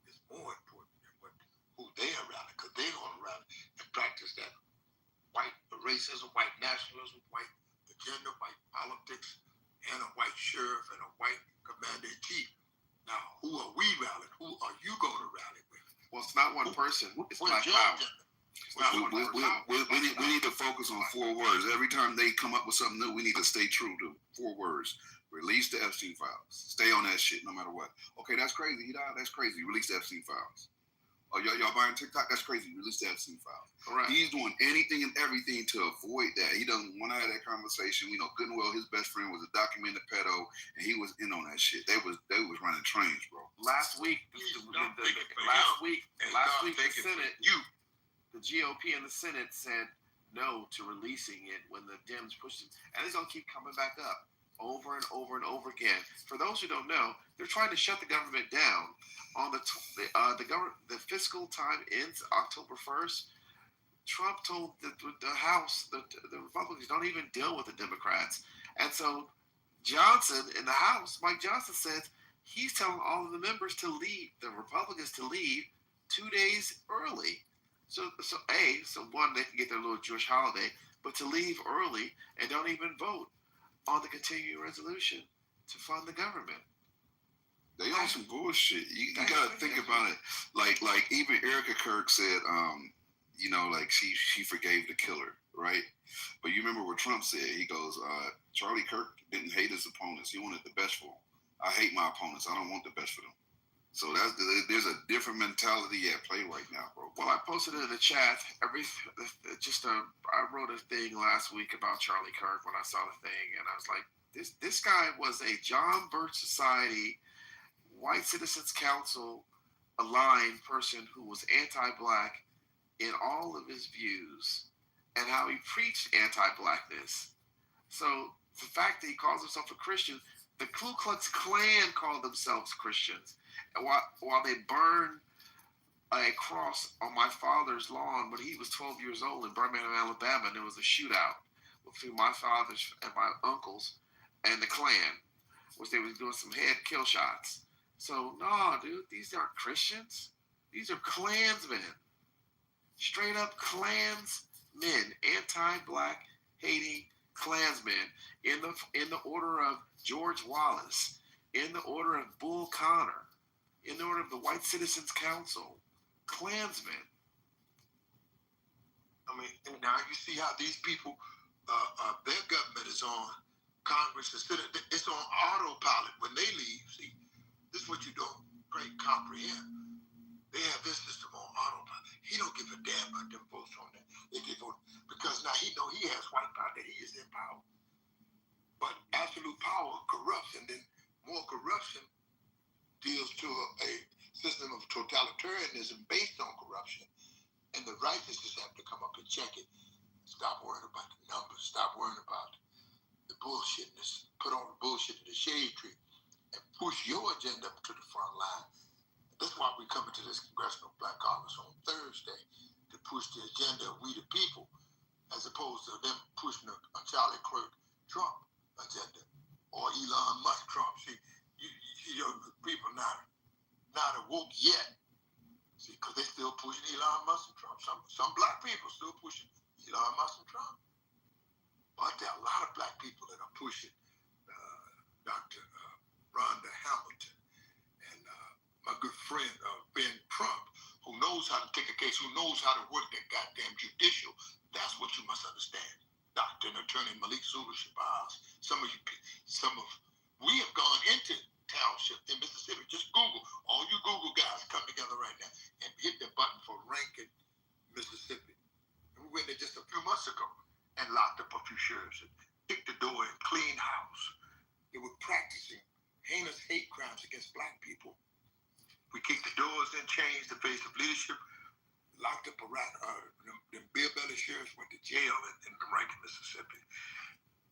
It's more important than who they are rallying, because they're going to rally and practice that white racism, white nationalism, white agenda, white politics, and a white sheriff and a white commander-in-chief. Now, who are we rallying? Who are you going to rally with? Well, it's not one person. It's Black Power. We need to focus on 4 words. Every time they come up with something new, we need to stay true to 4 words. Release the Epstein files. Stay on that shit no matter what. Okay, that's crazy. He died. That's crazy. Release the Epstein files. Oh, y'all buying TikTok? That's crazy. Release the Epstein files. All right. He's doing anything and everything to avoid that. He doesn't want to have that conversation. You know, good and well, his best friend was a documented pedo, and he was in on that shit. They was running trains, bro. Last week, the Senate, the GOP and the Senate said no to releasing it when the Dems pushed it, and it's gonna keep coming back up over and over and over again. For those who don't know, they're trying to shut the government down. On the fiscal time ends October 1st. Trump told the House, the Republicans don't even deal with the Democrats, and so Johnson in the House, Mike Johnson says he's telling all of the members to leave, the Republicans to leave 2 days early. So one, they can get their little Jewish holiday, but to leave early and don't even vote on the continuing resolution to fund the government. They on some bullshit. You gotta think about it. Like even Erica Kirk said, you know, like she forgave the killer, right? But you remember what Trump said? He goes, Charlie Kirk didn't hate his opponents. He wanted the best for them. I hate my opponents. I don't want the best for them. So there's a different mentality at play right now, bro. Well, I posted it in the chat. I wrote a thing last week about Charlie Kirk when I saw the thing, and I was like, this guy was a John Birch Society, White Citizens Council aligned person who was anti-black in all of his views and how he preached anti-blackness. So the fact that he calls himself a Christian, the Ku Klux Klan called themselves Christians. And while they burned a cross on my father's lawn when he was 12 years old in Birmingham, Alabama, and there was a shootout between my father's and my uncles and the Klan, which they was doing some head kill shots. So, no, dude, these aren't Christians. These are Klansmen. Straight up Klansmen, anti-black hating Klansmen in the order of George Wallace, in the order of Bull Connor, in the order of the White Citizens Council. Klansmen. I mean, and now you see how these people, their government is on Congress, the Senate. It's on autopilot when they leave. See, this is what you don't comprehend. They have this system on autopilot. He don't give a damn about them votes on that. They get voted because now he know he has white power, that he is in power. But absolute power corrupts, and then more corruption deals to a system of totalitarianism based on corruption. And the righteous just have to come up and check it. Stop worrying about the numbers. Stop worrying about the bullshitness. Put all the bullshit in the shade tree and push your agenda up to the front line. That's why we're coming to this Congressional Black Caucus on Thursday, to push the agenda of we the people, as opposed to them pushing a Charlie Kirk Trump agenda or Elon Musk Trump. See, people not awoke yet. See, because they still pushing Elon Musk and Trump. Some black people still pushing Elon Musk and Trump. But there are a lot of black people that are pushing Dr. Rhonda Hamilton and my good friend Ben Trump, who knows how to take a case, who knows how to work that goddamn judicial. That's what you must understand. Dr. and Attorney Malik Zulu Shabazz. We have gone into township in Mississippi. Just Google. All you Google guys come together right now and hit the button for Rankin, Mississippi. And we went there just a few months ago and locked up a few sheriffs and kicked the door and cleaned house. They were practicing heinous hate crimes against black people. We kicked the doors in, changed the face of leadership, locked up the beer belly sheriffs went to jail in Rankin, Mississippi.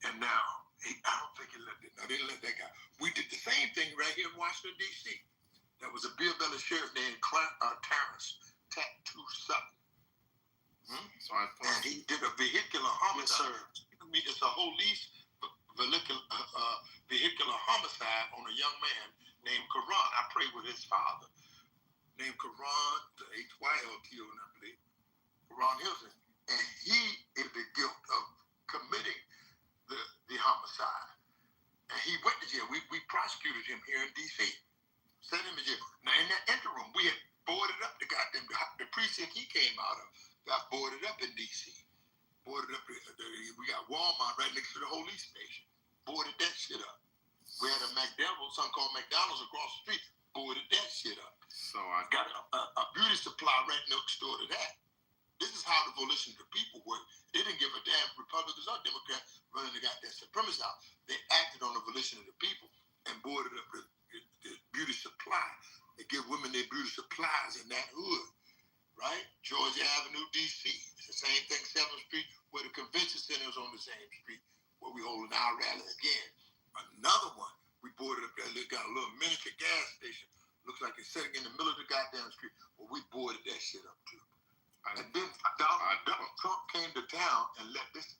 And now, I don't think they didn't let that guy. We did the same thing right here in Washington, D.C. There was a beer belly sheriff named Terrence Tattoo Sutton. And he did a vehicular homicide. Yes, sir. It's a police vehicular homicide on a young man named Karan. I prayed with his father, named Karan, the H-Y-L-T-O, I believe, Karan Hilton. And he is the guilt of committing the homicide. And he went to jail. We prosecuted him here in D.C. Sent him to jail. Now, in that interim, we had boarded up the precinct he came out of, got boarded up in D.C. Boarded up, we got Walmart right next to the police station. Boarded that shit up. We had a something called McDonald's across the street. Boarded that shit up. So I got a beauty supply right next door to that. This is how the volition of the people work. They didn't give a damn Republicans or Democrats running the goddamn supremacy out. They acted on the volition of the people and boarded up the beauty supply. They give women their beauty supplies in that hood, right? Georgia Avenue, D.C. It's the same thing, 7th Street, where the convention center is on the same street, where we holding our rally again. Another one, we boarded up there. They got a little miniature gas station. Looks like it's sitting in the middle of the goddamn street. Well, we boarded that shit up too. And then Donald Trump came to town and let this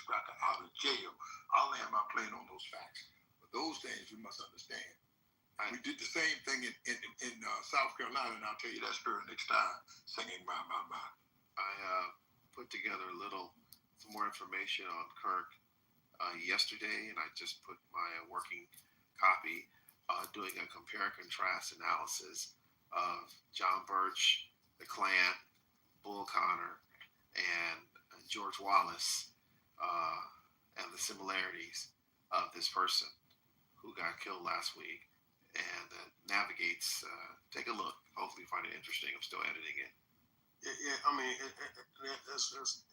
cracker out of jail. I'll land my plane on those facts. But those things you must understand. We did the same thing in South Carolina, and I'll tell you that story next time, singing my. I put together some more information on Kirk yesterday, and I just put my working copy doing a compare and contrast analysis of John Birch, the Klan, Bull Connor, and George Wallace, and the similarities of this person who got killed last week, and navigates. Take a look. Hopefully, you find it interesting. I'm still editing it. Yeah. I mean, that's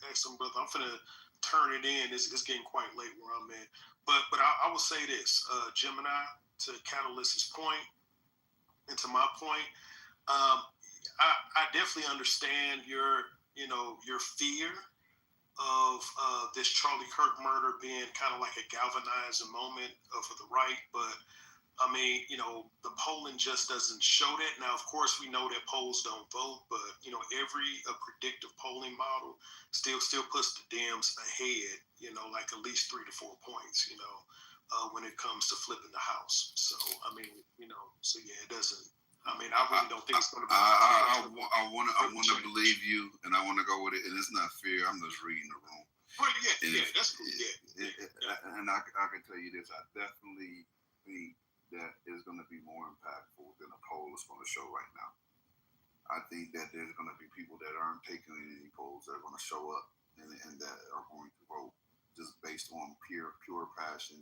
excellent, brother. I'm finna turn it in. It's getting quite late where I'm at. But I will say this, Gemini, to Catalyst's point, and to my point, I definitely understand your fear of this Charlie Kirk murder being kind of like a galvanizing moment for the right, but I mean, the polling just doesn't show that. Now, of course, we know that polls don't vote, but every predictive polling model still puts the Dems ahead, like at least 3 to 4 points, when it comes to flipping the House. So I mean, so yeah, it doesn't. I mean, I really don't think it's going to be. I want to believe you, and I want to go with it. And it's not fair. I'm just reading the room. Right? Yeah, that's cool. Yeah. And I can tell you this. I definitely think that is going to be more impactful than a poll is going to show right now. I think that there's going to be people that aren't taking any polls that are going to show up and that are going to vote just based on pure passion.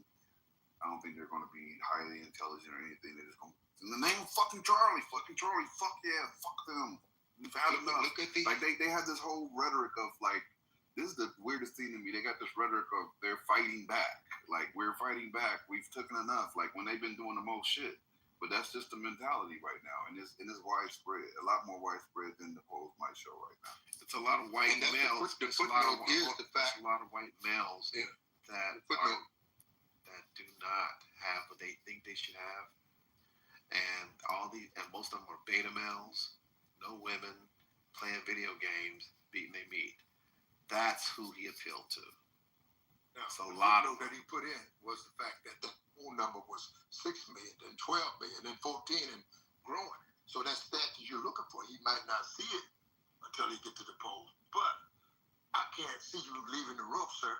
I don't think they're going to be highly intelligent or anything. They're just going to, in the name of fuck yeah, fuck them. We've had enough. Look at like they have this whole rhetoric of like, this is the weirdest thing to me. They got this rhetoric of they're fighting back. Like, we're fighting back. We've taken enough. Like, when they've been doing the most shit. But that's just the mentality right now. And it's widespread. A lot more widespread than the polls might show right now. It's a lot of white males. There's a lot of white males that do not have what they think they should have. And most of them are beta males, no women, playing video games, beating their meat. That's who he appealed to. Now, so a lot of that he put in was the fact that poll number was 6 million, then 12 million, then 14 and growing. So that stat that you're looking for, he might not see it until he get to the polls. But I can't see you leaving the room, sir,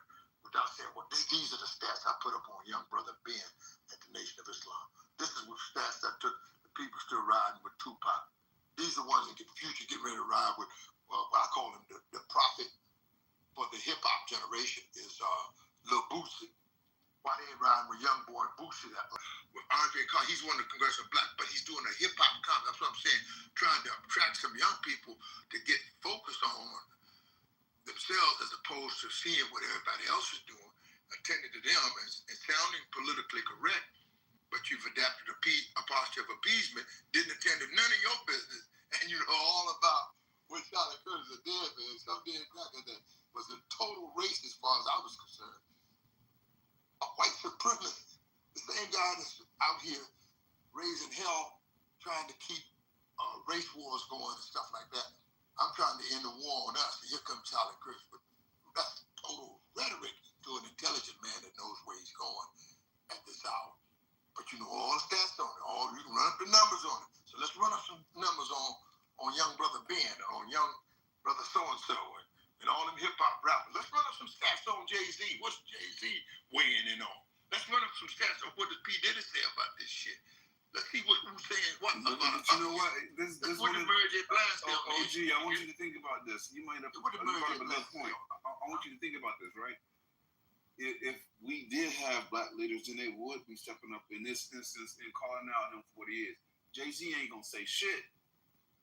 without saying, well, these are the stats I put up on young brother Ben at the Nation of Islam. This is what stats I took the people still riding with Tupac. These are ones that get the future get ready to ride with, well, I call him the prophet for the hip-hop generation is Lil Boosie. Why they ain't riding with young boy Boosie? With Andre Carr, he's one of the Congressional Black, but he's doing a hip-hop comic. That's what I'm saying, trying to attract some young people to get focused on themselves as opposed to seeing what everybody else is doing, attending to them and sounding politically correct, but you've adapted a posture of appeasement, didn't attend to none of your business, and you know all about what Charlie Curtis is dead, man. Some dead cracker that was a total racist as far as I was concerned. A white supremacist, the same guy that's out here raising hell, trying to keep race wars going and stuff like that. I'm trying to end the war on us, and here comes Charlie Curtis. But that's total rhetoric to an intelligent man that knows where he's going at this hour. But you know all the stats on it. You can run up the numbers on it. So let's run up some numbers on young brother Ben, on young brother so-and-so, and all them hip-hop rappers. Let's run up some stats on Jay-Z. What's Jay-Z weighing in on? Let's run up some stats on what does P. Diddy say about this shit. Let's see what who's saying what about you know what? This what the Mary J. Blige tell me. OG, I want you to think about this. You might have brought up a good point. I want you to think about this, right? If we did have black leaders, then they would be stepping up in this instance and calling out him for what he is. Jay-Z ain't gonna say shit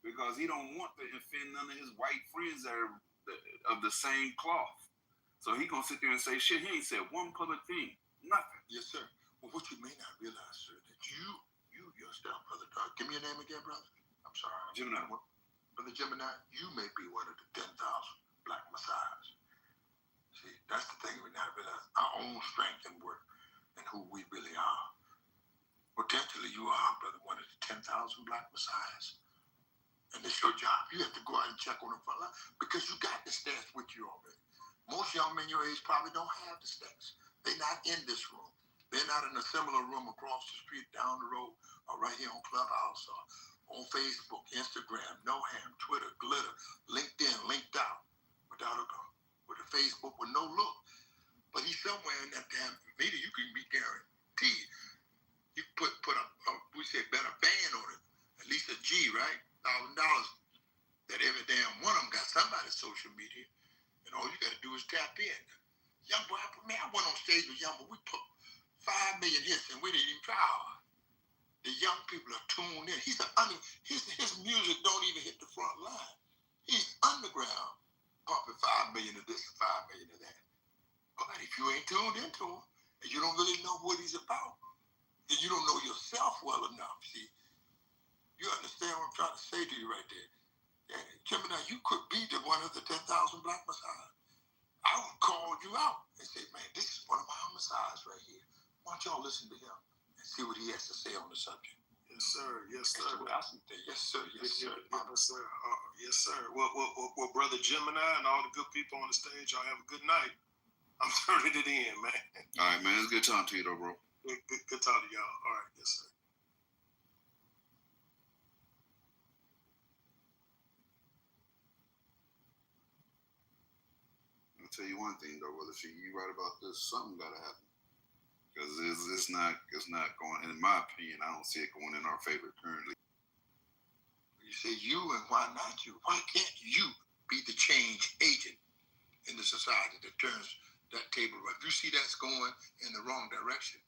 because he don't want to offend none of his white friends that are of the same cloth. So he gonna sit there and say shit. He ain't said one public thing, nothing. Yes, sir. Well, what you may not realize, sir, that your step brother, give me your name again, brother. I'm sorry. Gemini. Brother Gemini, you may be one of the 10,000 black messiahs. See, that's the thing we not realize. Our own strength and work and who we really are. Potentially, you are, brother, one of the 10,000 black messiahs. And it's your job. You have to go out and check on the front line because you got the stats with you already. Most young men your age probably don't have the stats. They're not in this room. They're not in a similar room across the street, down the road, or right here on Clubhouse, or on Facebook, Instagram, NoHam, Twitter, Glitter, LinkedIn, linked out, with a Facebook with no look. But he's somewhere in that damn media. You can be guaranteed. You put we say bet a band on it, at least a G, right? $1,000. That every damn one of them got somebody's social media, and all you got to do is tap in. Young boy, man, I went on stage with Young boy. We put 5 million hits, and we didn't even try hard. The young people are tuned in. His music don't even hit the front line. He's underground, pumping 5 million of this and 5 million of that. But if you ain't tuned into him, and you don't really know what he's about, then you don't know yourself well enough. See, you understand what I'm trying to say to you right there. Yeah, Gemini, you could be the one of the 10,000 black messiahs. I would call you out and say, man, this is one of my messiahs right here. Why don't y'all listen to him and see what he has to say on the subject? Yes, sir. Yes, sir. Yes, sir. Yes, sir. Yes, sir. Yes, sir. Well, brother Gemini and all the good people on the stage, y'all have a good night. I'm turning it in, man. All right, man. It's good talking to you, though, bro. Good talk to y'all. All right. Yes, sir. I'll tell you one thing, though, brother. See, you right about this. Something got to happen. Because it's not going, in my opinion, I don't see it going in our favor currently. You say you, and why not you? Why can't you be the change agent in the society that turns that table right? If you see that's going in the wrong direction,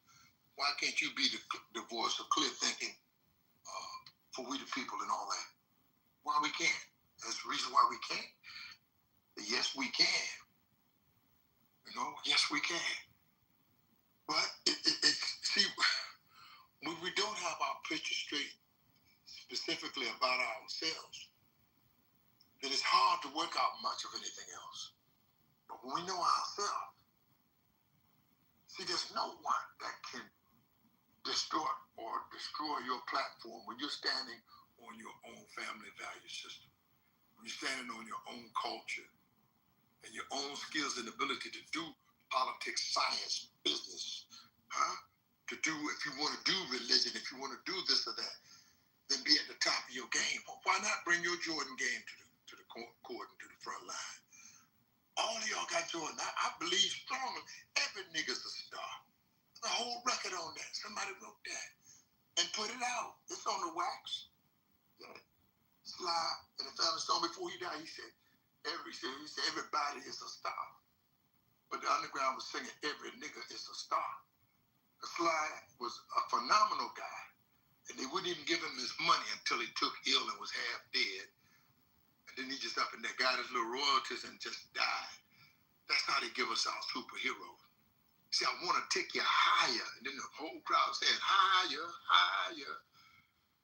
why can't you be the voice of clear thinking for we the people and all that? Why we can't? There's a reason why we can't. Yes, we can. You know, yes, we can. But see, when we don't have our picture straight, specifically about ourselves, then it's hard to work out much of anything else. But when we know ourselves, see, there's no one that can distort or destroy your platform when you're standing on your own family value system, when you're standing on your own culture and your own skills and ability to do politics, science, business, to do, if you want to do religion, if you want to do this or that, then be at the top of your game. Why not bring your Jordan game to the court and to the front line? All of y'all got Jordan. I believe strongly every nigga's a star. The whole record on that. Somebody wrote that and put it out. It's on the wax. Yeah. Sly, and the family stone before he died, he said everybody is a star. But the underground was singing every nigga is a star. Sly was a phenomenal guy. And they wouldn't even give him his money until he took ill and was half dead. And then he just up in there got his little royalties and just died. That's how they give us our superheroes. See, I want to take you higher. And then the whole crowd saying, higher, higher.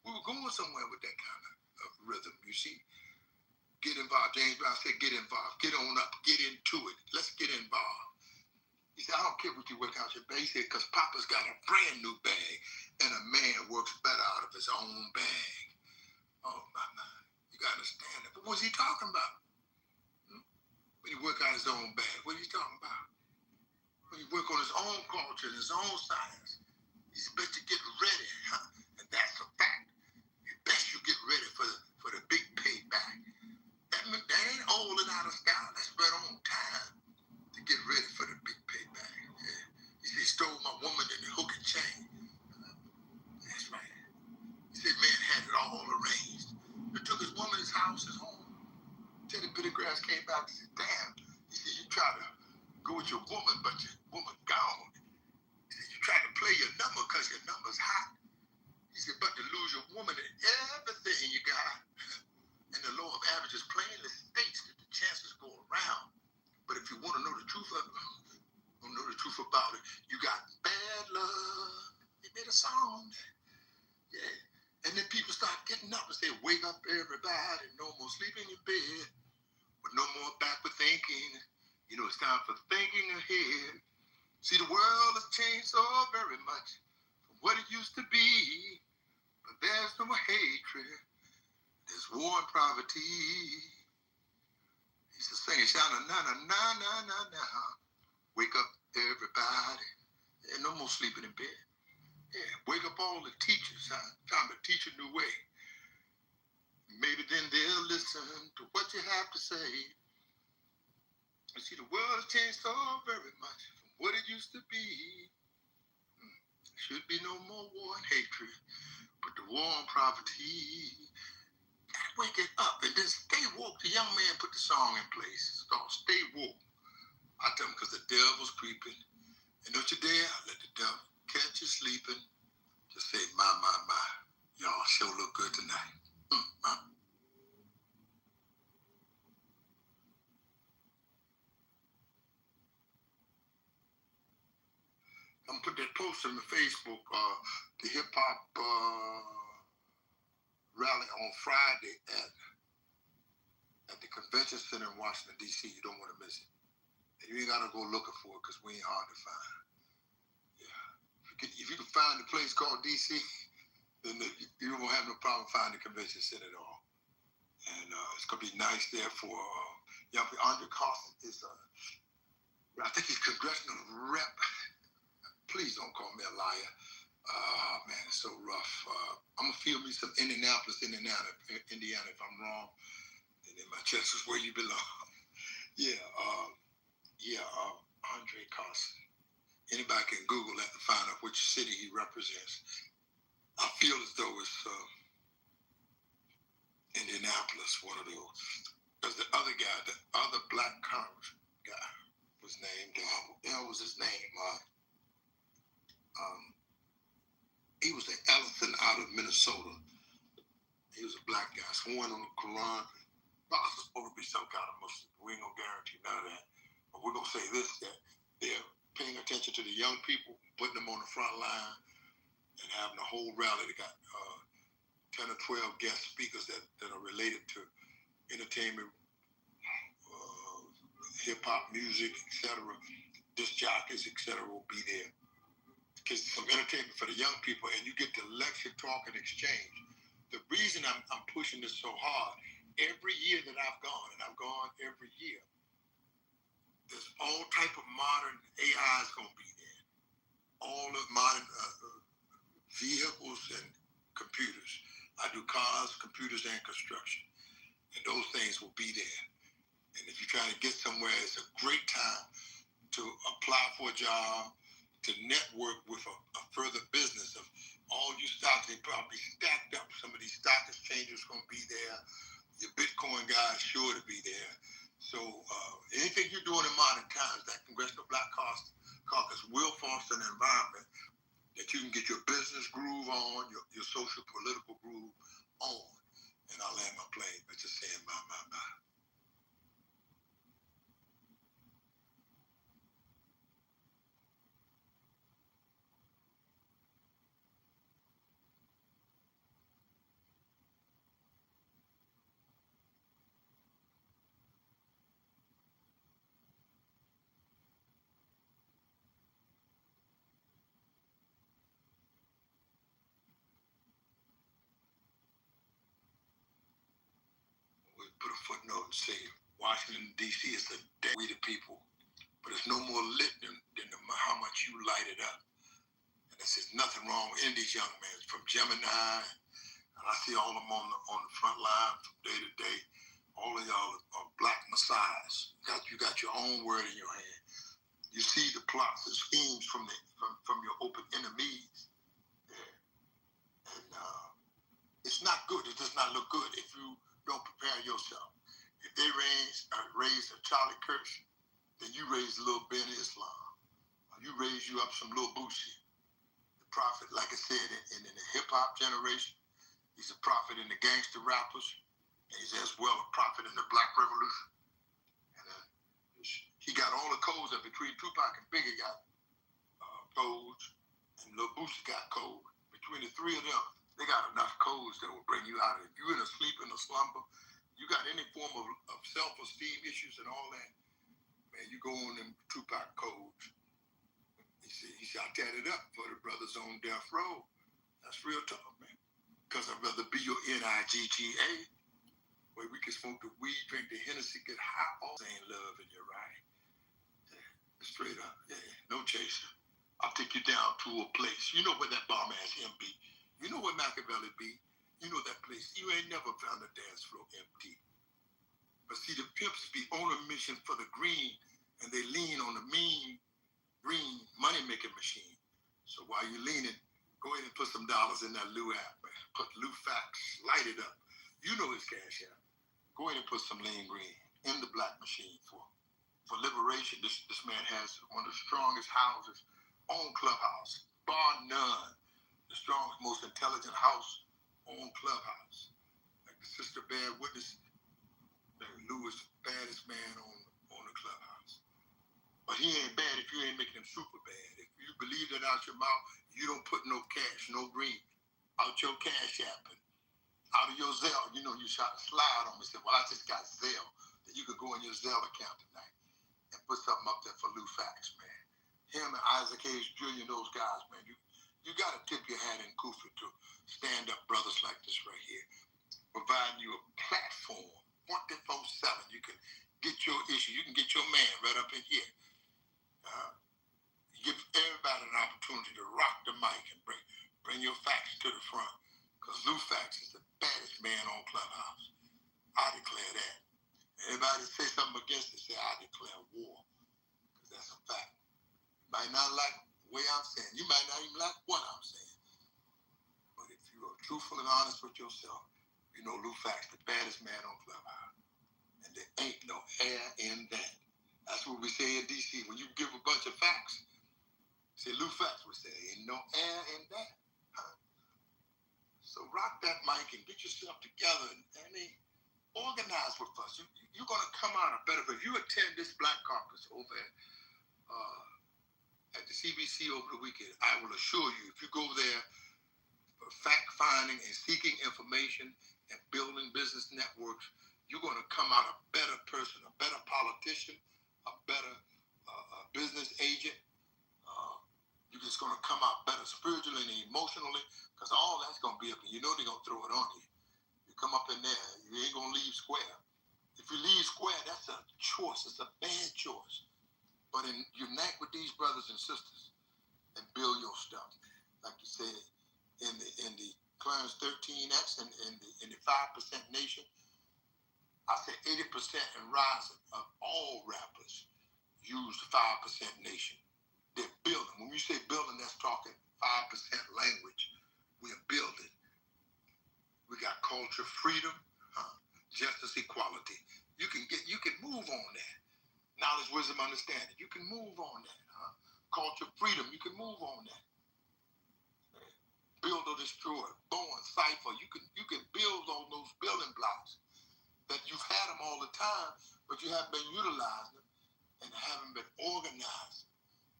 We were going somewhere with that kind of rhythm, you see. Get involved. James Brown said, get involved. Get on up. Get into it. Let's get involved. He said, I don't care what you work out your bag. He said, because Papa's got a brand new bag, and a man works better out of his own bag. Oh, my. You got to understand that. But what's he talking about? When he work out his own bag, what are you talking about? When he work on his own culture, his own science, he's best to get ready, huh? And that's a fact. You best you get ready for the big payback. That ain't old and out of style. That's right on time to get ready for the big payback. Yeah. He said, he stole my woman in the hook and chain. That's right. He said, man had it all arranged. He took his woman, his house, his home. Teddy Pendergrass came back and said, damn. He said, you try to go with your woman, but your woman gone. He said, you try to play your number because your number's hot. He said, but to lose your woman and everything you got. And the law of averages plainly states that the chances go around. But if you want to know the truth about it, you got bad luck. They made a song. Yeah. And then people start getting up and say, wake up everybody, no more sleeping in bed, but no more backward thinking. You know, it's time for thinking ahead. See, the world has changed so very much from what it used to be, but there's no more hatred. There's war and poverty. He's just singing, shouting, na na na na na na. Wake up, everybody. Yeah, no more sleeping in bed. Yeah, wake up all the teachers. Huh? Time to teach a new way. Maybe then they'll listen to what you have to say. You see, the world has changed so very much from what it used to be. Should be no more war and hatred, but the war on poverty. Wake it up and then stay woke. The young man put the song in place. It's called Stay Woke. I tell him because the devil's creeping. And don't you dare let the devil catch you sleeping. Just say, my. Y'all sure look good tonight. I'm put that post on the Facebook, the hip hop rally on Friday at the convention center in Washington, D.C. You don't want to miss it. And you ain't got to go looking for it because we ain't hard to find. Yeah. If you can find a place called D.C., then you won't have no problem finding the convention center at all. And it's going to be nice there for young people. Andre Carson is, I think he's congressional rep. Please don't call me a liar. Man, it's so rough. I'm going to feel me some Indiana if I'm wrong. And then my chest is where you belong. Andre Carson. Anybody can Google that and find out which city he represents. I feel as though it's Indianapolis, one of those. Because the other guy, the other black Congress guy was named, what the hell was his name? He was an elephant out of Minnesota. He was a black guy, sworn on the Quran. Boss is supposed to be some kind of Muslim. We ain't gonna guarantee none of that. But we're gonna say this, that they're paying attention to the young people, putting them on the front line, and having a whole rally. They got 10 or 12 guest speakers that are related to entertainment, hip-hop music, etc. Disc jockeys, etc. will be there. Because some entertainment for the young people, and you get to lecture, talk, and exchange. The reason I'm pushing this so hard, every year that I've gone, and I've gone every year, there's all type of modern AI is going to be there. all of modern vehicles and computers. I do cars, computers, and construction. And those things will be there. And if you're trying to get somewhere, it's a great time to apply for a job, to network with a further business of all you stocks. They probably stacked up. Some of these stock exchanges going to be there. Your Bitcoin guy is sure to be there. So anything you're doing in modern times, that Congressional Black Caucus will foster an environment that you can get your business groove on, your social political groove on. And I'll land my plane by just saying my. We put a footnote and say Washington, D.C. is the day we the people, but it's no more lit than how much you light it up. And there's nothing wrong with any of these young men from Gemini. And I see all of them on the front line from day to day. All of y'all are black messiahs. You got your own word in your hand. You see the plots and schemes from your open enemies. Yeah. And it's not good. It does not look good if you don't prepare yourself. If they raised a Charlie Kirk, then you raise a little Ben Islam. Or you raise you up some little Boosie. The prophet, like I said, in the hip-hop generation, he's a prophet in the gangster rappers, and he's as well a prophet in the Black Revolution. And he got all the codes up between Tupac and Biggie got codes, and Lil Boosie got code. Between the three of them, they got enough codes that will bring you out of it. If you're in a sleep, in a slumber, you got any form of self-esteem issues and all that, man, you go on them Tupac codes. He shot it up for the brothers on death row. That's real talk, man. Because I'd rather be your Nigga, where we can smoke the weed, drink the Hennessy, get high, all saying love in your right. Yeah, straight up, yeah, no chaser. I'll take you down to a place. You know where that bomb ass him be. You know where Machiavelli be. You know that place. You ain't never found a dance floor empty. But see, the pimps be on a mission for the green, and they lean on the mean green money-making machine. So while you're leaning, go ahead and put some dollars in that Lou app, man. Put Lou Facts, light it up. You know his cash app. Go ahead and put some lean green in the black machine for liberation. This man has one of the strongest houses on Clubhouse, bar none. The strongest, most intelligent house on Clubhouse. Like the sister bear witness, that Lou is the baddest man on the Clubhouse. But he ain't bad if you ain't making him super bad. If you believe that out your mouth, you don't put no cash, no green, out your cash app, and out of your Zelle. You know, you shot a slide on me and said, well, I just got Zelle. Then you could go in your Zelle account tonight and put something up there for Lou Facts, man. Him and Isaac Hayes Jr., those guys, man, you got to tip your hat in Kufa to stand up brothers like this right here, providing you a platform, 24/7. You can get your issue. You can get your man right up in here. Give everybody an opportunity to rock the mic and bring your facts to the front. Because Lou Facts is the baddest man on Clubhouse. I declare that. Everybody say something against it, say I declare war. Because that's a fact. You might not like the way I'm saying. You might not even like what I'm saying. But if you are truthful and honest with yourself, you know Lou Facts, the baddest man on Clubhouse. And there ain't no air in that. That's what we say in D.C. When you give a bunch of facts, say Lou Facts would say, ain't no air in that. Huh? So rock that mic and get yourself together and organize with us. You're going to come out a better. If you attend this Black Caucus over at the CBC over the weekend, I will assure you, if you go there for fact finding and seeking information and building business networks, you're going to come out a better person, a better politician, a better business agent. You're just going to come out better spiritually and emotionally, because all that's going to be up, and you know they're going to throw it on you. You come up in there, you ain't going to leave square. If you leave square, that's a choice. It's a bad choice. But unite with these brothers and sisters and build your stuff. Like you said, in the Clarence 13X and in the 5% Nation, I said 80% and rising of all rappers use the 5% Nation. They're building. When you say building, that's talking 5% language. We're building. We got culture, freedom, justice, equality. You can move on that. Knowledge, wisdom, understanding. You can move on that. Culture, freedom. You can move on that. Build or destroy. Born, cipher. You can build on those building blocks that you've had them all the time, but you haven't been utilizing them and haven't been organized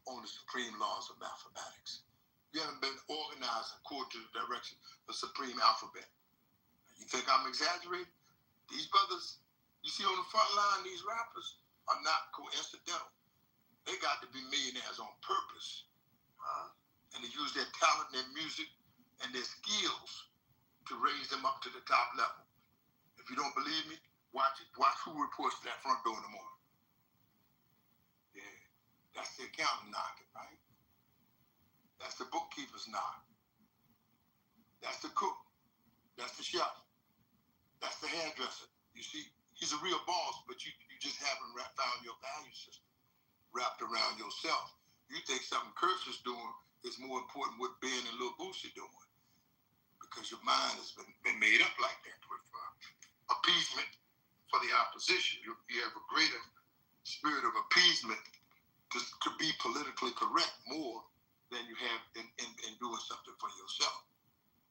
on the supreme laws of mathematics. You haven't been organized according to the direction of the supreme alphabet. You think I'm exaggerating? These brothers you see on the front line, these rappers are not coincidental. They got to be millionaires on purpose. And they use their talent, their music, and their skills to raise them up to the top level. If you don't believe me, watch it. Watch who reports to that front door in the morning. Yeah, that's the accountant knocking, right? That's the bookkeeper's knock. That's the cook. That's the chef. That's the hairdresser. You see, he's a real boss, but you just haven't found your value system wrapped around yourself. You think something Kurtz is doing is more important what Ben and Lil Boosie doing, because your mind has been made up like that with appeasement for the opposition. You have a greater spirit of appeasement to be politically correct more than you have in doing something for yourself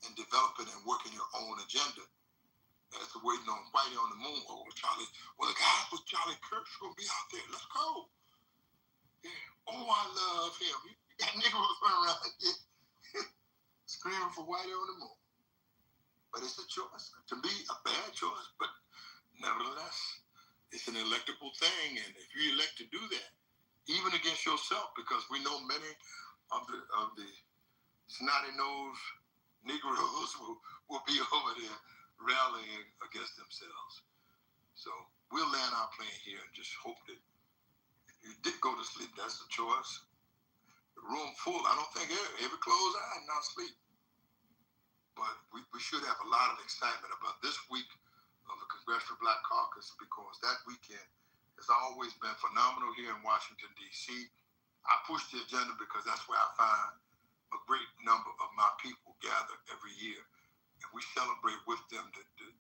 and developing and working your own agenda. As to waiting on Whitey on the moon. Oh, Charlie. Well, the guys with Charlie Kirk's gonna be out there. Let's go. Yeah. Oh, I love him. That nigga was running around here screaming for Whitey on the moon. But it's a choice. To me, a bad choice, but nevertheless, it's an electable thing. And if you elect to do that, even against yourself, because we know many of the snotty-nosed Negroes will be over there rallying against themselves. So we'll land our plane here and just hope that if you did go to sleep, that's the choice. The room full, I don't think every closed eye and not sleep. But we should have a lot of excitement about this week of the Congressional Black Caucus, because that weekend has always been phenomenal here in Washington, D.C. I push the agenda because that's where I find a great number of my people gather every year. And we celebrate with them the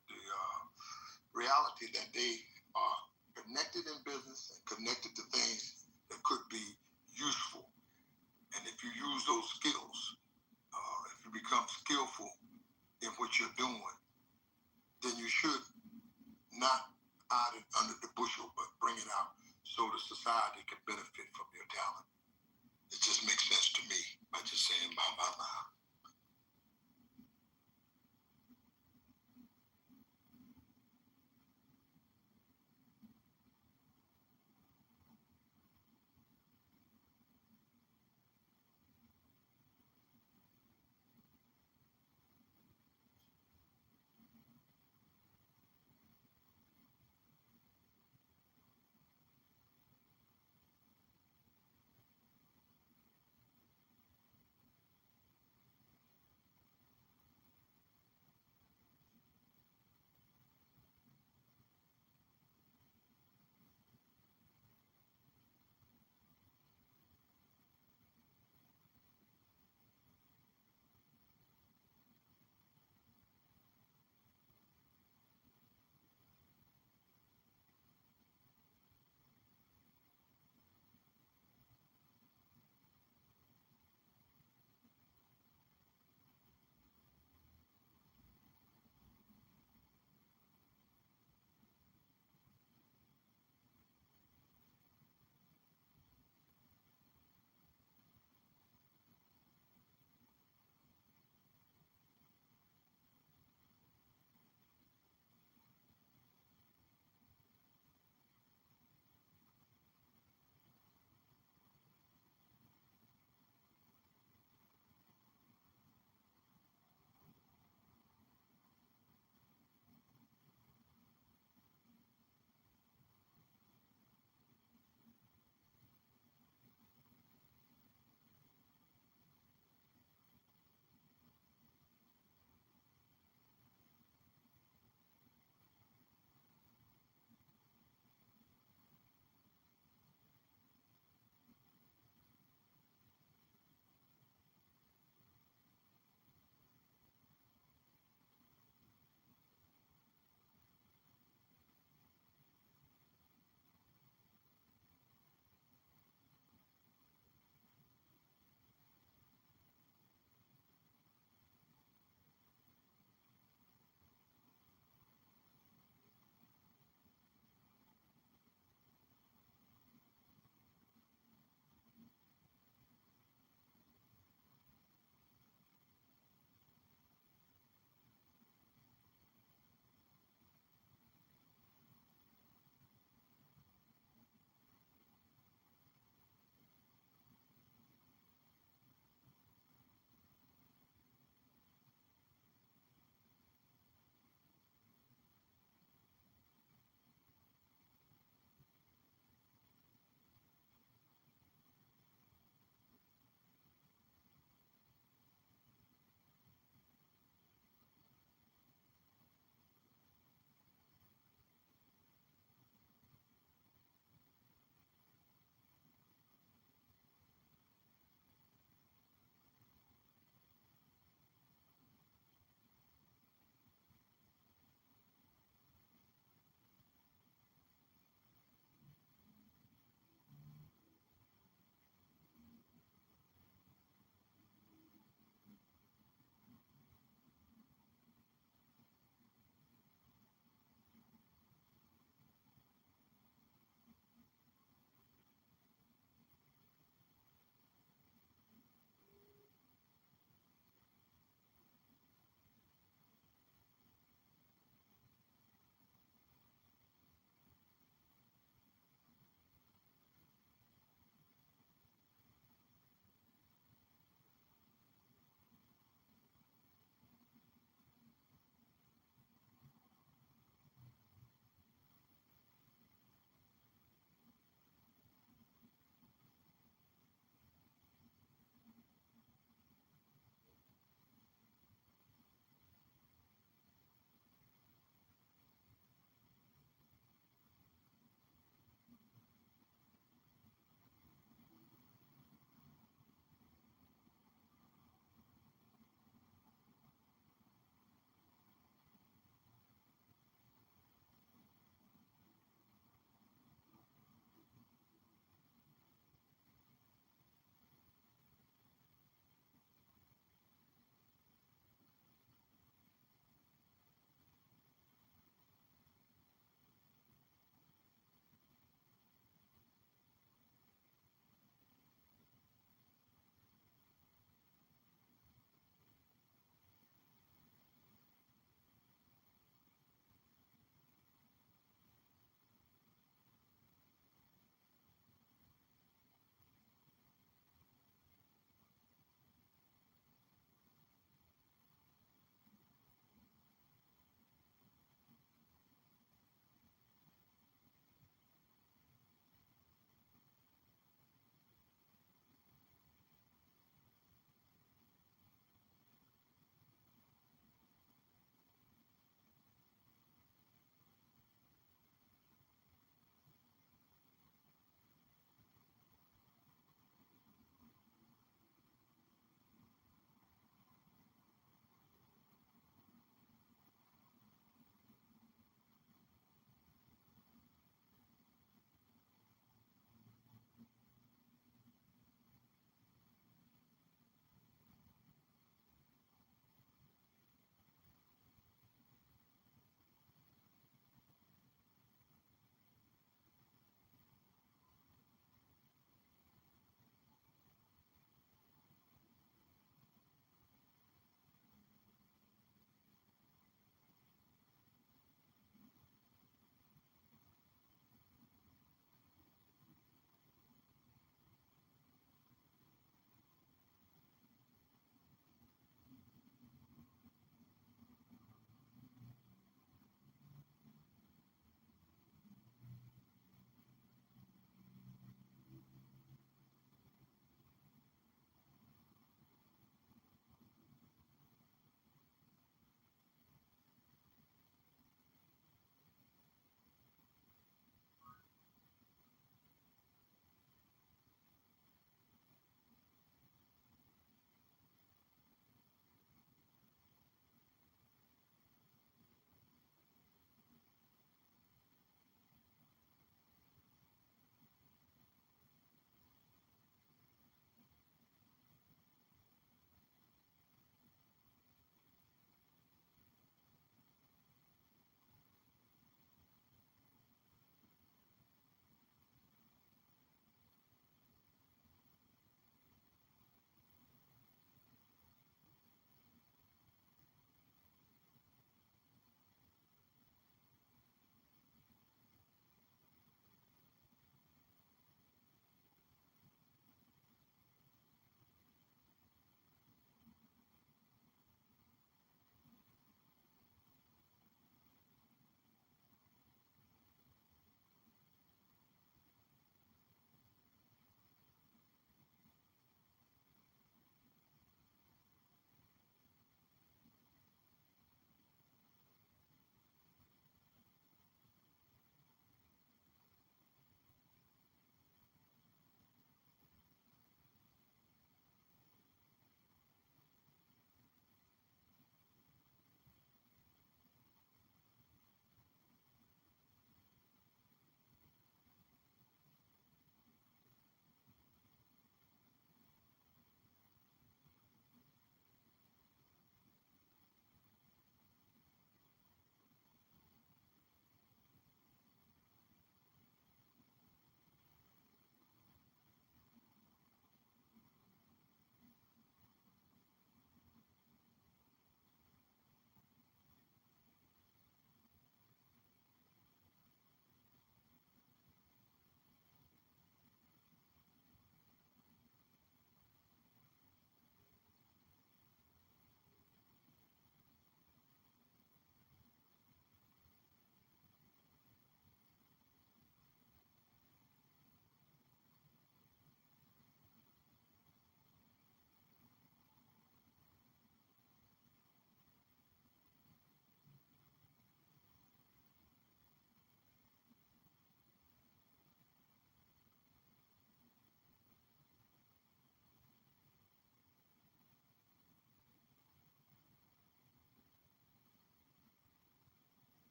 reality that they are connected in business and connected to things that could be useful. And if you use those skills, if you become skillful in what you're doing, then you should not hide it under the bushel, but bring it out so the society can benefit from your talent. It just makes sense to me by just saying blah, blah, blah.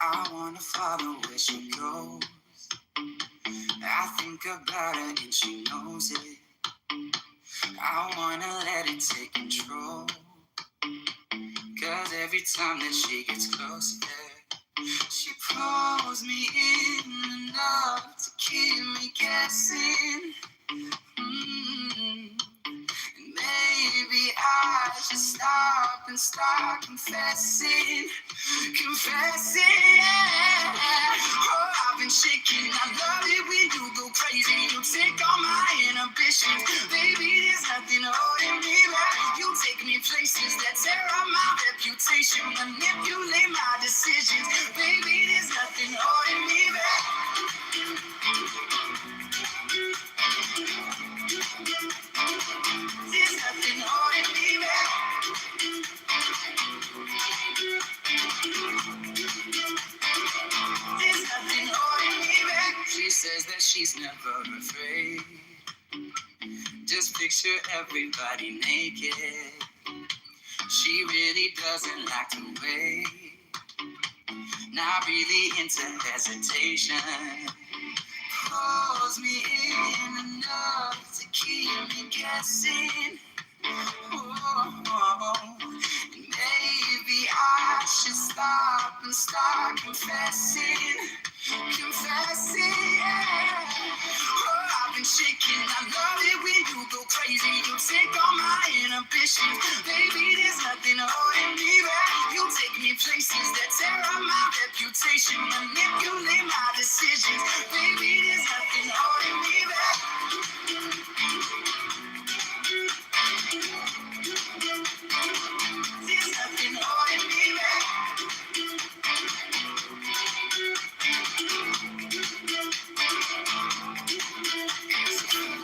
I wanna follow where she goes. I think about her and she knows it. I wanna let it take control. Cause every time that she gets close, yeah, she pulls me in enough to keep me guessing. Maybe I should stop and start confessing, yeah. Oh, I've been shaking. I love it when you go crazy. You take all my inhibitions. Baby, there's nothing holding me back. You take me places that tear up my reputation, manipulate my decisions. Baby, there's nothing holding me back. There's nothing holding me back. There's nothing holding me back. She says that she's never afraid. Just picture everybody naked. She really doesn't like to wait. Not really into hesitation. Pulls me in enough to keep me guessing. Oh, maybe I should stop and start confessing, yeah. Oh, I've been shaking. I love it when you go crazy. You take all my inhibitions. Baby, there's nothing holding me back. You take me places that tear up my reputation, manipulate my decisions. Baby, there's nothing holding me back. There's nothing holding me back.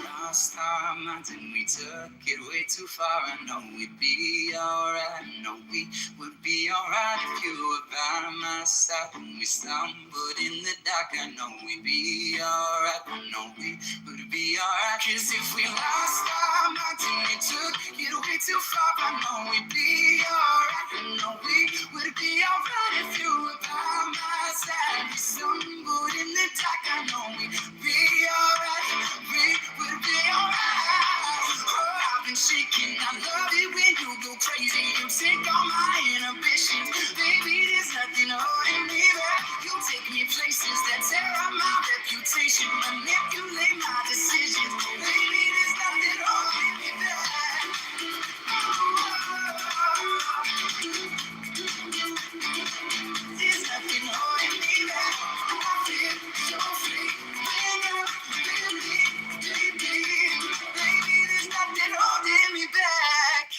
Lost our minds and we took it way too far. I know we'd be alright. I know we would be alright if you were by my side. When we stumbled in the dark, I know we'd be alright. I know we would be alright. Cause if we lost our minds and we took it way too far, I know we'd be alright. I know we would be alright if you were by my side. We stumbled in the dark, I know we'd be alright. We would be alright. Oh, I've been shaking. I love it when you go crazy. You take all my inhibitions. Baby, there's nothing holding me back. You take me places that tear up my reputation, manipulate my decisions. Baby, there's nothing holding me back. There's nothing holding me back. I feel so free when you're with me, baby. Baby, there's nothing holding me back.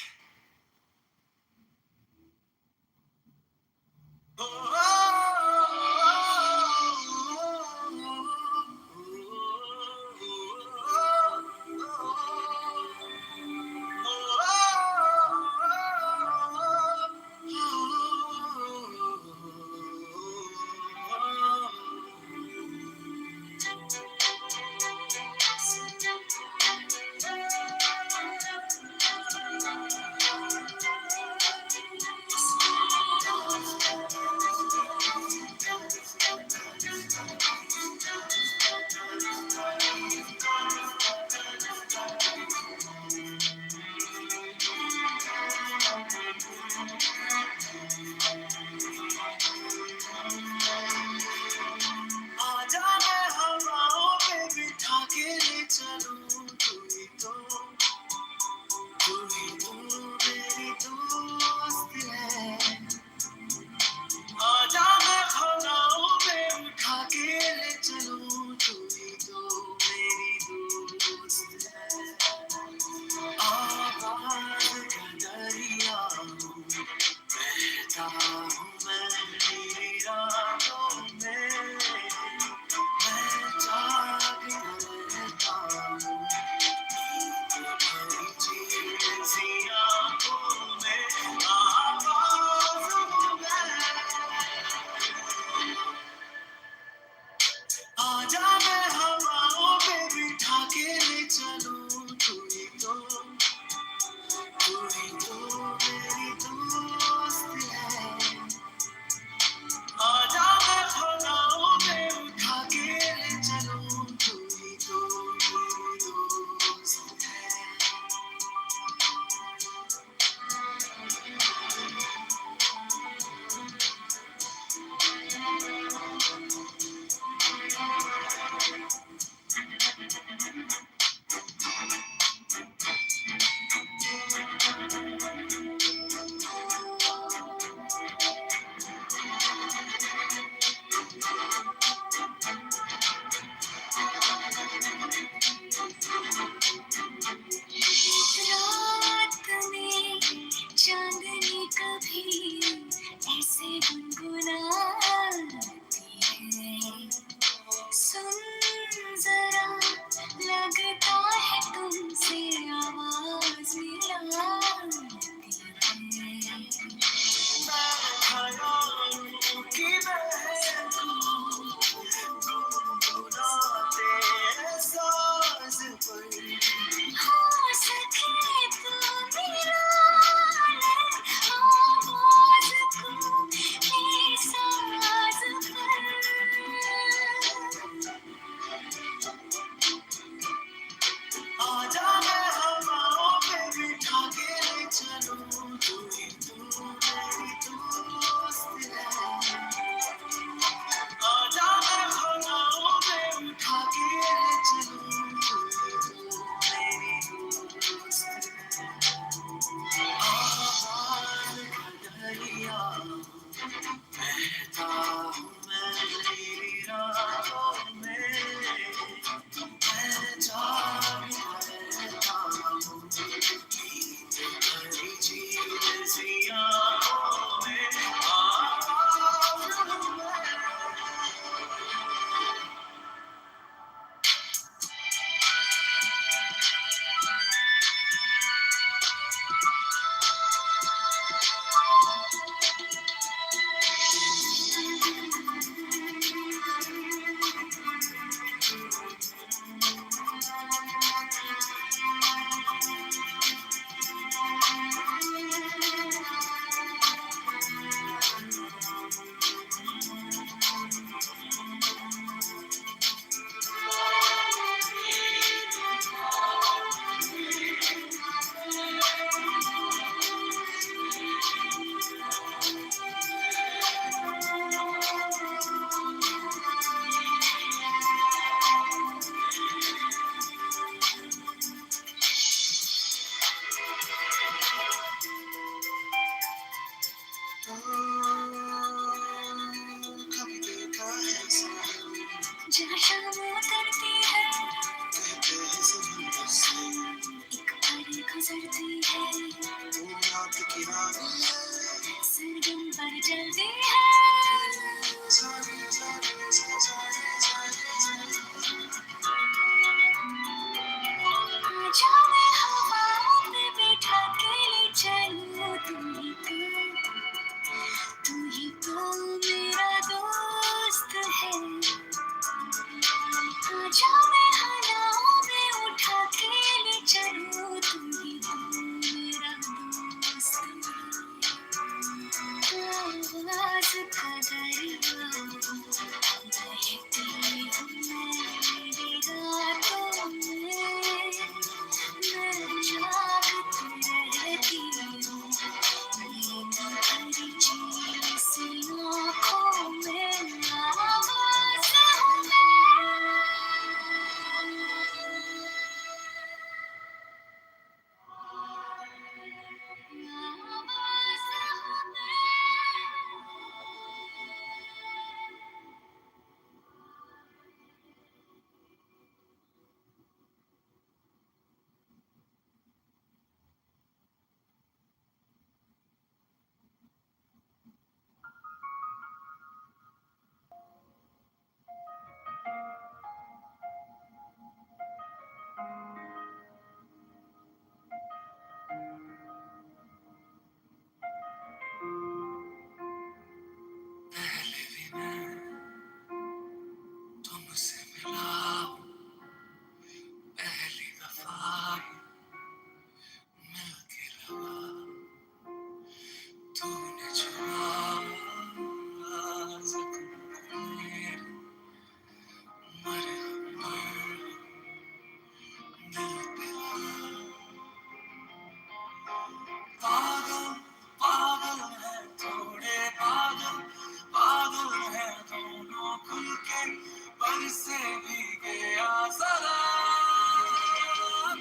घर से भी गया जरा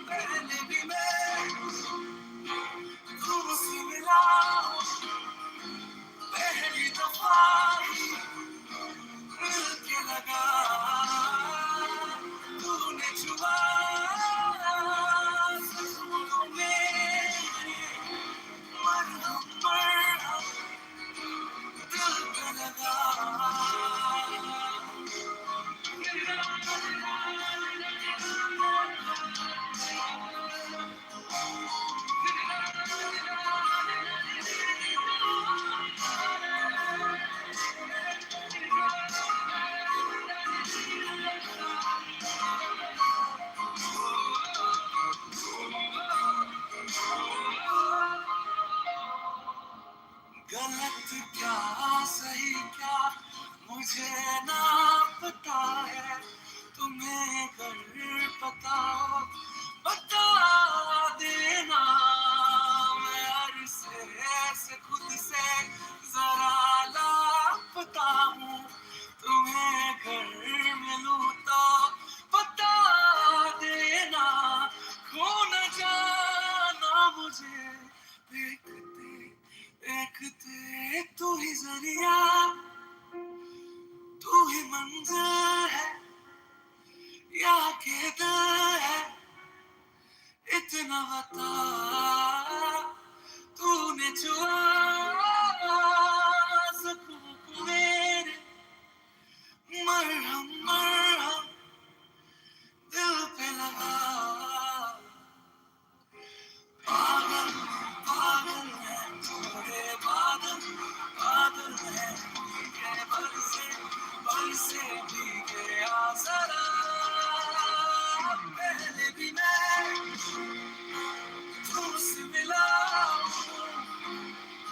पहले भी मैं तुमसे मिला पहली दफा दिल के लगा तूने छुआ सपनों में मरहम मरहम दिल पे लगा गलत क्या सही क्या मुझे ना पता है तुम्हें अगर पता हो बता देना मैं अरसे से खुद से जरा लापता हूँ तुम्हें अगर मिलूँ तो बता देना खो न जाना मुझे देखते देखते तू ही जरिया तू ही मंजिल है या के दिल है इतना बता तूने छुआ ज़ख्मों को मेरे मरहम मरहम दिल पे लगा पागल पागल है थोड़े बादल बादल है ये बरसे भी गया जरा पहले भी मैं तुमसे मिला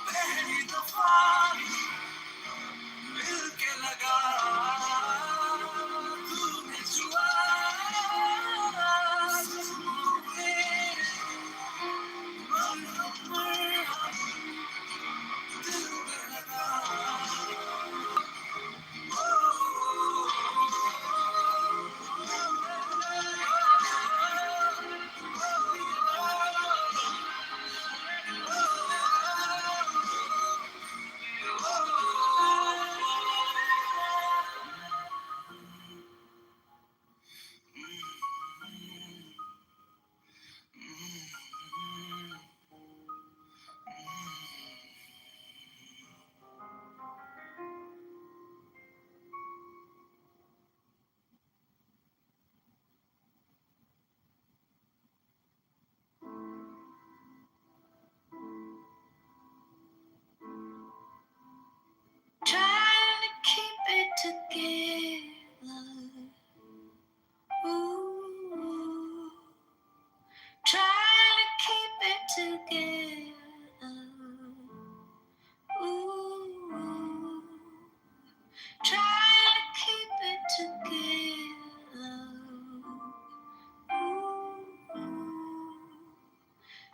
पहली दफा मिल के लगा तूने छुआ सपनों में मरहम मरहम दिल पे लगा Trying to keep it together. Ooh. Trying to keep it together. Ooh. Trying to keep it together. Ooh.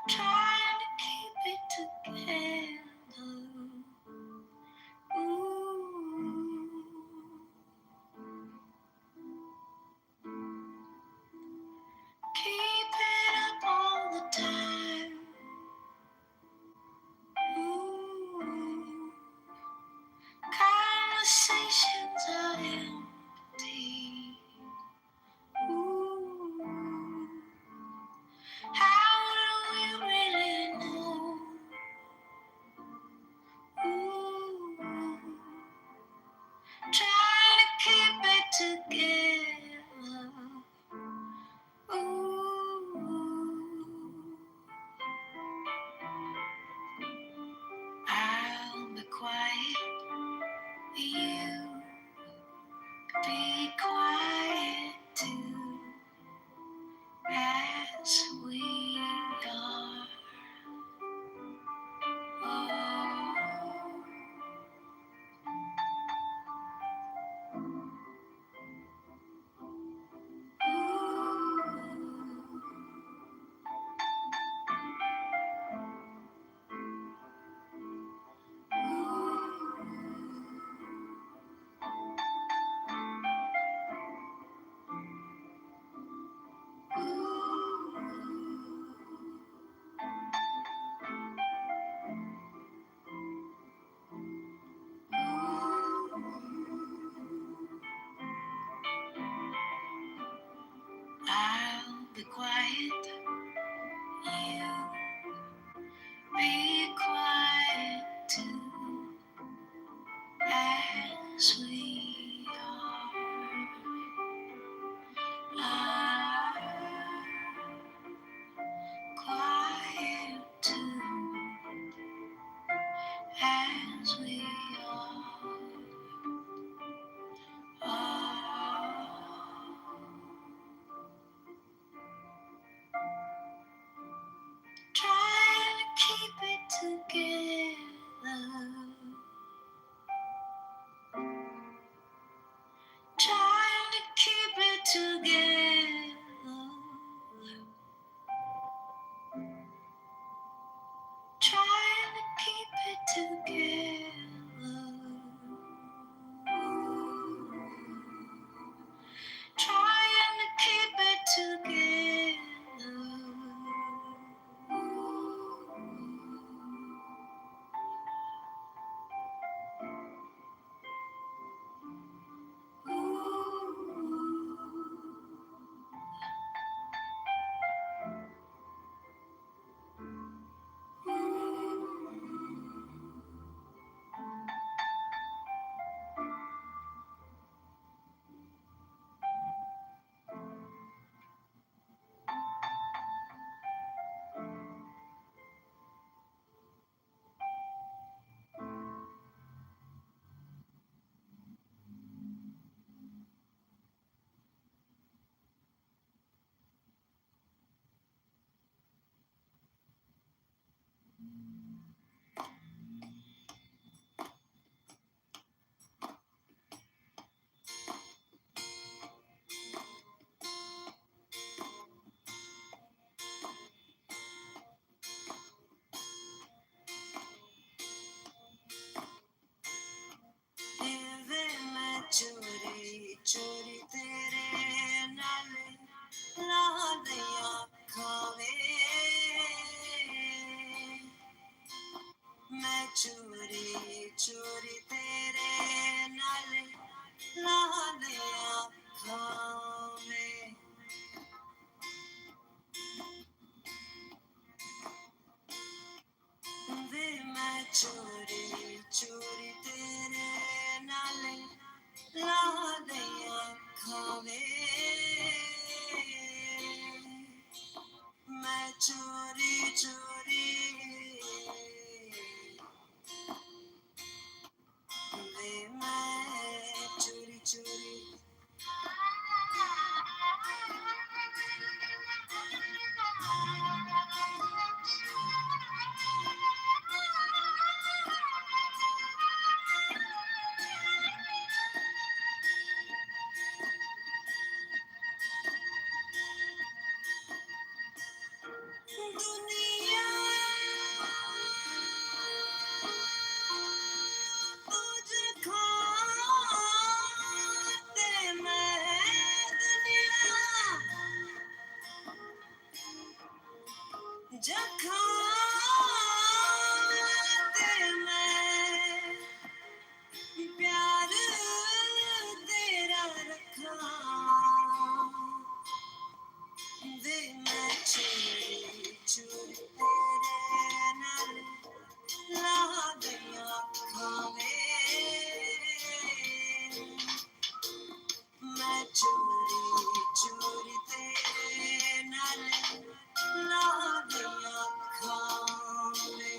Trying to keep it together. Keep it up all the time. Conversations are empty. How do we really know? Try to keep it together. I'll be quiet. You be quiet too, as we are. be quiet. You be quiet too, as we are quiet too, as we are. Trying to keep it together. Trying to keep it together. Trying to keep it together. Trying to keep it together. चोरी चोरी तेरे नाले लालिया खावे मैं चोरी चोरी तेरे नाले लालिया खावे वे मैं चोरी चोरी तेरे नाले लालिया खावे मैं चोरी चोरी वे मैं चोरी चोरी दुनिया तुझको ते मैं दुनिया जखा ते मैं प्यार तेरा रखा वे मैं चोरी चोरी तेरे नाल ला दिया खावे मैं चोरी चोरी तेरे नाल ला दिया खावे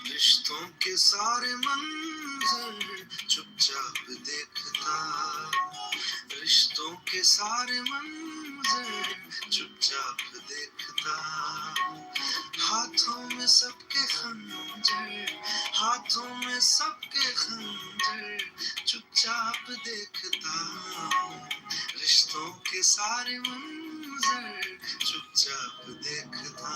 रिश्तों के सारे मंजर चुपचाप देखता, रिश्तों के सारे मंजर चुपचाप देखता, हाथों में सबके खंजर, हाथों में सबके खंजर चुपचाप देखता, रिश्तों के सारे मंजर चुपचाप देखता।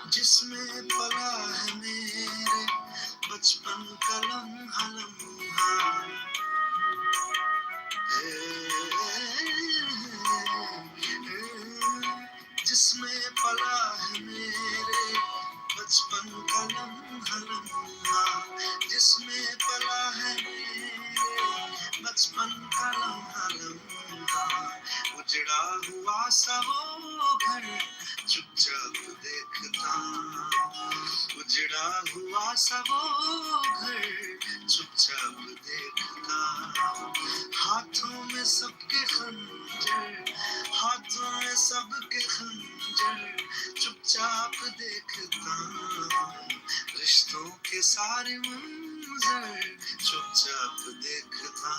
जिसमें पला है मेरे बचपन का लम्हा लम्हा, जिसमें पला है मेरे बचपन का लम्हा लम्हा, जिसमें पला है मेरे बचपन का लम्हा लम्हा, उजड़ा हुआ सा वो घर चुपचाप देखता, उजड़ा हुआ सा वो घर चुपचाप देखता, हाथों में सबके खंजर, हाथों में सबके खंजर चुपचाप देखता, रिश्तों के सारे मंजर चुपचाप देखता।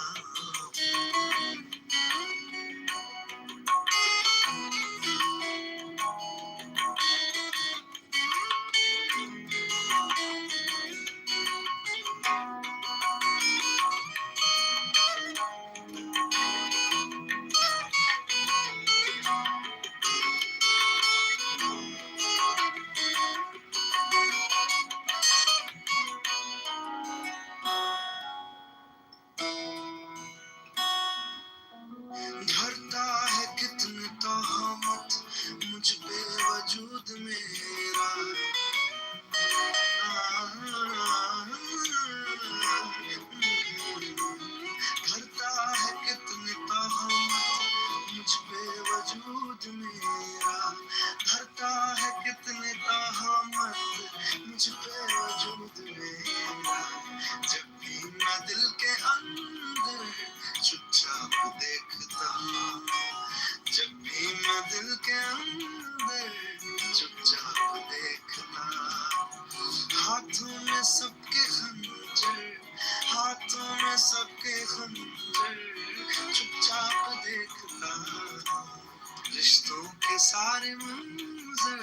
रिश्तों के सारे मंजर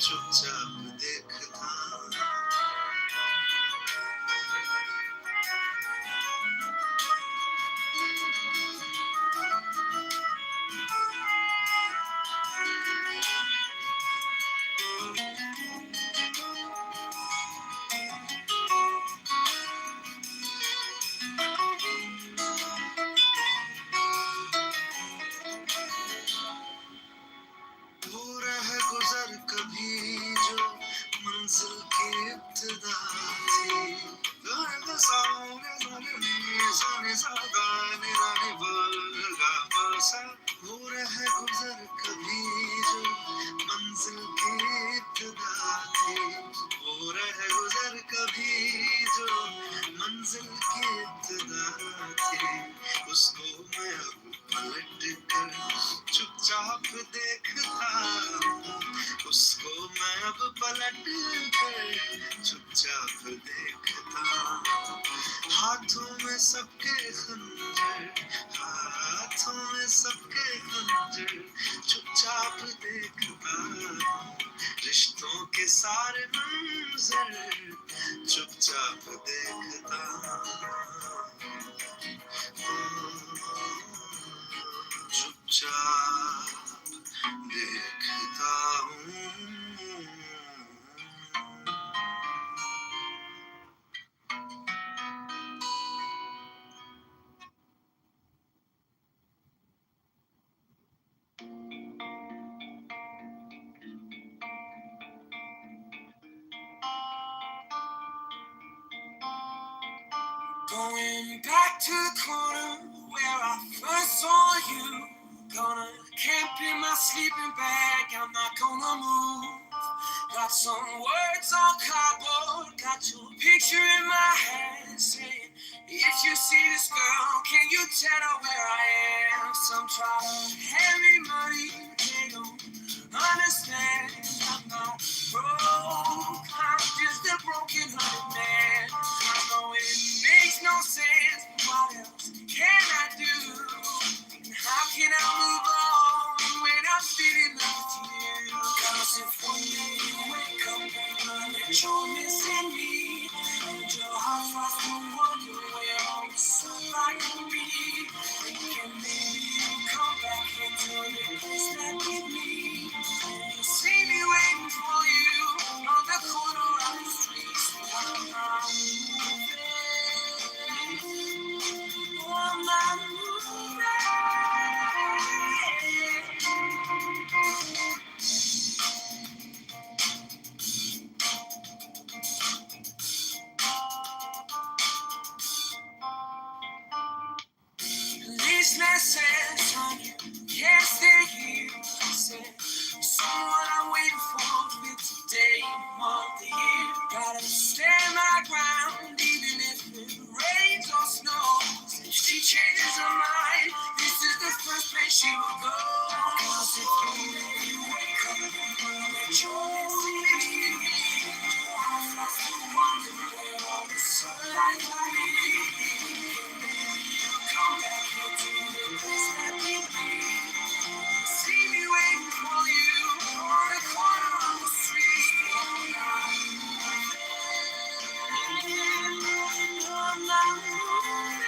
चुपचाप देखता वो रह गुजर कभी जो मंजिल की इब्तिदा थी गाने सामने जाने गाने गाने बलगा बसा वो रह गुजर कभी जो मंजिल की इब्तिदा थी वो रह गुजर कभी जो मंजिल की इब्तिदा थी उसको मैं अब पलट कर चुपचाप देखता हूँ उसको मैं अब पलट कर चुपचाप देखता हूँ हाथों में सबके खंजर हाथों में सबके खंजर चुपचाप देखता हूँ रिश्तों के सारे मंजर चुपचाप देखता चुपचाप देखता हूँ Going back to the corner where I first saw you. Gonna camp in my sleeping bag, I'm not gonna move. Got some words on cardboard, got your picture in my hand, saying, if you see this girl, can you tell her where I am? Some try to hand me money, they don't understand. I'm not broke, I'm just a broken hearted man. I know it makes no sense, what else can I do? And how can I move on when I'm feeling love to you? Cause if one day you wake up and that you're missing me, and your heart starts to wonder where all the sunlight can be, thinking maybe you'll come back into the place that with me. You see me waiting for you on the corner of the street. So I'm not moving. I'm not moving. These messages on you can't stay here. I said, someone I'm waiting for with today, month, the year. Gotta stand my ground, even if it rains or snows. If she changes her mind, this is the first place she will go. Cause if you wake up and you're missing me, I start to wonder where all the sunlight will be. Come back here to the place that we be. See me waiting for you on the corner of the street. I'm not moving. I'm not moving.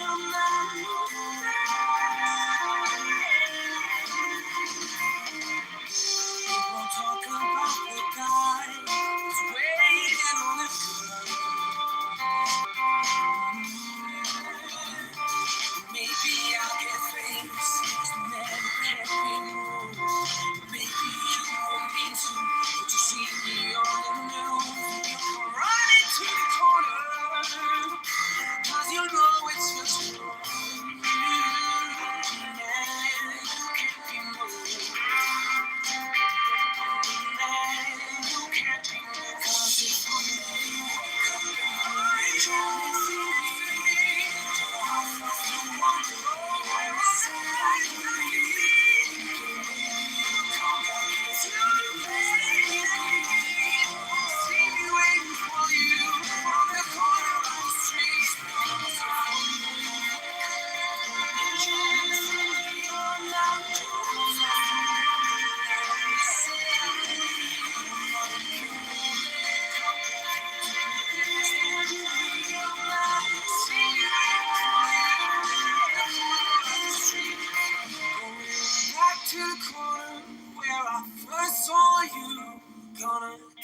I'm not moving.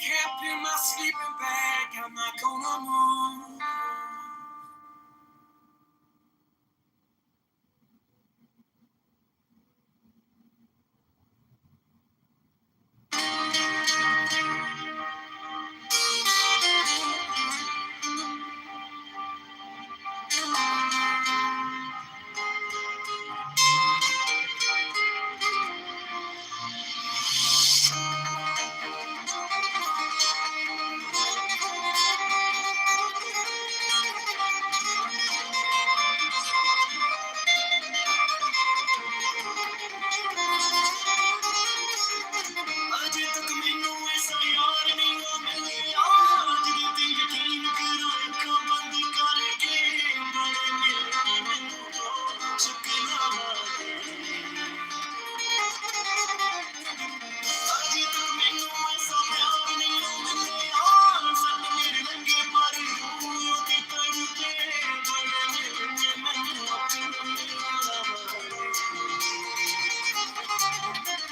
Can't feel my sleeping bag, I'm not gonna move. अजे तक मैनू ऐसा यार नहीं वो मिलिया जिदी यकीन करो अखां बंद करके बड़े मिलने मैनू शुक्ला अजे तक मैनू ऐसा प्यार नहीं वो मिलिया सट मेरे लंगे पर रूह के करके बड़े मिलने मैनू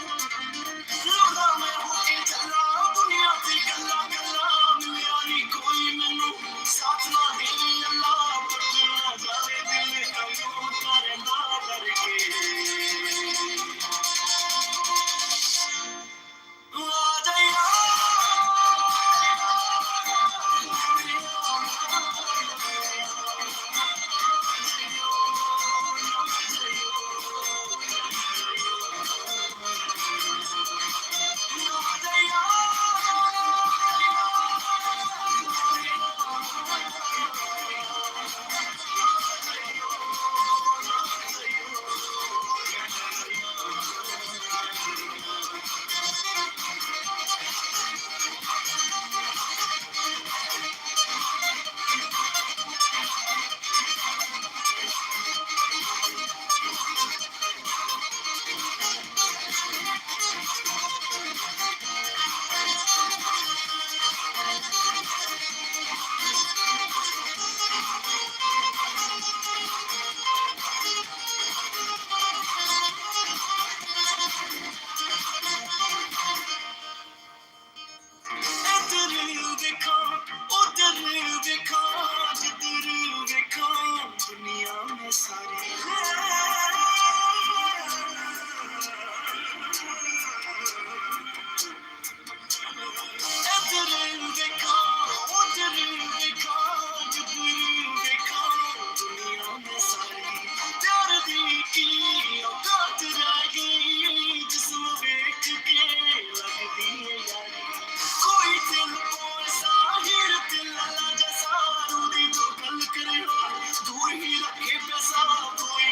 लौटा मैं होके चला दुनिया से गल्ला गल्ला मिलिया नहीं कोई मैनू साथ ना दे अल्लाह पटना जावे दिल कयूं करना करके आ जाइया इधर देखो उधर देखो जिधर देखो दुनिया में सारी इधर देखो उधर देखो जिधर देखो दुनिया में सारी प्यार दी की औकात रह गई जिस्म देख के लगदी है यारी कोई दिल को साहिर दिल अल्लाह जैसा रूदी तो गल करे हो दूर ही रखे पैसा कोई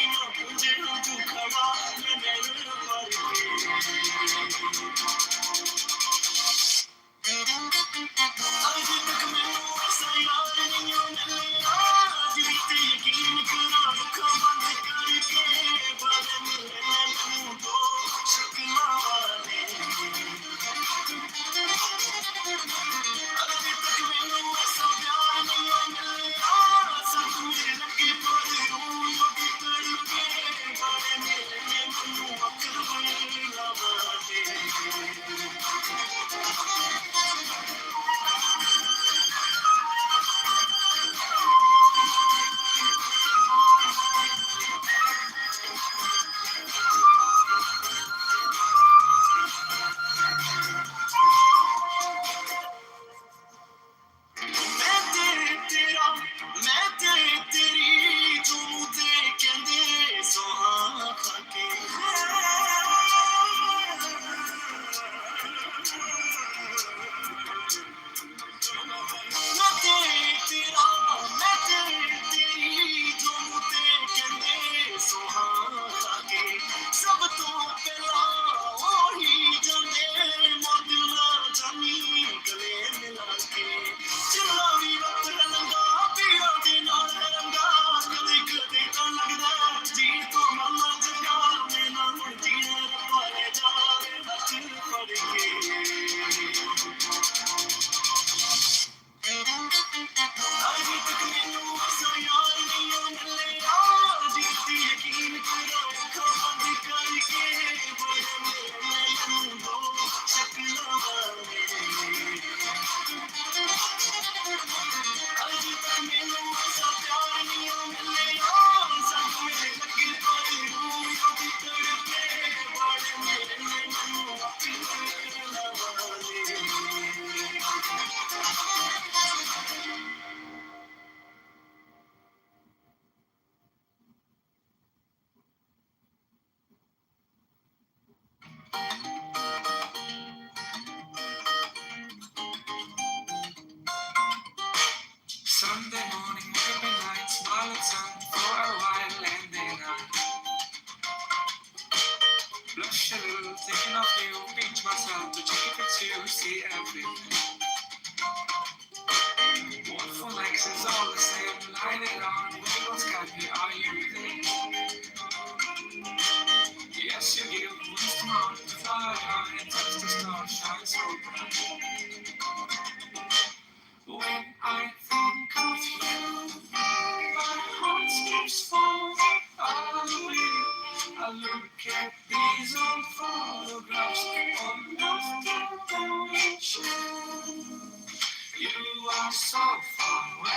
You are so far away.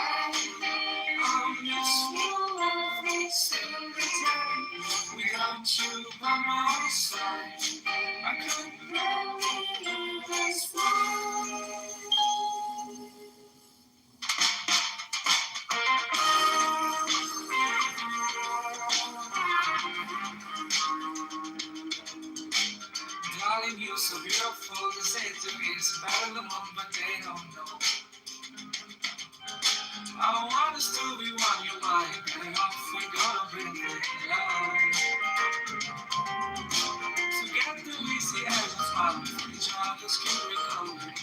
I miss you every single day. Without you by my side, I could never live this way. Darling, you're so beautiful. They say to me it's better than one, but they don't know. I want us to be one, you're mine. Getting off, we're gonna bring it love. Together we see as a smile for each other's keep recovering.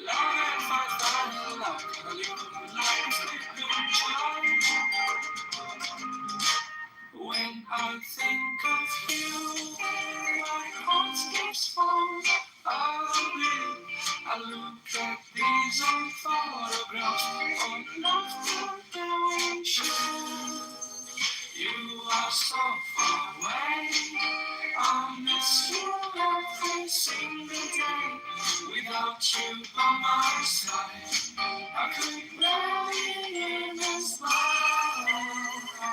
Love and fight, love, girl, you like a sleeping child. When I think of you, my heart skips for a beat. I look at these old photographs of love generation. You are so far away. I miss you every single day. Without you by my side, I could barely live this life.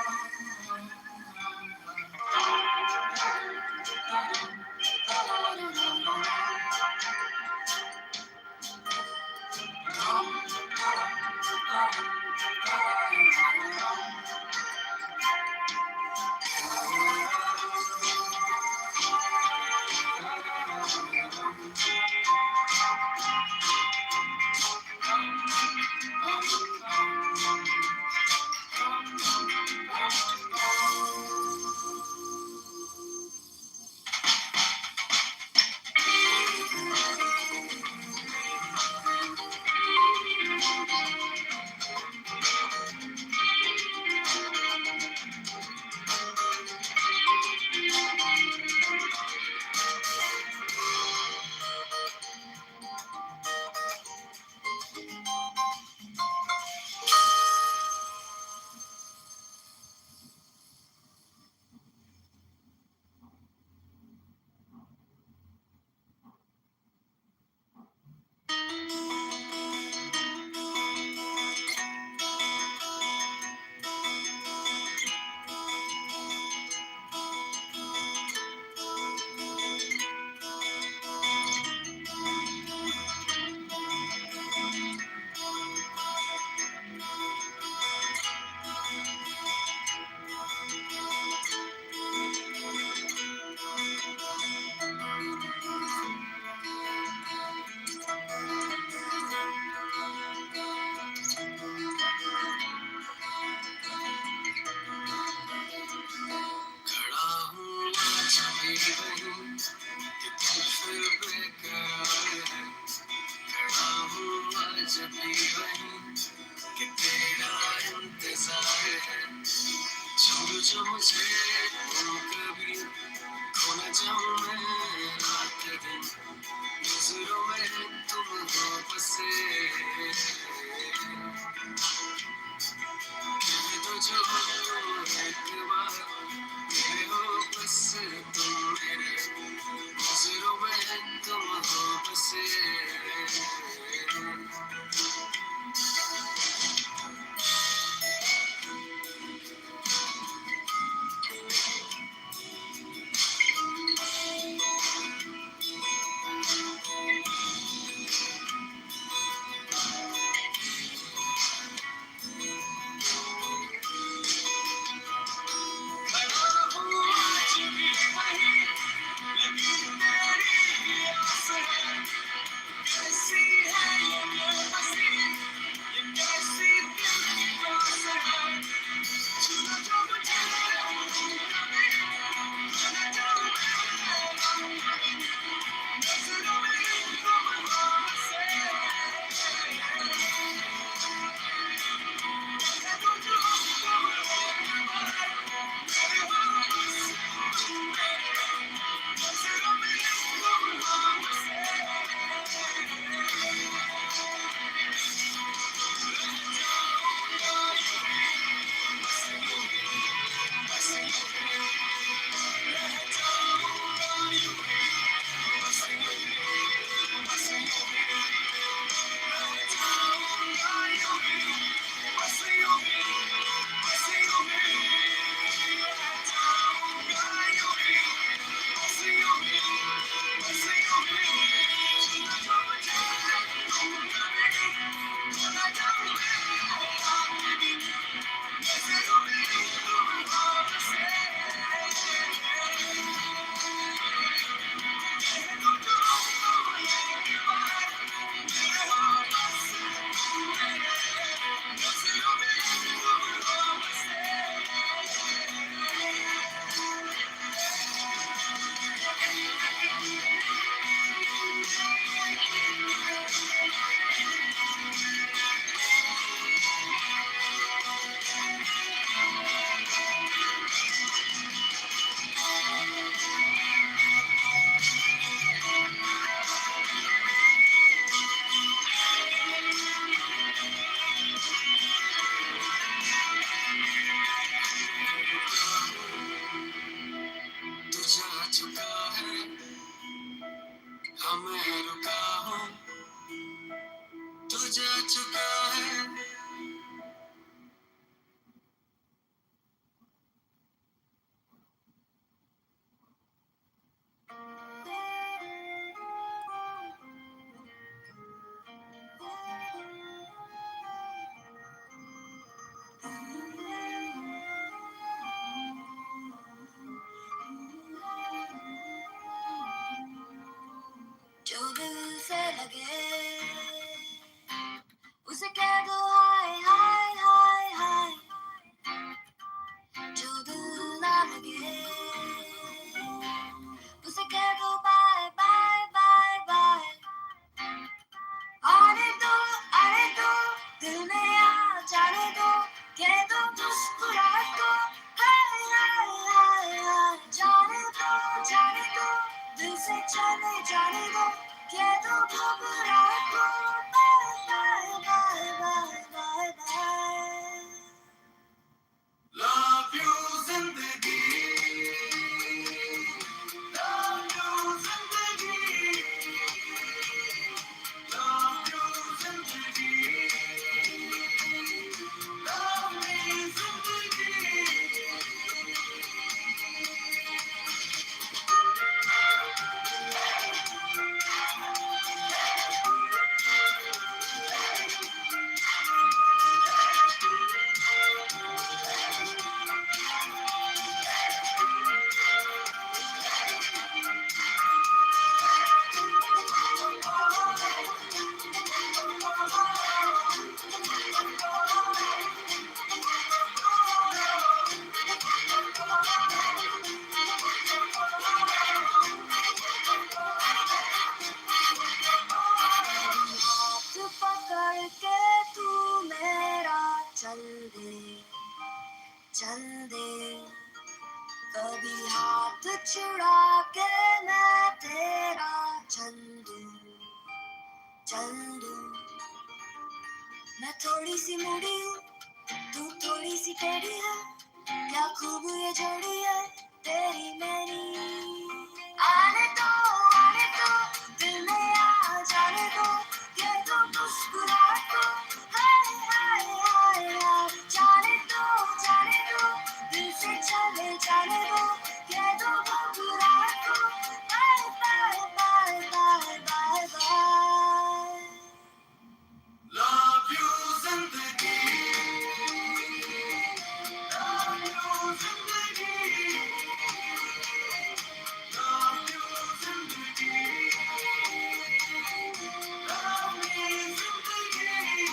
रुका हूँ तू जा चुका है जो दिल से लगे उसे कह दो हाय हाय हाय हाय जो दिल ना लगे उसे कह दो बाय बाय बाय बाय आने दो दिल में आ जाने दो कह दो मुस्कुराहट को हाय हाय हाय हाय जाने दो दिल से चले जाने दो कह दो घबराहट को bye bye bye bye bye bye Love you zindagi Love you zindagi Love you zindagi Love me zindagi हाथ पकड़ के तू मेरा चल दे कभी हाथ छुड़ा के मैं तेरा चल दूं मैं थोड़ी सी मुड़ी हूँ तू थोड़ी सी टेढ़ी है क्या खूब ये जोड़ी है तेरी मेरी आने दो दिल में आ जाने दो ये तो मुस्कुराहट को हाय हाय हाय हाय जाने दो दिल से चले जाने दो ये तो घबराहट को bye bye bye bye bye bye Love you zindagi Love you zindagi Love you zindagi Love me zindagi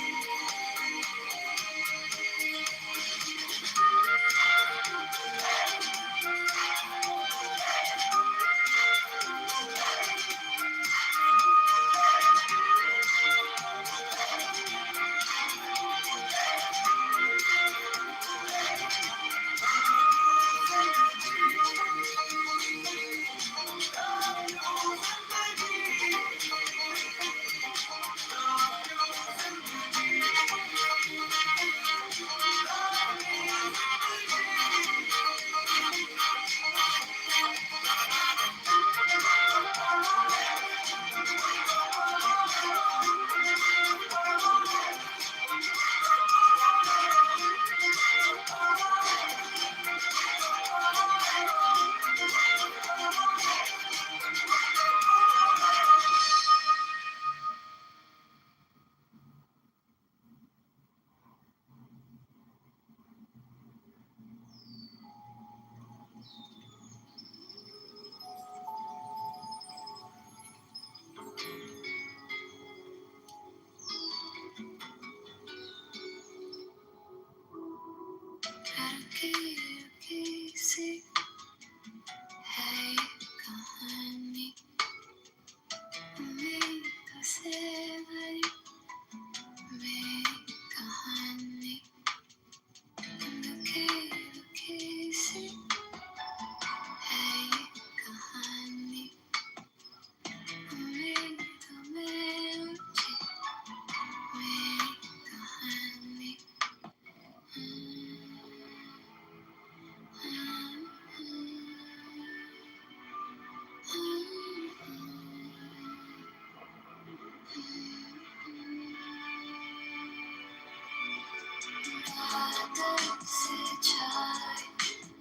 बादल से छाए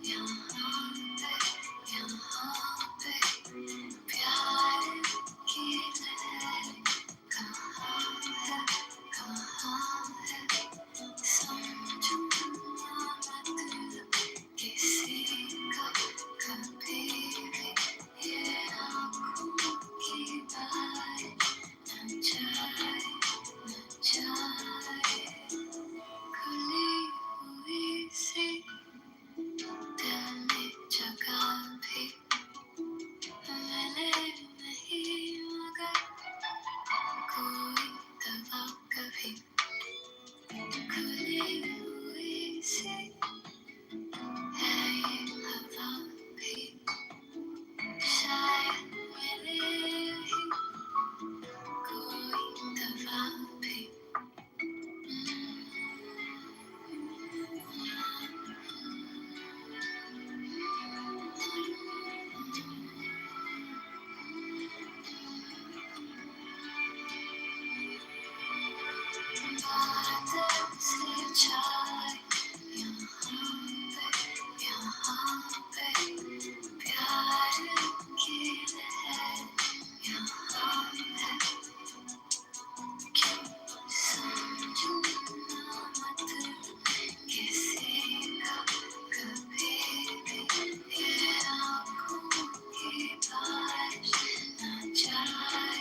यहाँ पे प्यार की लहर कहाँ है समझूं ना मत किसी का कभी भी ये आँखों की बात न जाए खुली हुई सी दिल में जगह भी मिले नहीं मगर कोई दवा कभी खुली हुई सी है ये हवा भी शायद मिले ही कोई दवा भी बादल से छाए यहाँ पे प्यार की लहर यहाँ है क्यों समझूं ना मत किसी का कभी भी ये आँखों की बारिश न जाए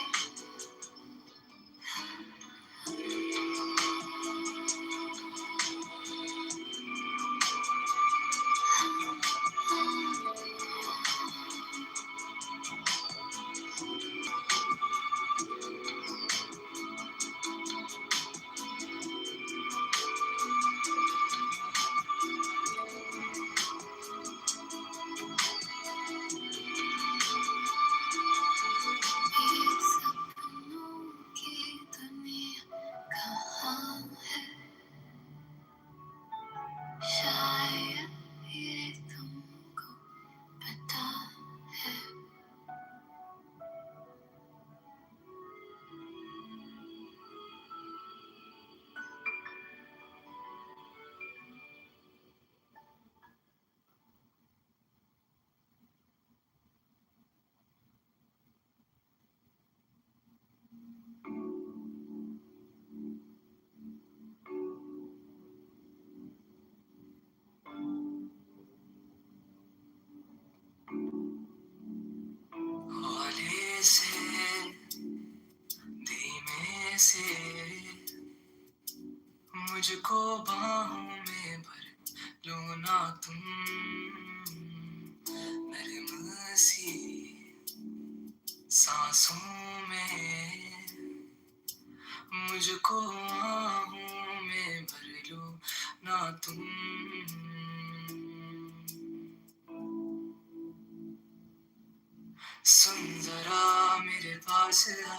ये सपनों की दुनिया कहाँ है शायद ये तुमको पता है हौले से धीमे से मुझको बाहों में भर लो ना तुम नरम सी सांसों में मुझको आहों में भर लो ना तुम सुन जरा मेरे पास आ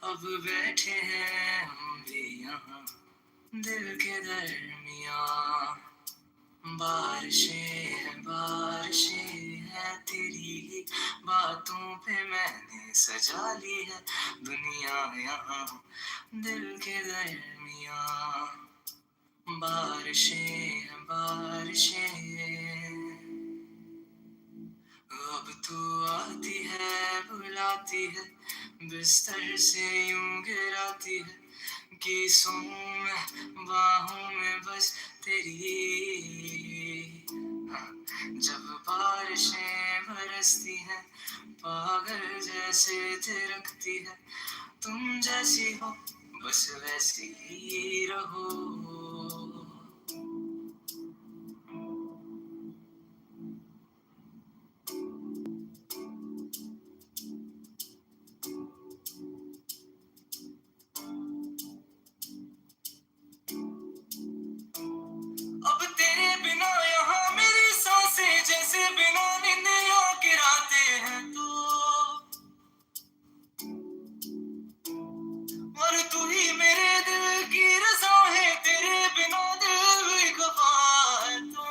अब बैठे हैं हम भी यहाँ दिल के दरमियाँ बारिशें हैं तेरी ही बातों पे मैंने सजा ली है दुनिया यहाँ दिल के दरमियाँ बारिशें अब तू आती है बुलाती है बिस्तर से यूं गिराती है किसों में बाहों में बस तेरी जब बारिशें बरसती हैं पागल जैसे थिरकती है तुम जैसी हो बस वैसी ही रहो अब तेरे बिना यहाँ मेरी सांसें जैसे बिना निंदियों गिराते हैं तो और तू ही मेरे दिल की रज़ा है तेरे बिना दिल बेखफा है तो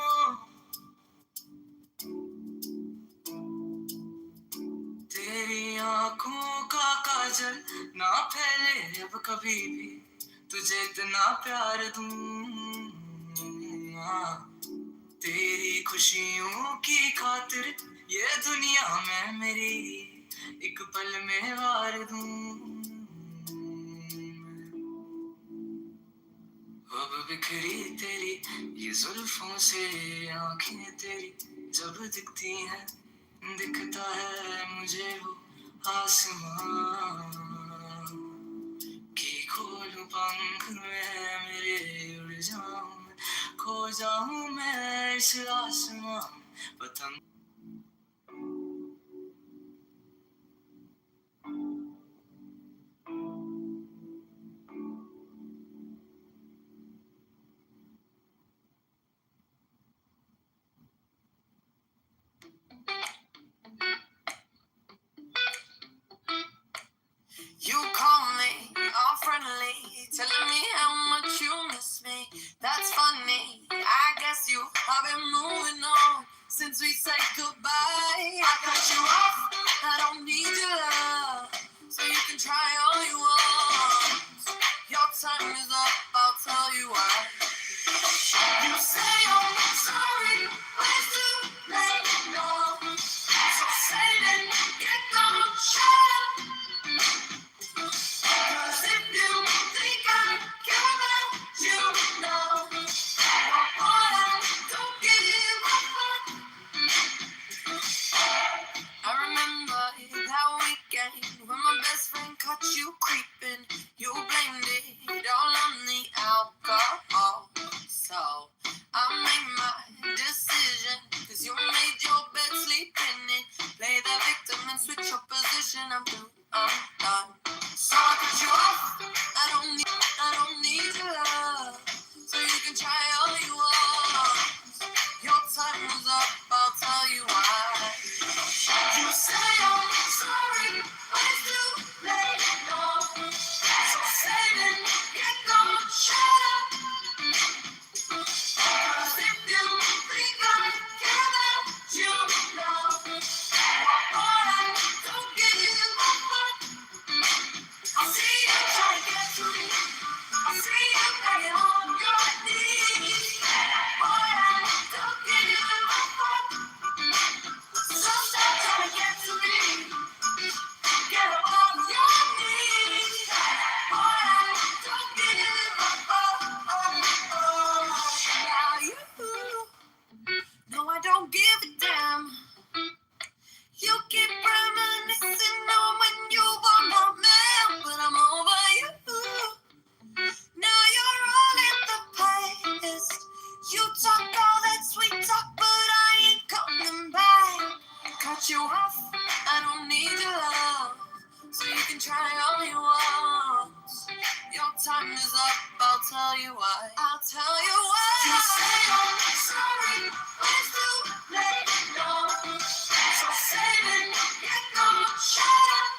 तेरी आँखों का काजल ना फैले अब कभी भी तुझे इतना प्यार दूं तेरी खुशियों की खातिर ये दुनिया में मेरी एक पल में वार दूं अब बिखरी तेरी ये जुल्फों से आंखें तेरी जब दिखती हैं दिखता है मुझे वो आसमां कि खोलूं पंख में मेरे उड़ जाऊं खो जाऊं मैं इस आसमां पतंग You call me all friendly, telling me how much you miss me. That's funny. I guess you have been moving on since we said goodbye. I cut you off. I don't need your love, so you can try all you want. Your time is up. I'll tell you why. You say I'm sorry, but it's too late now. So say it, get gone, shut up. Cause if you think I care about you now, boy, I don't give a fuck. I remember that weekend when my best friend caught you creeping. You blamed it all on the alcohol. So I made my decision, cause you made your bed, sleep in it. Play the victim and switch your position. I'm through, I'm done. So I cut you off. I don't need your love, so you can try all you want. Your time is up, I'll tell you why. You say I'm sorry, but it's too late now. So say it, get gone, shut up. Cause if you think I care about you now, boy, I don't give a fuck. I see you try to get to me. I see you begging on your knees. Boy, I don't give a fuck. So stop trying to get to me. Get up on your knees. Boy, I don't give a fuck. Now you know I don't give a damn. You keep reminiscing on when you were my man, but I'm over you. Now you're all in the past. You talk all that sweet talk, but I ain't coming back. Cut you off, I don't need your love, so you can try all you want. Your time is up, I'll tell you why. I'll tell you why. You say I'm sorry, but it's too late now. So say it, get gone, shut up.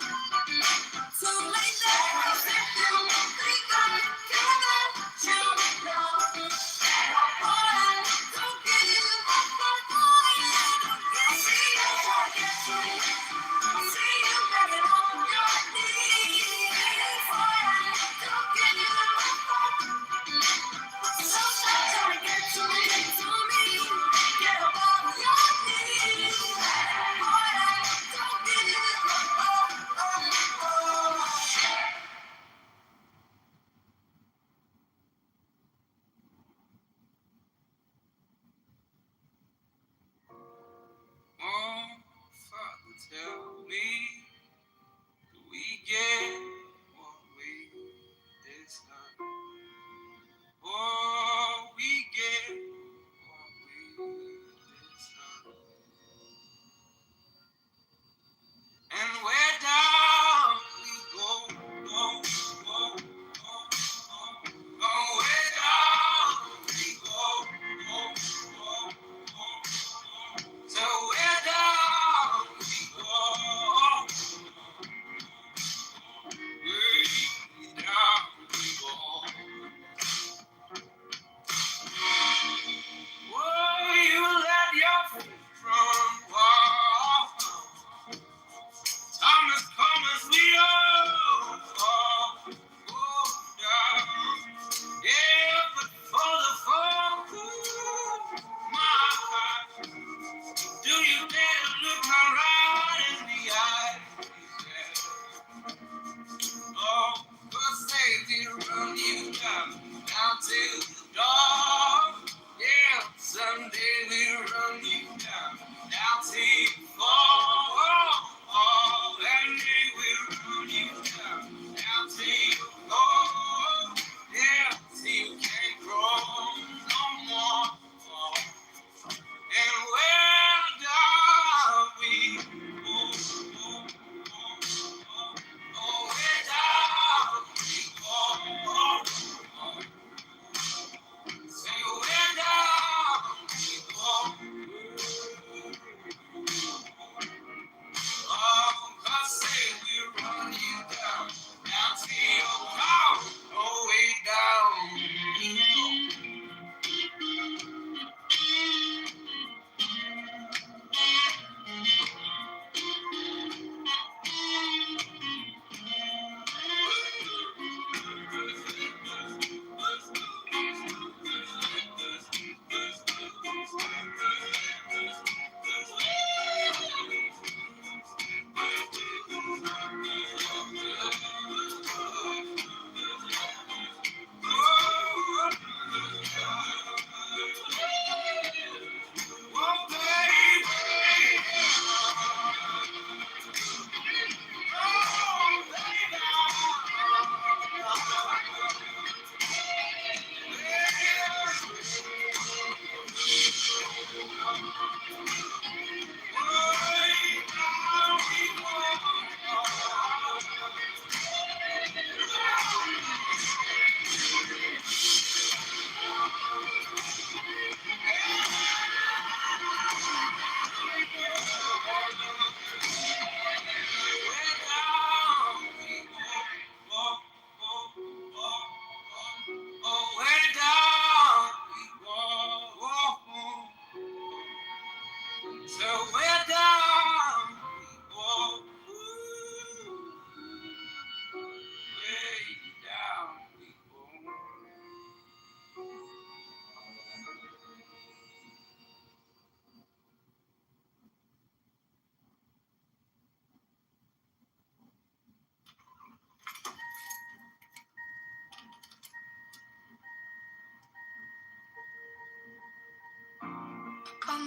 Too late now. Cause if you think I care about you now, boy, I don't give a fuck. I see you try to get to me. I see you begging on your knees. Boy, I don't give a fuck. So stop trying to get to me, to me.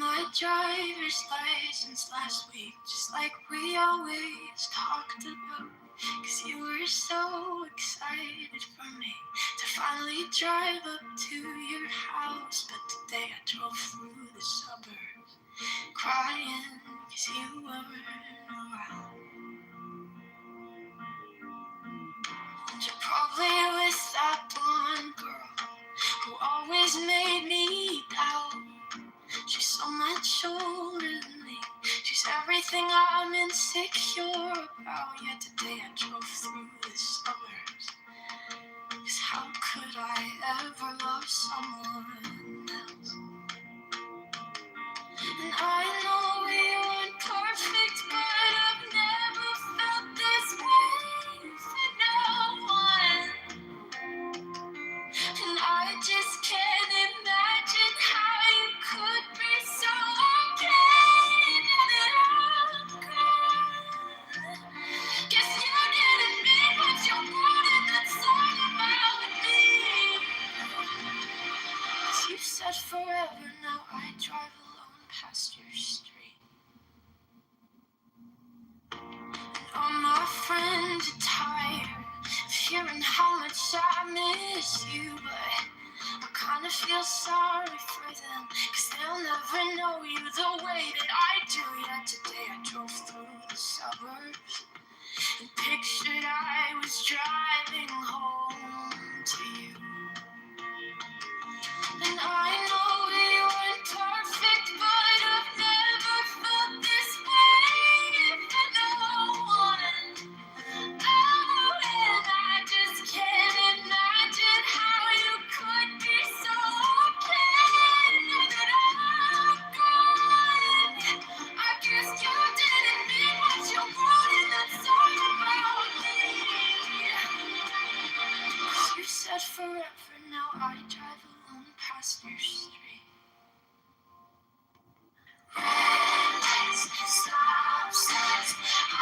my driver's license last week, just like we always talked about. Cause you were so excited for me to finally drive up to your house. But today I drove through the suburbs crying cause you weren't around. And you're probably with that blonde girl who always made me doubt. She's so much older than me. She's everything I'm insecure about. Yet today I drove through the suburbs. Cause how could I ever love someone else? And I know we weren't perfect, but I've never felt this way for no one. And I just can't imagine how you could be so okay now that I'm gone. Guess you didn't mean what you wrote in that song about me. 'Cause you said forever, now I drive alone past your street. And all my friends are tired of hearing how much I miss you, but I kinda feel sorry for them, 'cause they'll never know you the way that I do. Yet today I drove through the suburbs and pictured I was driving home to you. And I know we weren't perfect, but I've never felt this way for no one. Oh, and I just can't imagine how you could be so okay now that I'm gone. I guess you didn't mean what you wrote in that song about me. 'Cause you said forever, now I drive alone past your street. Lights, stop signs,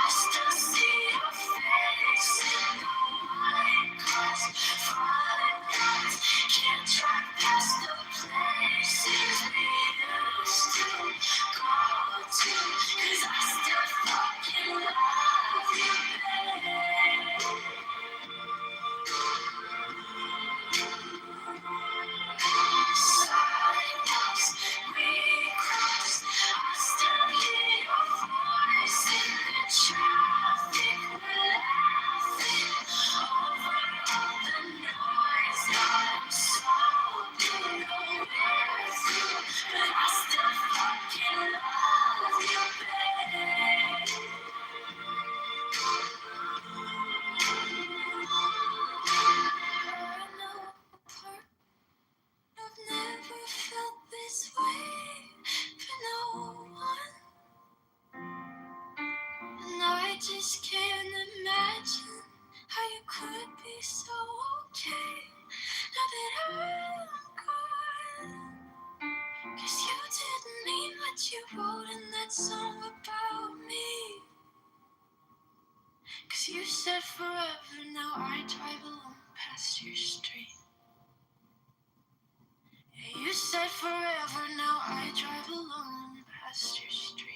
I still see your face in the white cars, front lines. Can't drive past the places we used to go to, 'cause I still fucking love you, babe. Sidewalks we crossed, I still hear your voice in the traffic. We're laughing over all the noise. I'm so blue with you, but I still fucking love you, babe. I know part I've never felt this way for no one. And I just can't imagine how you could be so okay now that I'm gone. 'Cause you didn't mean what you wrote in that song about me. 'Cause you said forever, now I drive alone past your street. Yeah, you said forever, now I drive alone past your street.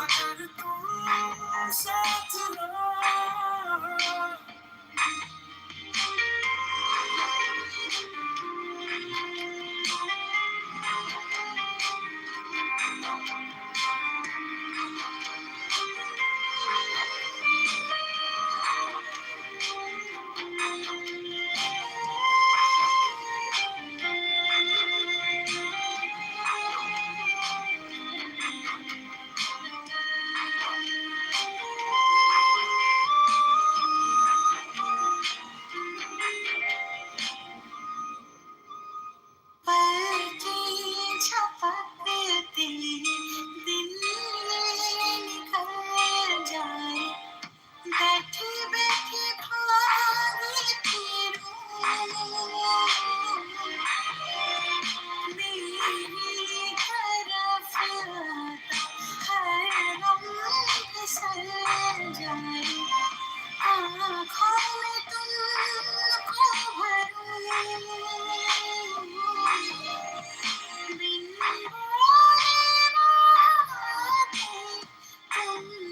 अगर तुम साथ हो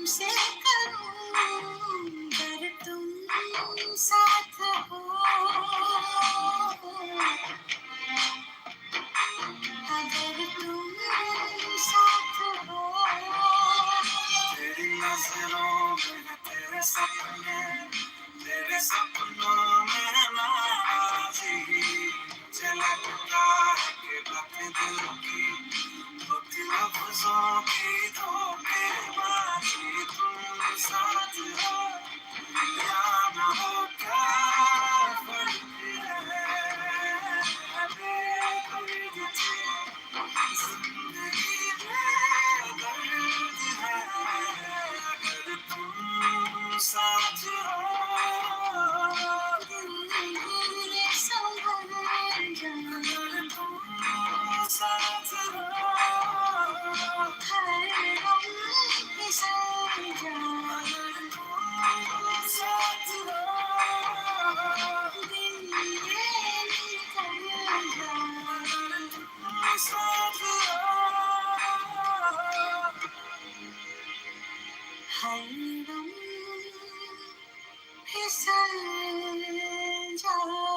तुमसे करूं अगर तुम साथ हो अगर तुम साथ हो तेरी नजरों में तेरे सपनों में नाराजी झलकता है कि बात दिल की होती लफ्जों की धोखेबाजी तुम साथ हो या ना हो क्या फर्क है बेदर्द थे जिंदगी में दर्द है अगर तुम साथ हो दिल संभल जाए अगर तुम साथ हो हर गम फिसल जाए अगर तुम साथ हो दिल ये निकल जाए अगर तुम साथ हो हर गम फिसल जाए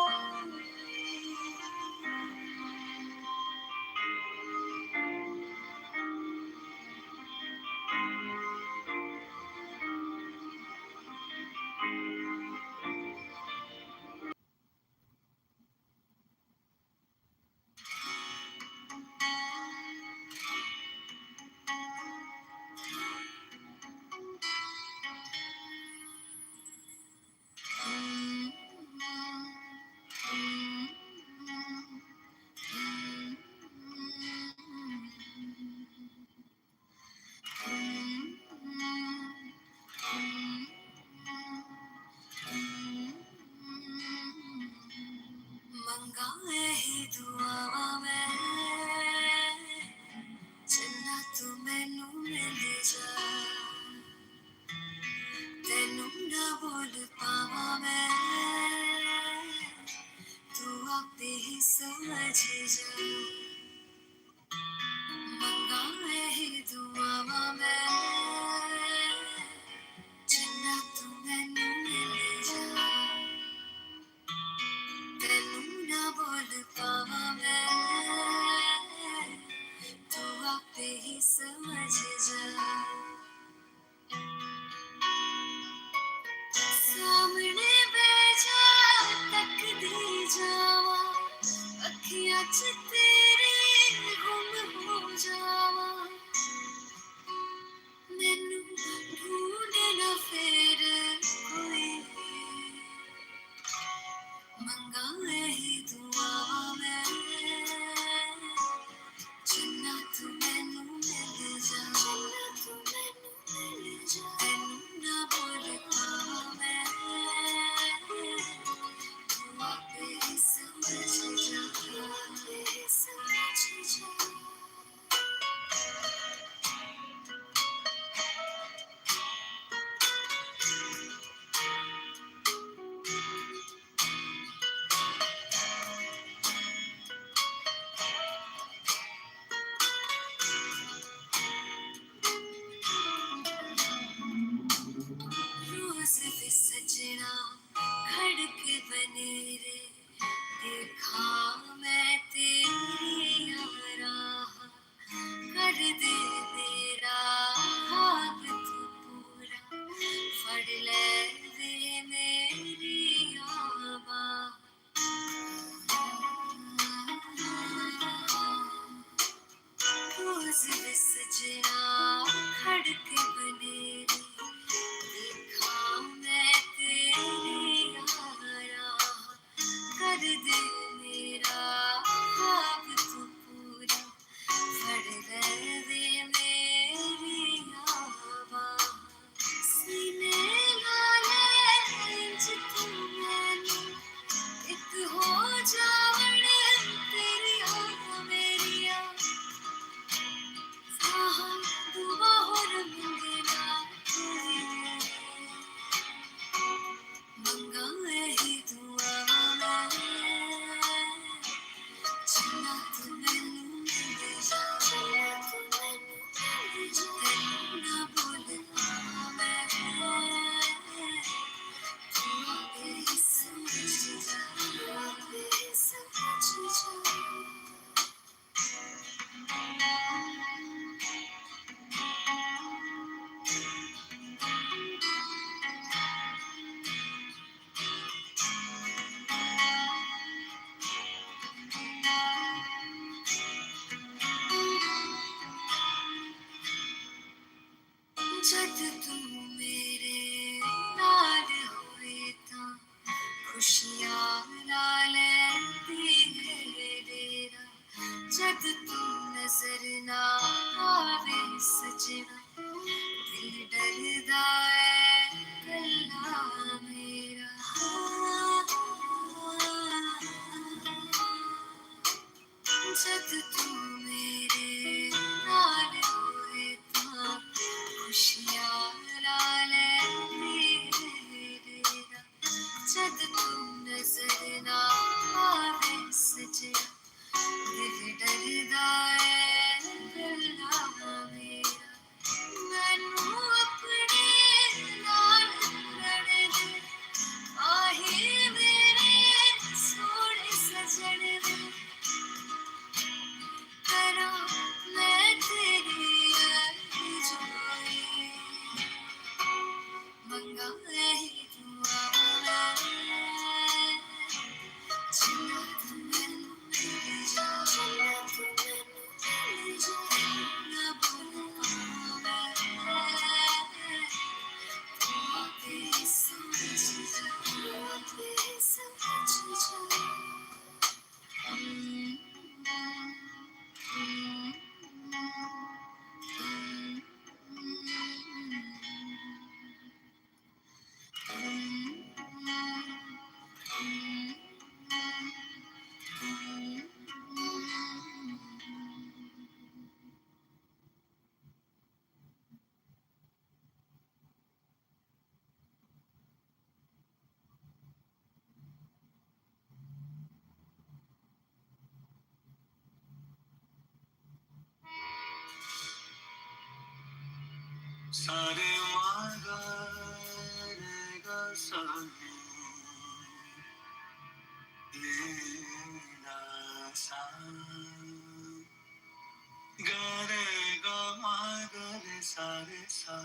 तू मेरे नाल होए तां खुशियां ला लैंदी है डेरा जद तू नजर ना आवे सजना दिल डरदा है गल्ला मेरा जद तू मेरे नाल होए तां खुशियां ला लैंदी है डेरा जद तू नजर ना आवे सजना दिल डरदा है गल्ला मेरा मैनू अपने नाल रड़ दे आहे मेरे सोने सजन दे करा मैं तेरी अर्ज़ी मंगा यही दुआ जिन्ना तू मैनू मिल जा जिन्ना तू मैनू मिल जा ना भूल पावे तेरी समझ जा तेरी समझ जा सारे मागा रहेगा सामने लेना सा गारेगा मागरे सारे सा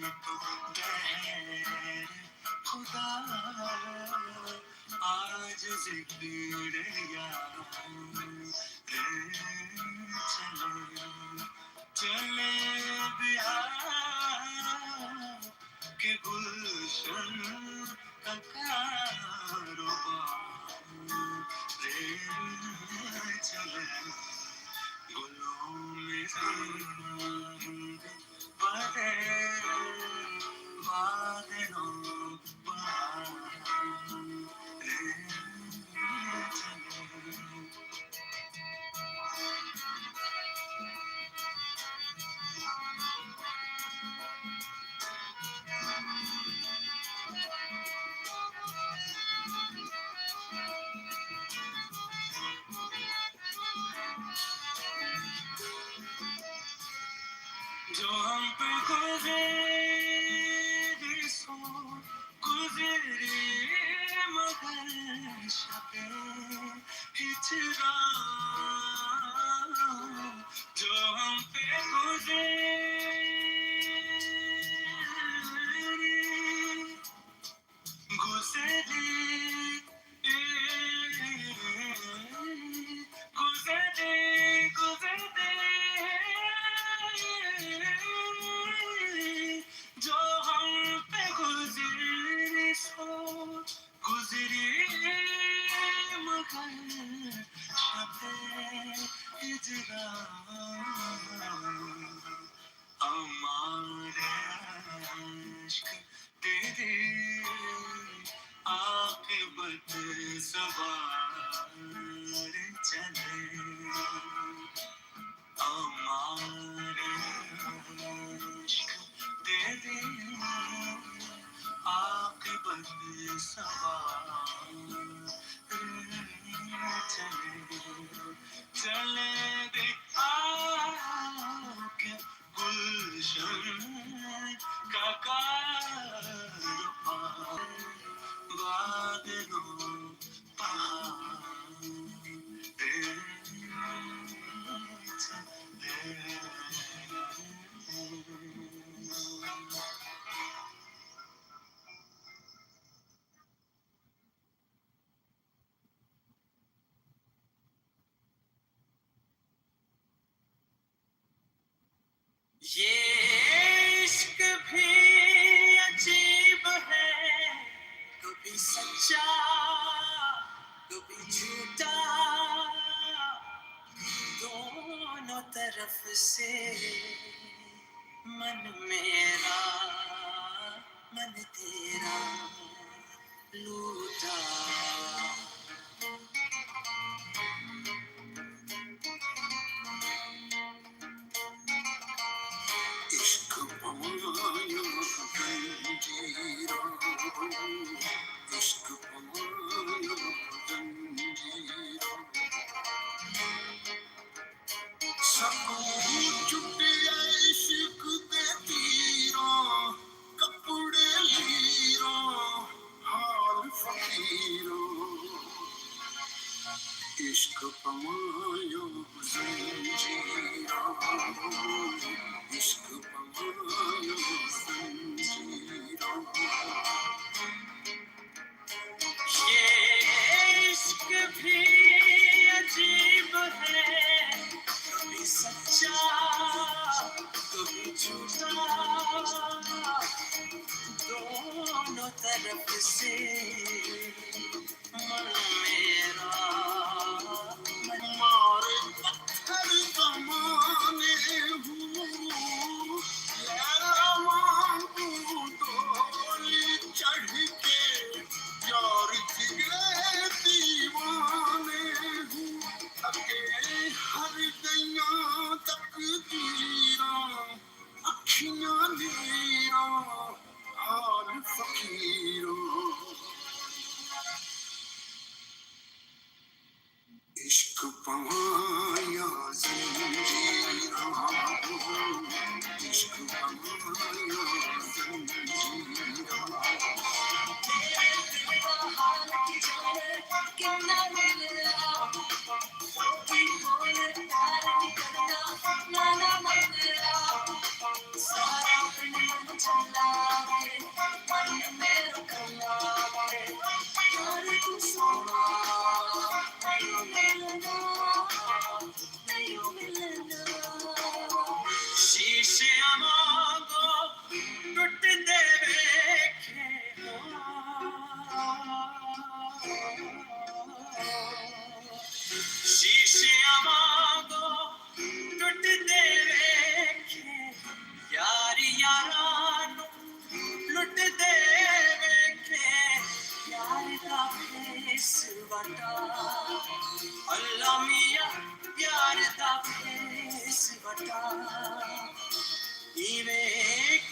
तो बहर खुदा आज जिक्र यार चले बिहार के गुलशन का कारोबार चले गुलों में रंग बदे बादलों बहार जो हम पे गुजरे सो गुजरे मगर शबे हिजरा जो हम पे गुजरे जो हम पे गुजरे सो गुजरे मगर शबे हिजरा हमारे अश्क तेरे आक़िबत सवार चले हमारे अश्क तेरे आक़िबत सवार चले चले दे आके गुलशन का कारवां बादलों पहाड़ ये इश्क भी अजीब है कभी सच्चा कभी झूठा दोनों तरफ से मन मेरा मन तेरा लूटा इश्क पायो जंजीरों इश्क पायो जंजीरों सकून छुटे इश्क दे तीरों कपड़े लीरों हाल फकीरों इश्क पायो जंजीरों इश्क पायो जंजीरों ये इश्क भी अजीब है कभी सच्चा कभी झूठा दोनों तरफ से मन मेरा मन मारे पत्थर जमाने हूँ यारा मांगू डोली चढ़ के यार जिगरे दीवाने हूँ अके हर गया तकदीरां अखियां नीरां हाल फकीरों इश्क पाया जंजीरों इश्क पाया जंजीरों तेरे दिल का हाल की जाने कितना मिला की बोले प्यार नहीं करना ना ना मन सारा मन चला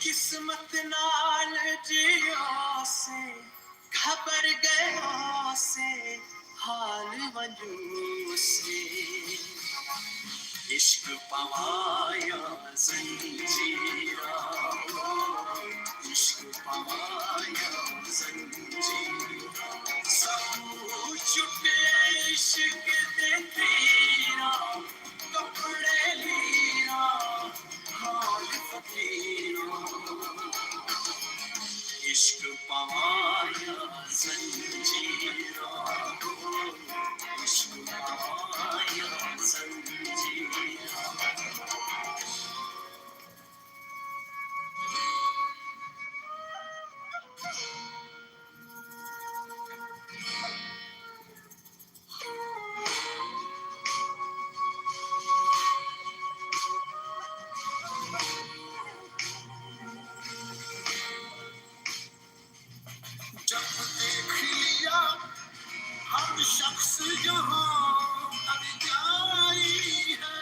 किस्मत नाल जियो से खबर गयो से हाल वजू से इश्क पवाया जंजीरा इश्क पवाया जंजीरा सब छुटे इश्क दे तीरा कपड़े लीरा हाल फकीरा इश्क पवाया जंजीरा इश्क पवाया जंजीरा जब देख लिया हर शख्स यहाँ अब जाई है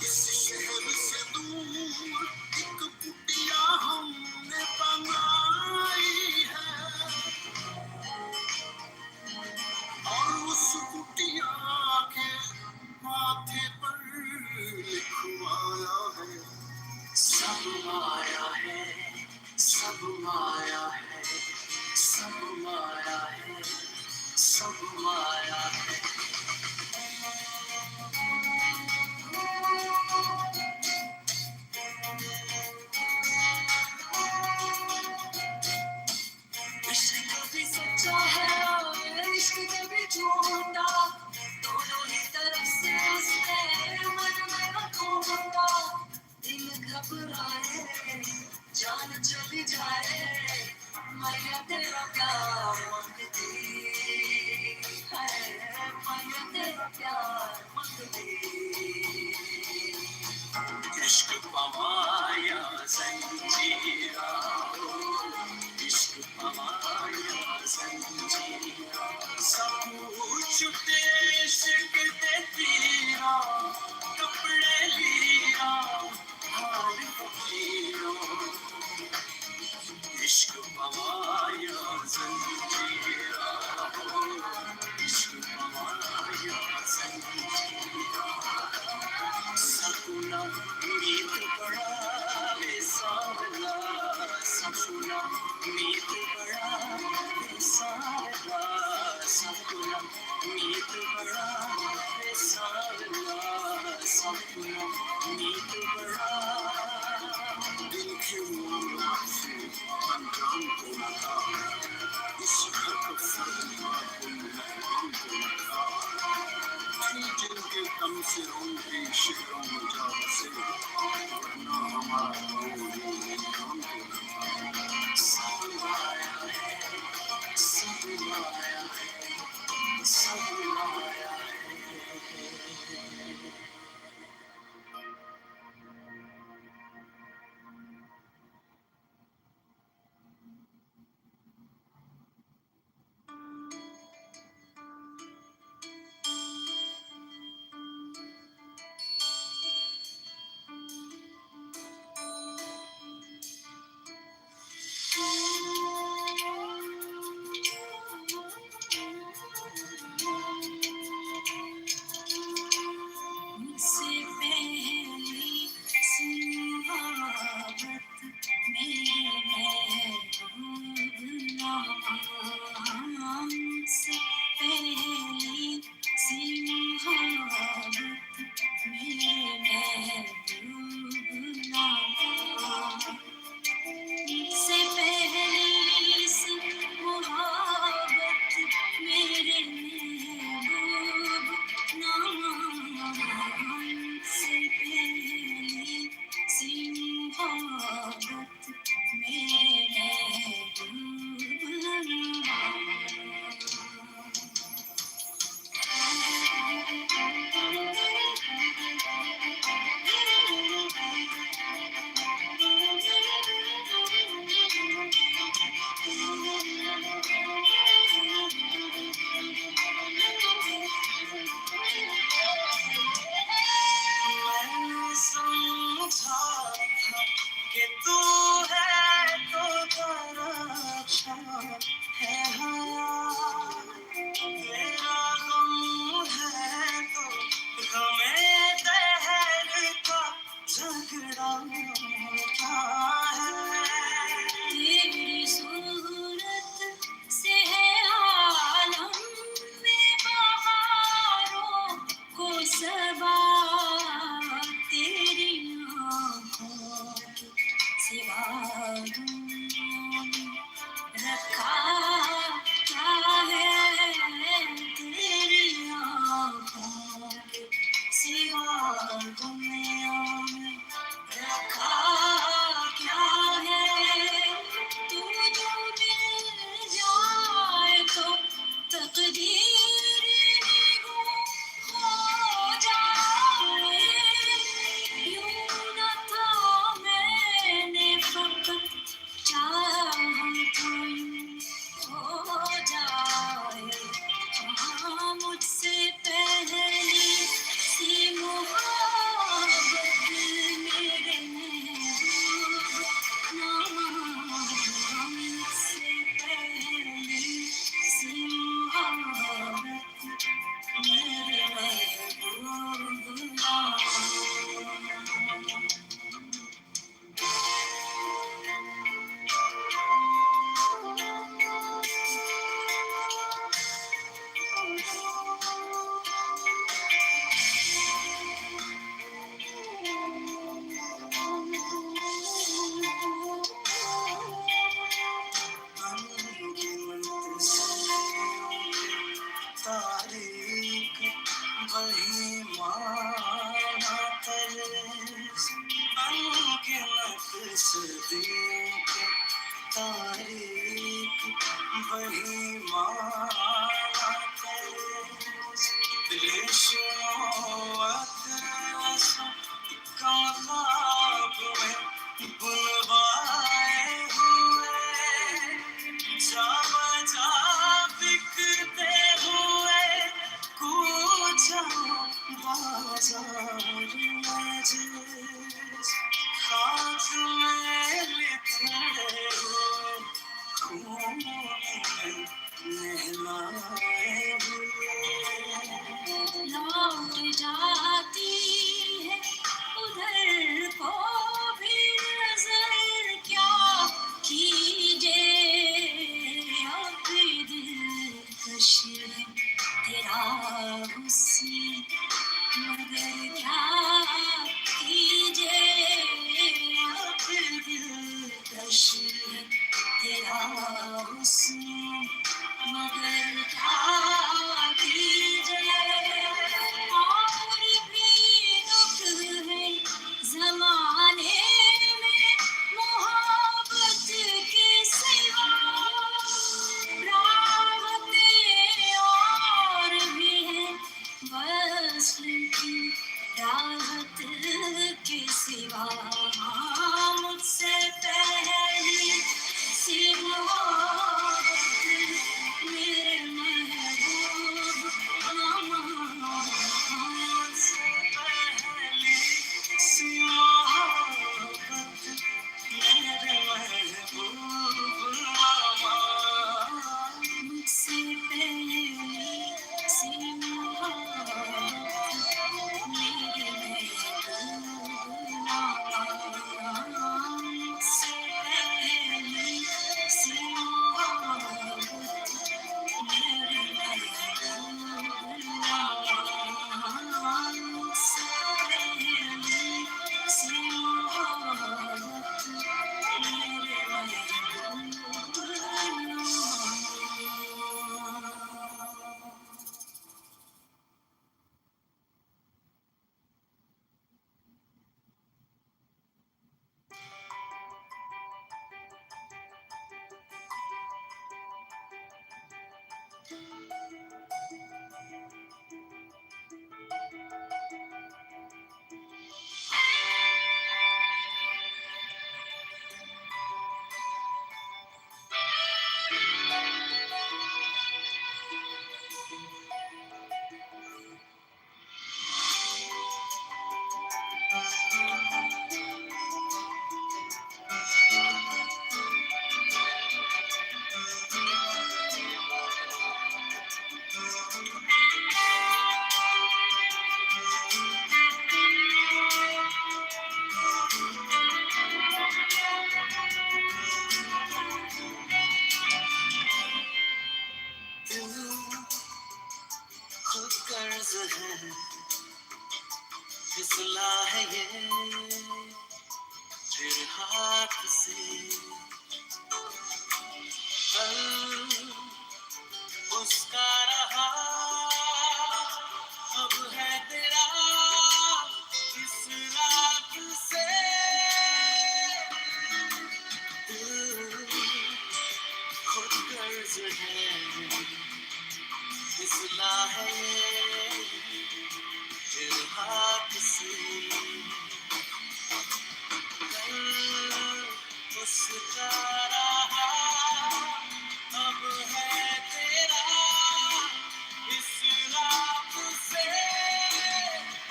इस शहर से दूर एक कुटिया हमने बनाई है और उस कुटिया के माथे पर लिखवाया है सब माया है सब माया है सब माया है सब माया है इश्क कभी सच्चा है और इश्क कभी झूठा दोनों ही तरफ से उसमें मन मेरा खोटा दिल घबराए जान चली जाए मैया तेरा प्यार मांगती है मैया तेरा प्यार मांगती इश्क पवाया जंजीरा इश्क पवाया जंजीरा सब छुटे इश्क दे तीरा कपड़े लीरा हाल फकीरा इश्क पवाया जंजीरा इश्क पवाया जंजीरा सपना मीत बड़ा बेसावला सपना मीत बड़ा बेसावला सपना मीत बड़ा बेसावला सपना मीत बड़ा दिल क्यों से अंजाम को लगा इस हक फरमा कोई मेहमान को लगा जिनके दम से रोंगे शहरों में जा बसे वरना हमारा कोई काम को लगा सब माया है सब माया है सब माया है सदियों के तारीख वही माना ख्वाब में बुलवाए हुए जा बजा बिकते हुए कूचा बाजार में जिस खाक में बिखरे हुए खून में नहलाए हुए लौट जाती है उधर को भी नजर क्या कीजे अब दिलकश है तेरा हुस्न मगर क्या कीजे अब दिलकश है तेरा हुस्न मगर क्या कीजे और भी दुख है जमाने में मोहब्बत के सिवा राहतें और भी हैं बस की राहत के सिवा मुझसे पहले सी मोहब्बत मेरे महबूब मुझसे पहले सी मोहब्बत मेरे महबूब मुझसे पहले सी मोहब्बत मेरे मुझसे पहले सी मोहब्बत मेरे मुझसे पहले सी मोहब्बत खुद कर्ज है फिसला है ये फिर हाथ से कल उसका रहा अब है तेरा इस रात से खुद कर्ज है फिसला है फिर हाथ से कल उसका रहा अब है तेरा इस रात से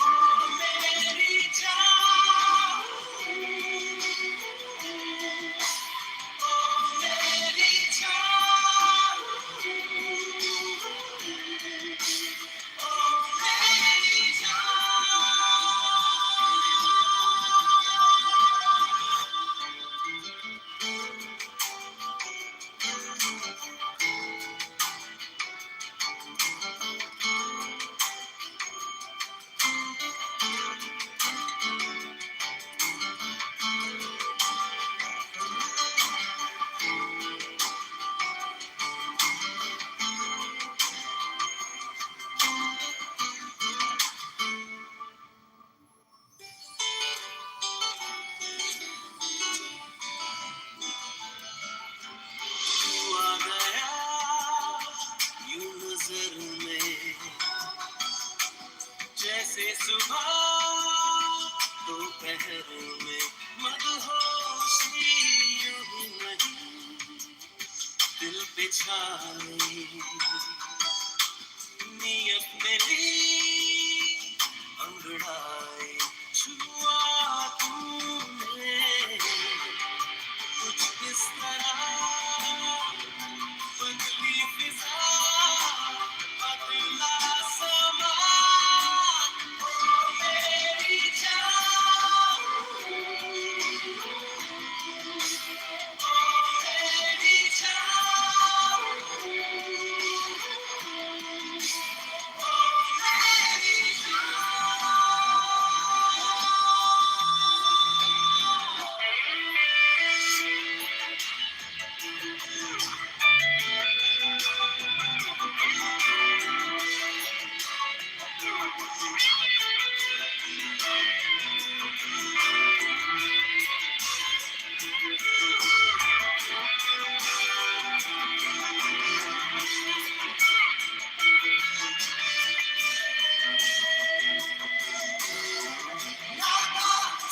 ओ मेरी जान ओ मेरी जान में मदहोश यूं नहीं दिल पे छाई नियत मेरी अंगड़ाई छुआ तूने कुछ इस तरह बदली फिजा बदला समा ओ मेरी जान ओ मेरी जान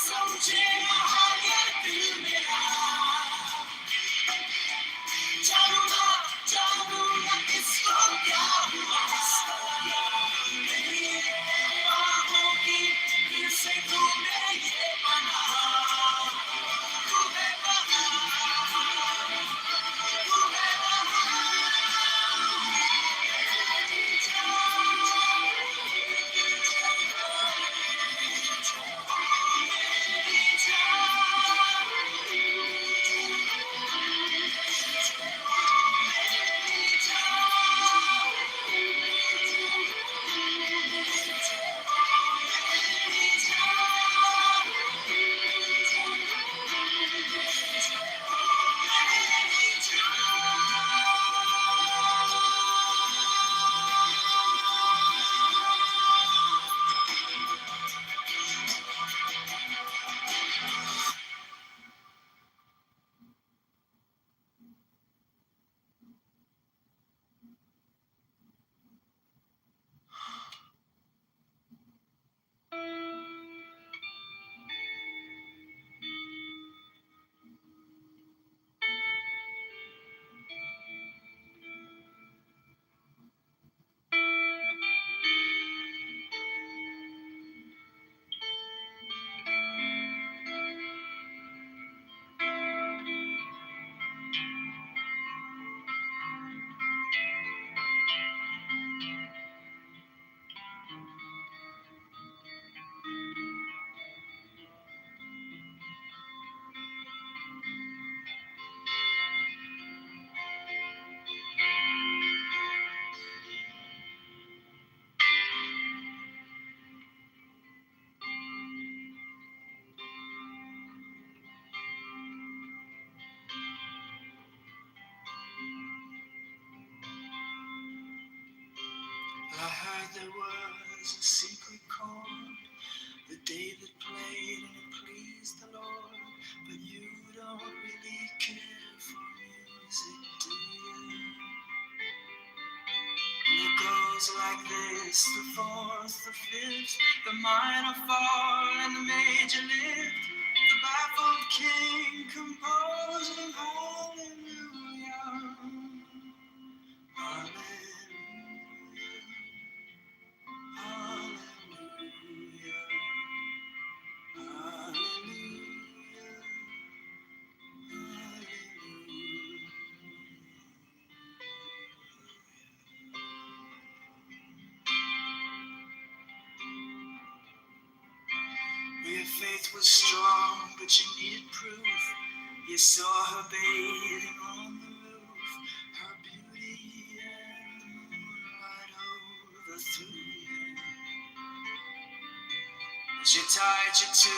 समझे यहाँ ये दिल मेरा जानूंगा किसको क्या हुआ मेरी बाहों की फिर से तूने ये बना तू है I heard there was a secret chord the day that played and it pleased the Lord, but you don't really care for music, do you? And it goes like this: the fourth, the fifth, the minor fall and the major lift, the baffled king composing hallelujah, hallelujah. Your faith was strong, but you needed proof. You saw her bathing on the roof, her beauty and the moonlight overthrew you. And she tied you to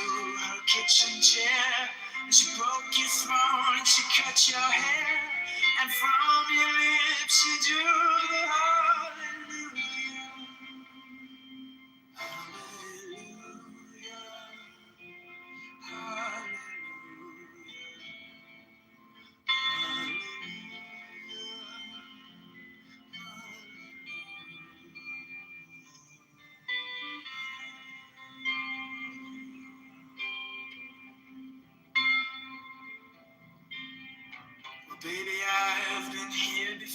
her kitchen chair, and she broke your throne, and she cut your hair, and from your lips she drew the hallelujah, hallelujah,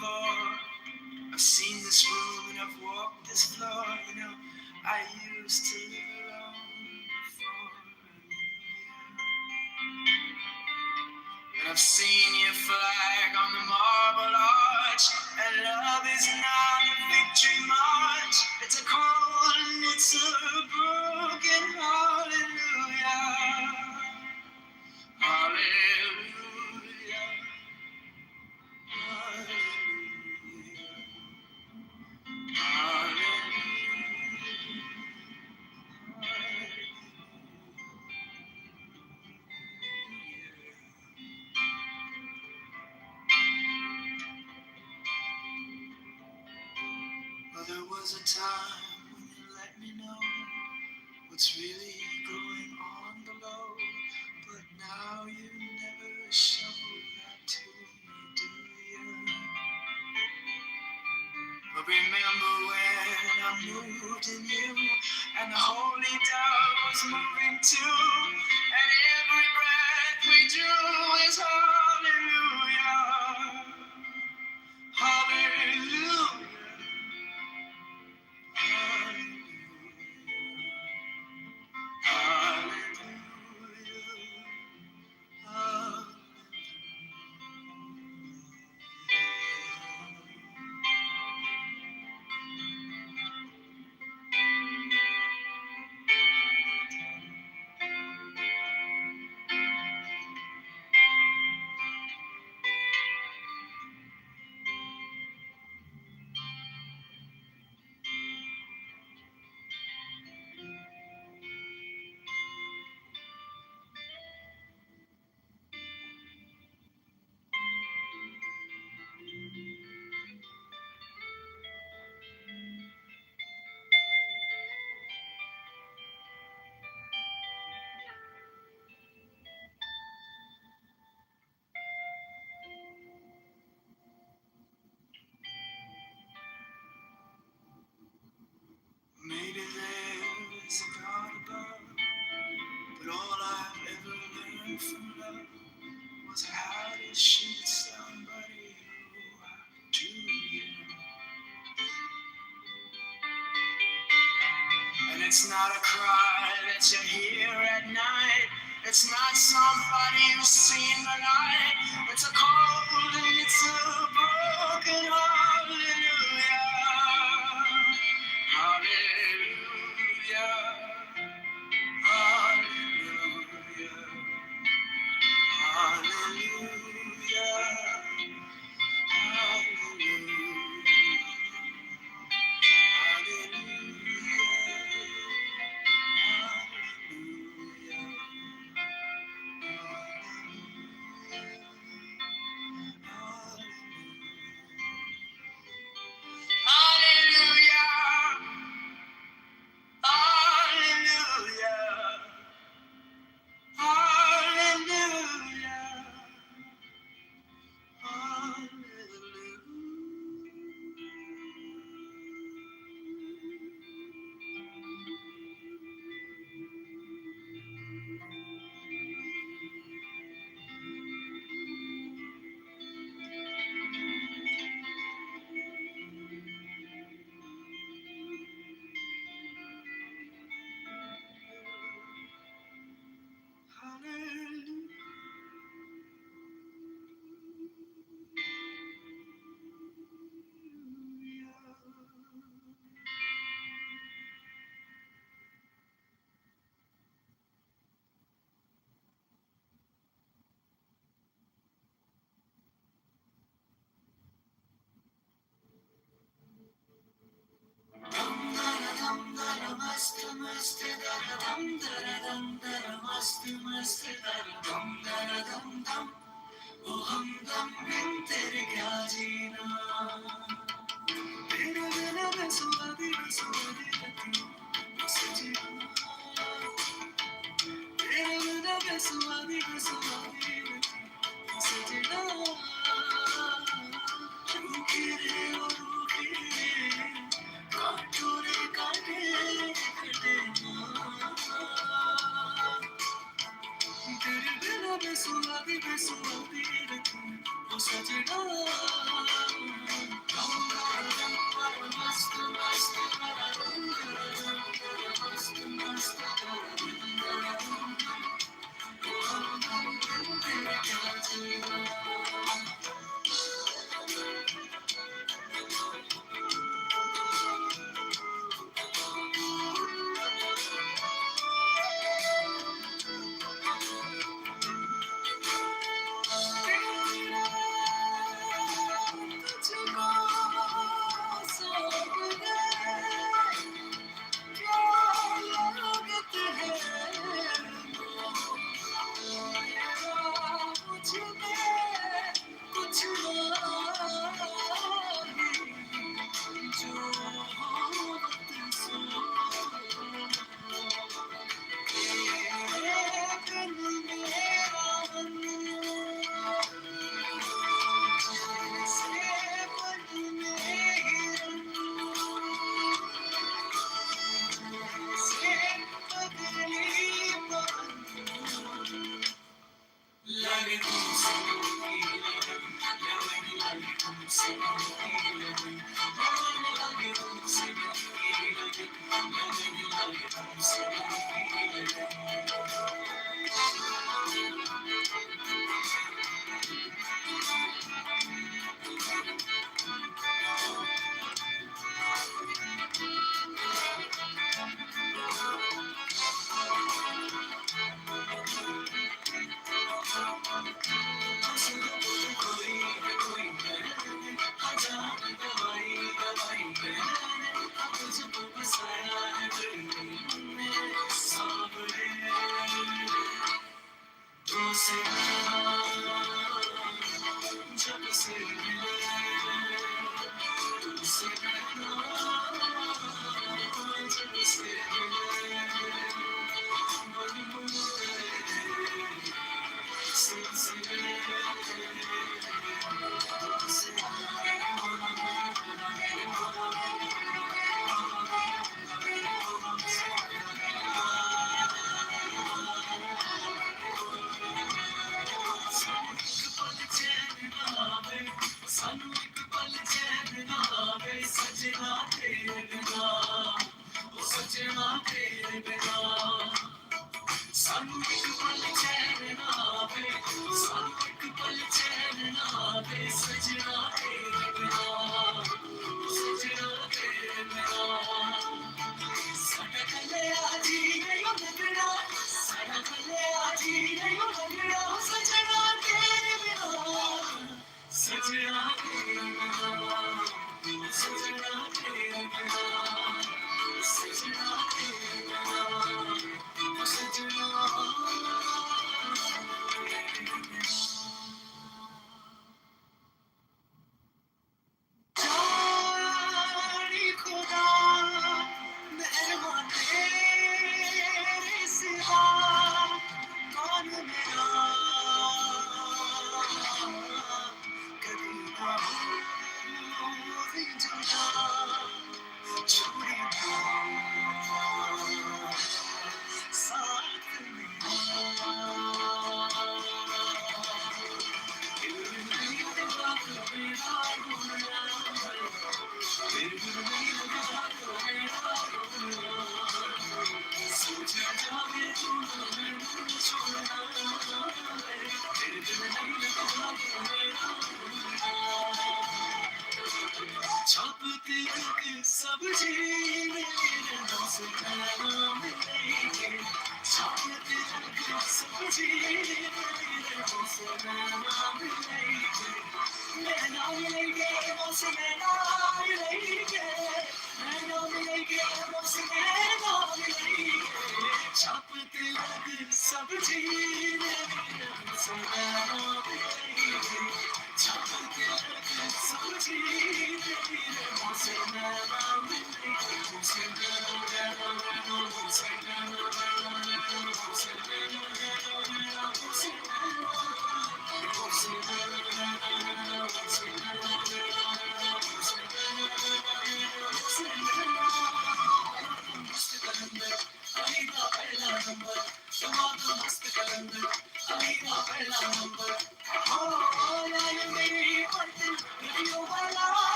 before. I've seen this room and I've walked this floor. You know, I used to live alone before. And I've seen your flag on the marble arch. And love is not a victory march. It's a cold and it's a broken hallelujah. Hallelujah. Well, there was a time when you let me know what's really going on below, but now you never show that to me, do you? But remember when I moved in you, and the holy dove was moving too, and every breath we drew is hallelujah, hallelujah. Maybe there's a God above, but all I've ever learned from love was how to shoot somebody who outdrew you. And it's not a cry that you hear at night. It's not somebody who's seen the light. It's a cold and it's a broken hallelujah. Hallelujah. Hallelujah. Hallelujah.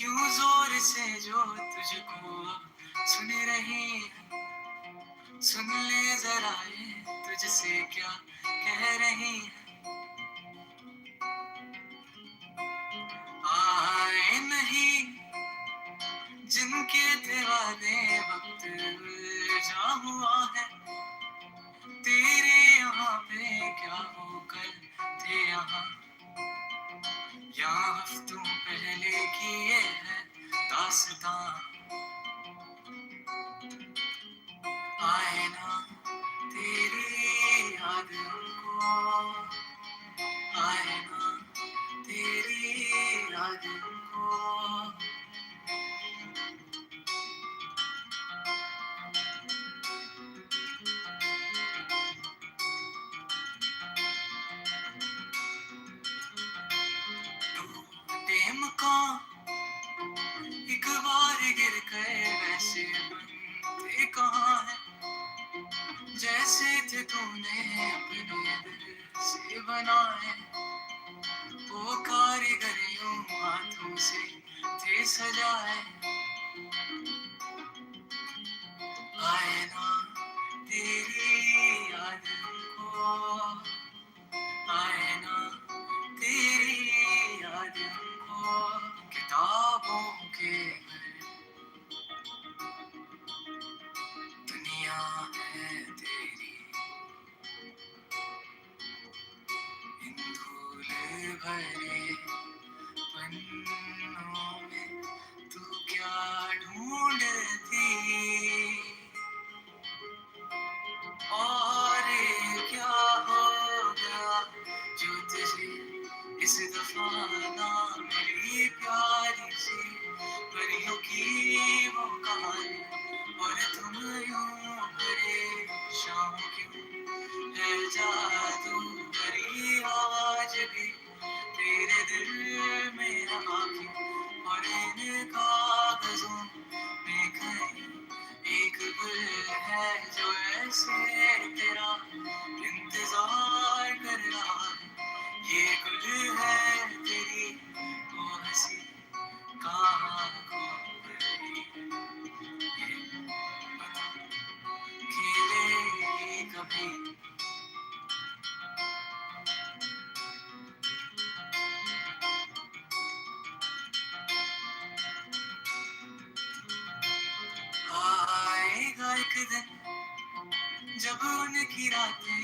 क्यों जोर से जो तुझको सुन रही है, सुन ले जरा ये तुझसे क्या कह रही है। आए नहीं जिनके थे वादे वक्त उलझा हुआ है, तेरे यहाँ पे क्या हो कल थे यहाँ, या हफ्तों पहले की ये है दास्तां। आए ना तेरी याद हमको, आए ना तेरी याद हमको। टेम का एक बार गिर गए वैसे बनते कहाँ है, जैसे थे तूने अपने दिल से बनाए, वो कारीगर यूं हाथों से थे सजाए। आए ना तेरी याद हमको, आए ना तेरी याद हमको। किताबों के घर दुनिया है तेरी, इन धूल भरे पन्नों में तू क्या ढूंढती, और क्या होगा जो तुझे इस दफा ना मिली प्यारी सी परियों की वो कहानी, और तुम यूं परेशान क्यों है जादू करी आज भी तेरे दिल में रहा क्यों, और इन कागजों में कहीं एक गुल है जो ऐसे तेरा इंतजार कर रहा है, ये गुल है तेरी वो हंसी कहाँ खो गई, ये बता खिलेगी कभी। आएगा एक दिन जब उनकी रातें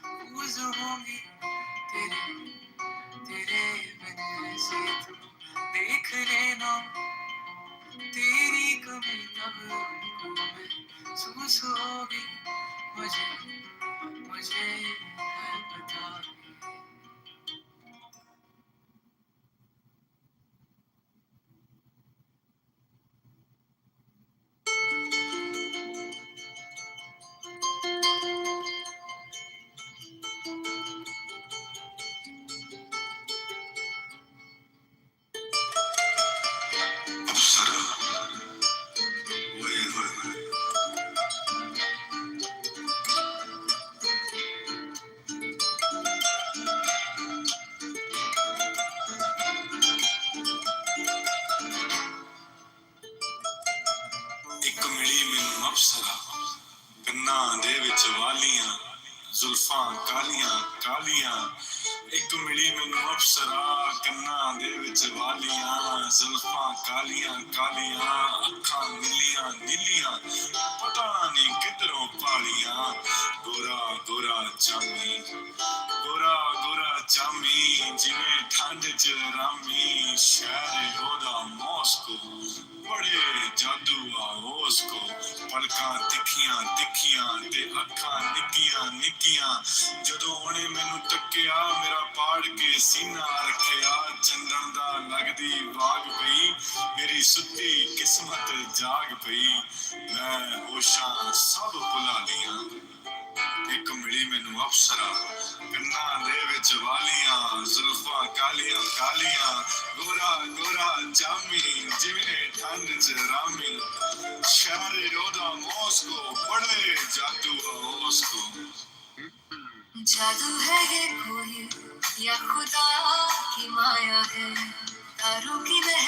महफूज होंगी, तेरे तेरे बिन से तू देख लेना, तेरी कमी तब उनको महसूस होगी, मुझे मुझे है पता। एक मिली मैनू अप्सरा ਕੰਨਾਂ ਦੇ ਵਿੱਚ ਵਾਲੀਆਂ ਜ਼ੁਲਫਾਂ ਕਾਲੀਆਂ ਕਾਲੀਆਂ, ਇੱਕ ਮਿਲੀ ਮੈਨੂੰ ਅਪਸਰਾ ਕੰਨਾਂ ਦੇ ਵਿੱਚ ਵਾਲੀਆਂ ਜ਼ੁਲਫਾਂ ਕਾਲੀਆਂ ਕਾਲੀਆਂ, ਅੱਖਾਂ ਨੀਲੀਆਂ ਨੀਲੀਆਂ ਪਤਾ ਨਹੀਂ ਕਿੱਧਰੋਂ ਪਾਲੀਆਂ, ਗੋਰਾ ਗੋਰਾ ਚਾਮੀ ਗੋਰਾ ਗੋਰਾ ਚਾਮੀ, ਜਿਵੇਂ ਠੰਡ ਚ ਰਾਮੀ, ਸ਼ਹਿਰ ਉਹਦਾ ਮੌਸਕੋ, बड़े जादू आ उसको, पलकां तिखियां तिखियां ते अखां निक्कियां निक्कियां, जदों उहने मैनू तक्किया मेरा पाड़ के सीना रखिया, चंदन दा लगदी वाग पई, मेरी सुत्ती किस्मत जाग पई, मैं होशां सब भुला लियां। एक मिली मैनू अप्सरा ਕੰਨਾਂ ਦੇ ਵਿੱਚ ਵਾਲੀਆਂ ਜ਼ੁਲਫਾਂ ਕਾਲੀਆਂ ਕਾਲੀਆਂ, ਗੋਰਾ ਗੋਰਾ ਚਾਮੀ, ਜਿਵੇਂ ਠੰਡ ਚ ਰਾਮੀ, ਸ਼ਹਿਰ ਉਹਦਾ ਮੌਸਕੋ, ਬੜੇ ਜਾਦੂ ਆ ਉਸਕੋ। जादू है ये कोई या खुदा की माया है, तारों की महक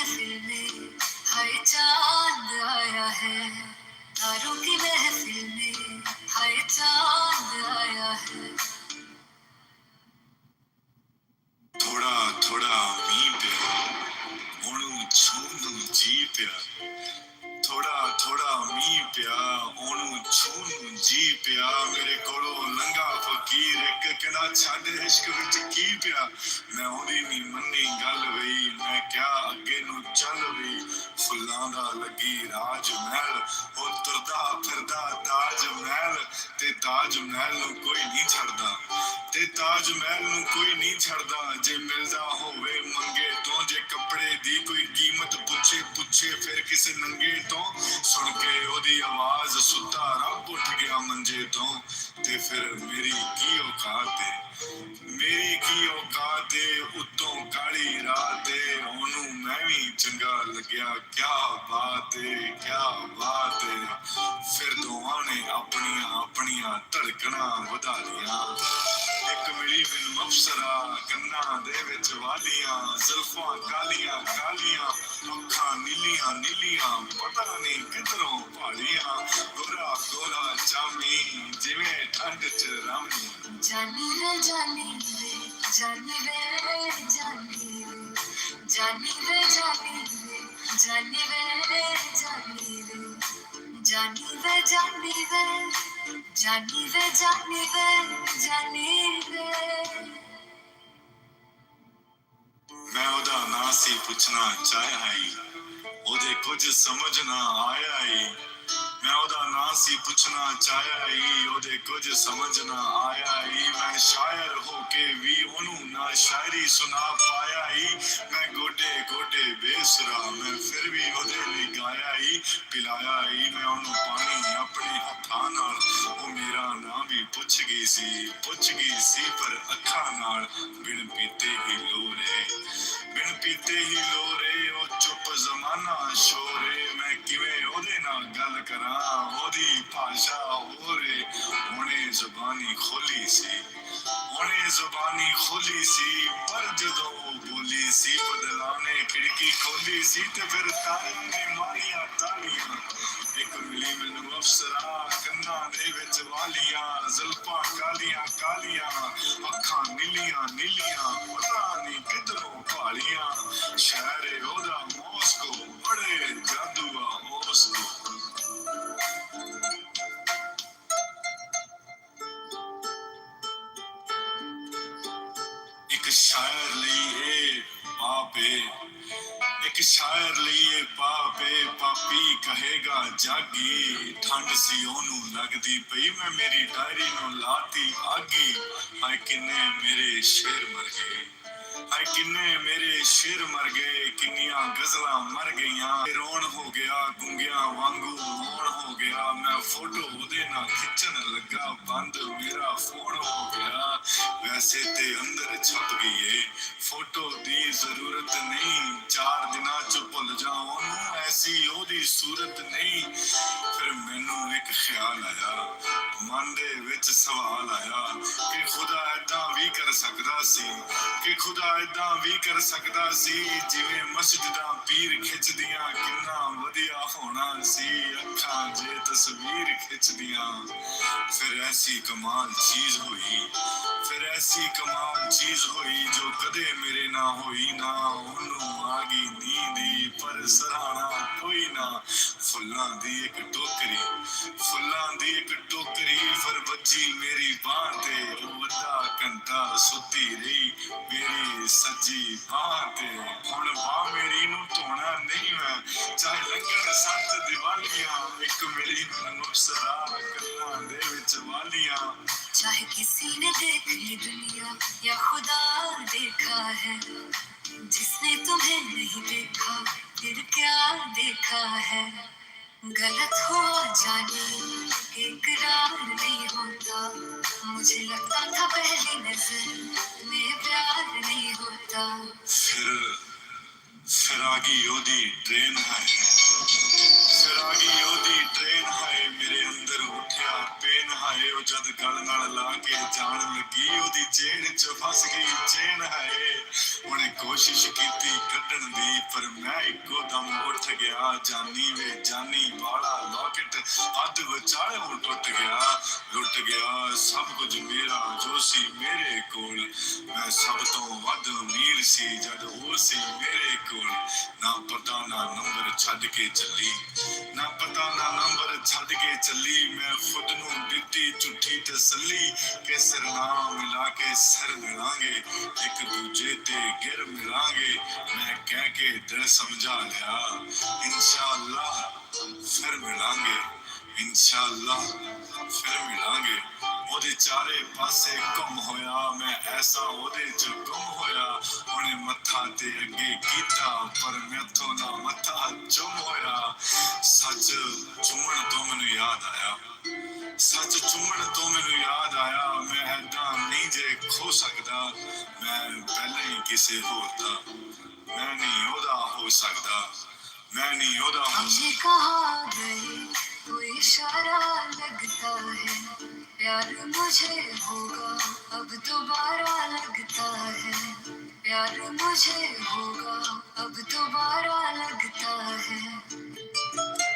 क्या अगे नू चल वी फुल्लां दा लगी राज महल ओ तुरदा फिरदा ताज महल ते ताज महल नू कोई नहीं छड़दा ते ताज महल नू कोई नहीं छड़दा जे मिलदा होवे मंगे तो जे कपड़े दी कोई कीमत पुछे फिर किसे नंगे तो सुन के ओदी आवाज सुता रब उठ गया मंजे तो ते फिर मेरी की औकात है मेरी की औकात है उत्तों काली रात है ओनू मैं भी चंगा लग्या क्या बात है फिर दोवां ने अपनियां धड़कना वधा लिया एक मिली मैनू अफसरा कन्ना दे विच वालियां जुल्फां कालियां कालियां अखां नीलियां नीलियां पता नहीं किधरों भालियां गोरा गोरा चामी जिवें ठंड च रामी जानी वे जानी वे जानी वे जानी जानी वे जानी वे जानी वे जानी वे जानी वे जानी वे जानी वे जानी वे जानी वे मैं ओदा ना सी पुछना चाहया ही ओदे कुछ समझ ना आया ही मैं ओदा ना सी पुछना चाहया ही ओदे कुछ समझ ना आया ही मैं शायर होके भी ओनू ना शायरी सुना पाया ही मैं गोडे गोडे बेसुरा मैं फिर भी ओदे लिए गाया ही पिलाया ही मैं ओनू पानी अपने हत्थां नाल ओ मेरा ना भी पुछ गई सी पर अखां नाल बिन पीते ही लोरे ओ चुप जमाना शोरे मैं किवें ओदे नाल गल करा ओदी भाषा होरे ओने जुबानी खोली सी पर जदों बोली सी बदला ने खिड़की खोली सी ते फिर तारियां ने मारियां तालियां एक मिली मैनू अफसरा कन्ना दे विच वालियां जुल्फां कालियां कालियां अखां नीलियां नीलियां पता नहीं किधरों भालियां शहर ओदा मॉस्को बड़े जादू आ उसको एक शायर लिए पापे पापी कहेगा जागी ठंड सी ओनू लगदी पई मैं मेरी डायरी नू लाती आगी हाय किन्ने मेरे शेर मर गए किन्नियां गजलां मर गईयां रोन हो गया गुंगिया वांगू मौन हो गया मैं फोटो ओदे नाल खिंचन लगा बंद मेरा फोन हो गया वैसे ते अंदर छप गई है फोटो दी जरूरत नहीं 4 दिना च भुल जाओ ऐसी ओदी सूरत नहीं फिर मैनू एक ख्याल आया मन दे विच सवाल आया कि खुदा ऐदां भी कर सकदा सी जिवें मस्जिदां पीर खिचदियां किन्ना वधिया होना सी अखां जे तस्वीर खिचदियां फिर ऐसी कमाल चीज होई जो कदे मेरे ना होई ना ओनू आ गई नींदी पर सराहना कोई ना फुल्लां दी एक टोकरी फिर बज्जी मेरी बांह ते अद्धा घंटा सुती रही मेरी सज्जी बांह ते हुण बांह मेरी नू धोना नहीं मैं चाहे लंघन 7 दिवालियां एक मिली मैनू अफसरा कन्ना दे विच वालियां चाहे किसी ने देख ली दुनिया या खुदा देखा है जिसने तुम्हें नहीं देखा फिर क्या देखा है गलत हुआ जाने इकरार नहीं होता मुझे लगता था पहली नजर में प्यार नहीं होता फिर आगी ओदी ट्रेन है मेरे अंदर उठ्या पेन है ओ जद गल नाल ला के जान लगी ओदी चेन च फस गई चेन है ओने कोशिश कीती कड्डण दी पर मैं इक्को दम उठ गया जानी वे जानी वाला लॉकेट हद विचालों लुट गया सब कुछ मेरा जो सी मेरे कोल मैं सब तो वध अमीर सी जद ओ सी मेरे कोल ना पता ना नंबर छड़ के चली मैं खुद नू दित्ती झूठी तसल्ली के सिर नाम मिला के सिर मिलांगे एक दूजे ते गिर मिलांगे मैं कह के दिल समझा लिया इंशाअल्लाह फिर मिलांगे इंशाअल्लाह फिर मिलांगे ओदे चारे पासे गुम होया मैं ऐसा ओदे च गुम होया उन्हें मत्था ते अगे कीता पर मैथों ना मत्था चुम होया सच चुमन तो मैनू याद आया सच चुमन तो मैनू याद आया मैं ऐदा नहीं जे खो सकदा मैं पहले ही किसे होर दा मैं नहीं ओदा हो सकदा मैं नहीं ओदा हो मुझे कहा गए तो इशारा लगता है प्यार मुझे होगा अब दोबारा लगता है प्यार मुझे होगा अब दोबारा लगता है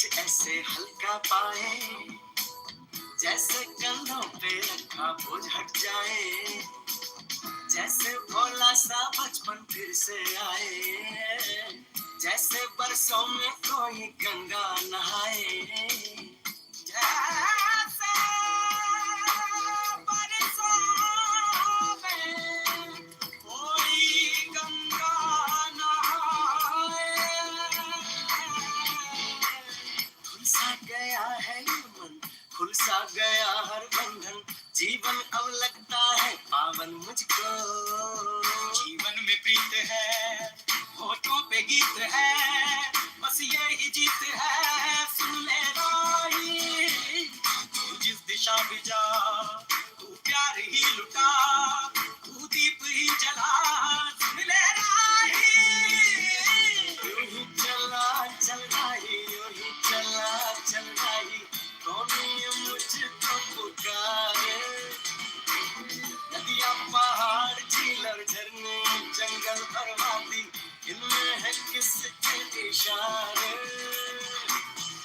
कुछ ऐसे हल्का पाए, जैसे कंधों पे रखा बोझ हट जाए, जैसे भोला सा बचपन फिर से आए, जैसे बरसों में कोई गंगा नहाए, जैसे बरसों में कोई गंगा नहाए। खुल सा गया है ये मन, खुल सा गया हर बंधन, जीवन अब लगता है पावन मुझको। जीवन में प्रीत है, होठों पे गीत है, बस ये ही जीत है, सुन ले राही। तू जिस दिशा भी जा, तू प्यार ही लुटा, तू दीप ही जला, सुन ले राही। यूं ही चला चल राही, यूं ही चला चल राही, कौन ये मुझको पुकारे। नदियाँ पहाड़ झील और झरने जंगल और वादी, इनमें है किसके इशारे।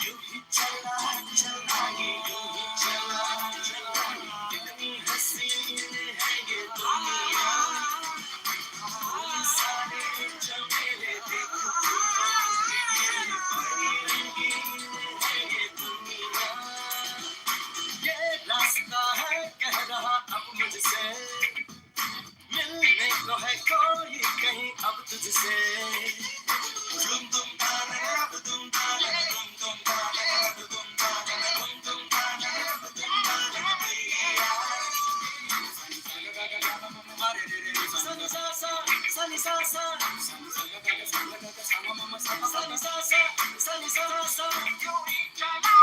यूं ही चला चला यूं ही चला चला, कितनी हसीन है ये दुनिया। सारे चमेले देखो, बड़ी रंगीन है ये दुनिया। ये रास्ता है कह रहा अब मुझसे, मिलने को है कोई कहीं अब तुझसे। तुम तुम ताने अब तुम ताने, तुम तुम ताने अब तुम ताने, तुम तुम ताने अब तुम ताने भैया। सनी सा सा सनी सा सा सनी सा सा सनी सा सा, यूं ही चला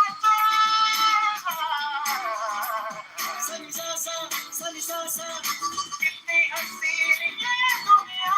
सनी सा सा सनी सा सा, कितनी हसीन ये दुनिया।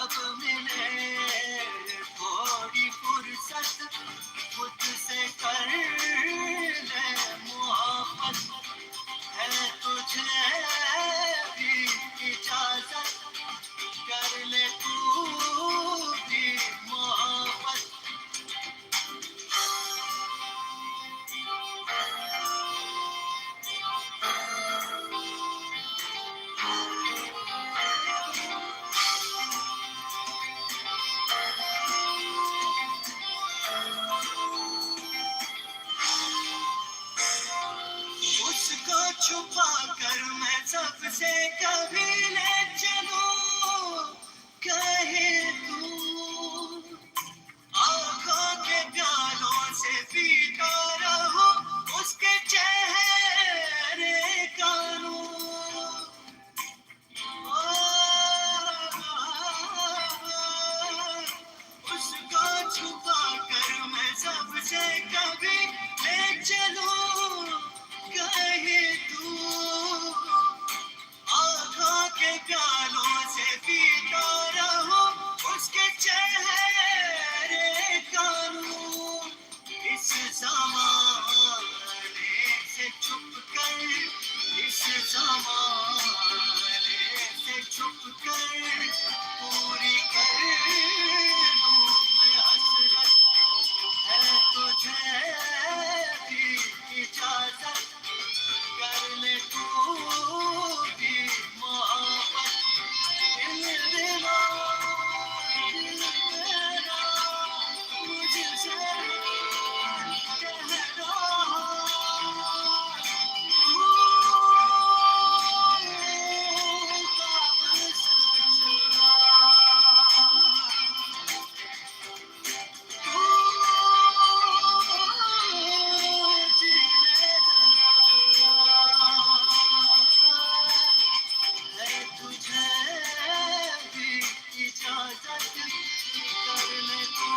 कब मिले थोड़ी फुर्सत खुद से कर ले मोहब्बत है तुझे भी इजाजत कर ले तू भी मोहब्बत उसको छुपा कर मैं सबसे कभी न चलूं कहे तू आँखों के प्यालों से पीता रहूं उसके चेहरे का नूर उसको छुपा कर मैं सबसे कभी ले चलूं कहे तू आँखों के प्यालों से पीता रहूं उसके चेहरे का नूर इस ज़माने से छुप कर इस ज़माने से छुप कर पूरी कर दूं मैं हसरत है तुझे भी इजाजत कर ले तू भी मोहब्बत दिल मेरा मुझसे कह रहा तुझे भी इजाजत कर ले तू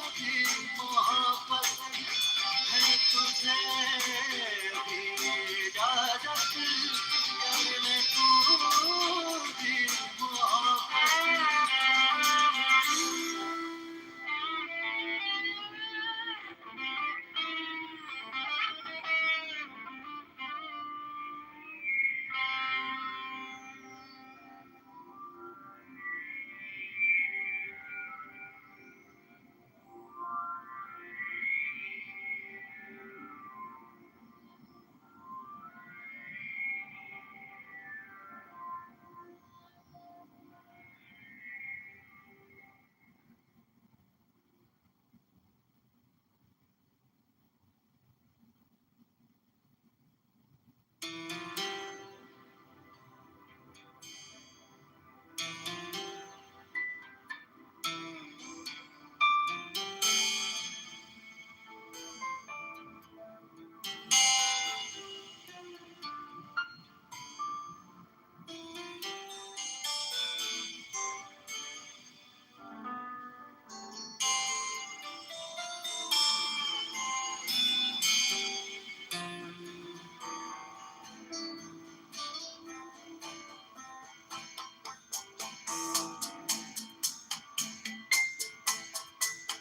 भी मोहब्बत है तुझे भी इजाजत कर ले तू भी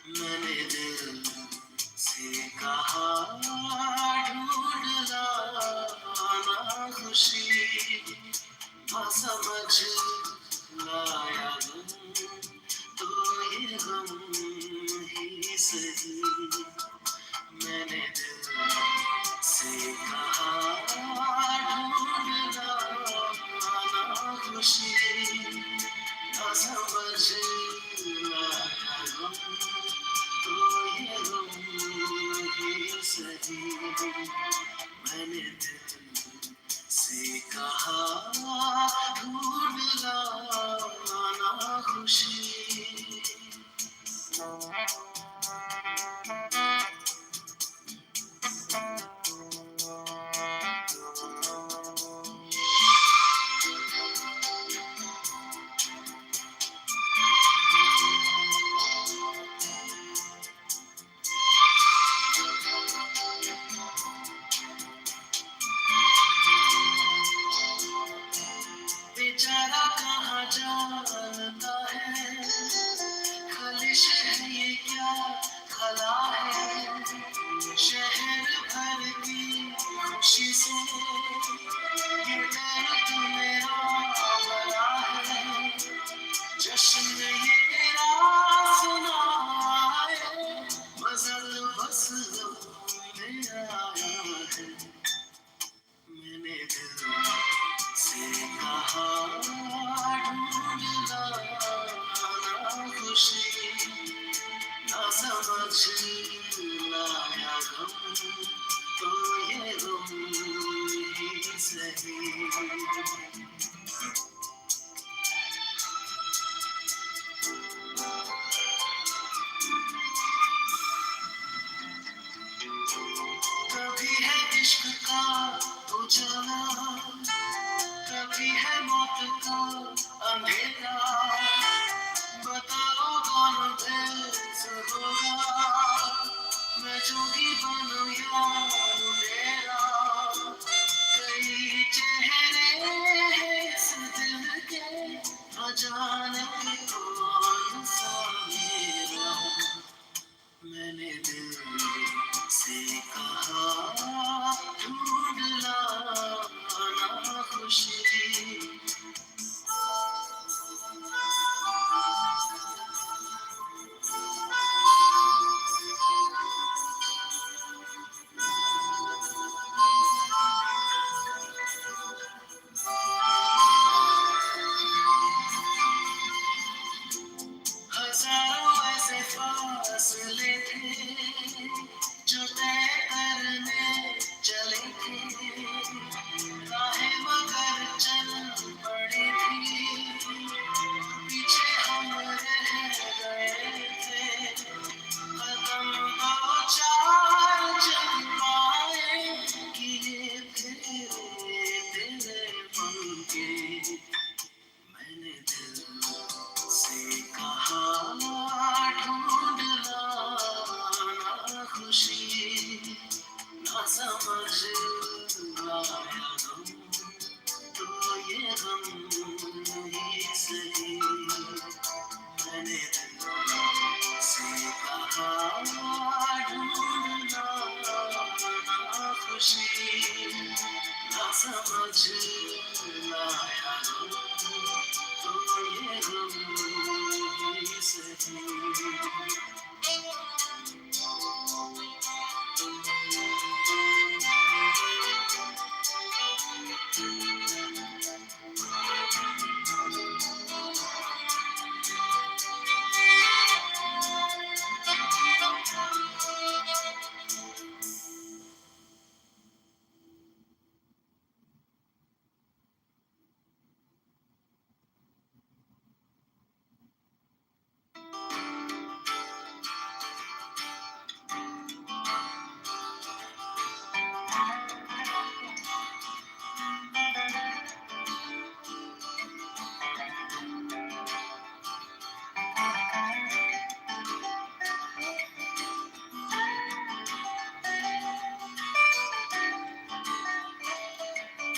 मैंने दिल से कहा ढूंढ लाना खुशी न समझ लाया तो ये गम ही सही मैंने दिल से कहा ढूंढ लाना खुशी न समझ लाया तो ये गम ही सही मैंने दिल से कहा ढूंढ लाना खुशी बेचारा कहाँ जानता है ये रास सुनाए मजल बस में आया है मैंने दिल से कहा ढूंढ लाना खुशी ना समझ लाया गम तो ये गम ही सही कभी है इश्क का उजाला कभी है मौत का अंधेरा बताओ कौन भेस होगा मैं जोगी बनूं या मेरा कई चेहरे हैं इस दिल के न जाने कौन सा मेरा मैंने दिल से कहा ढूंढ लाना खुशी हजारों ऐसे फासले थे जो तय करने चले थे राहें मगर चल पड़ी थी पीछे हम रह गए थे कदम दो चार चल पाए किए थे तेरे बन के मैंने दिल से कहा ढूंढ लाना खुशी ना समझ लाया गम तो ये गम ही सही मैंने दिल से कहा ढूंढ लाना खुशी ना समझ लाया गम तो ये गम ही सही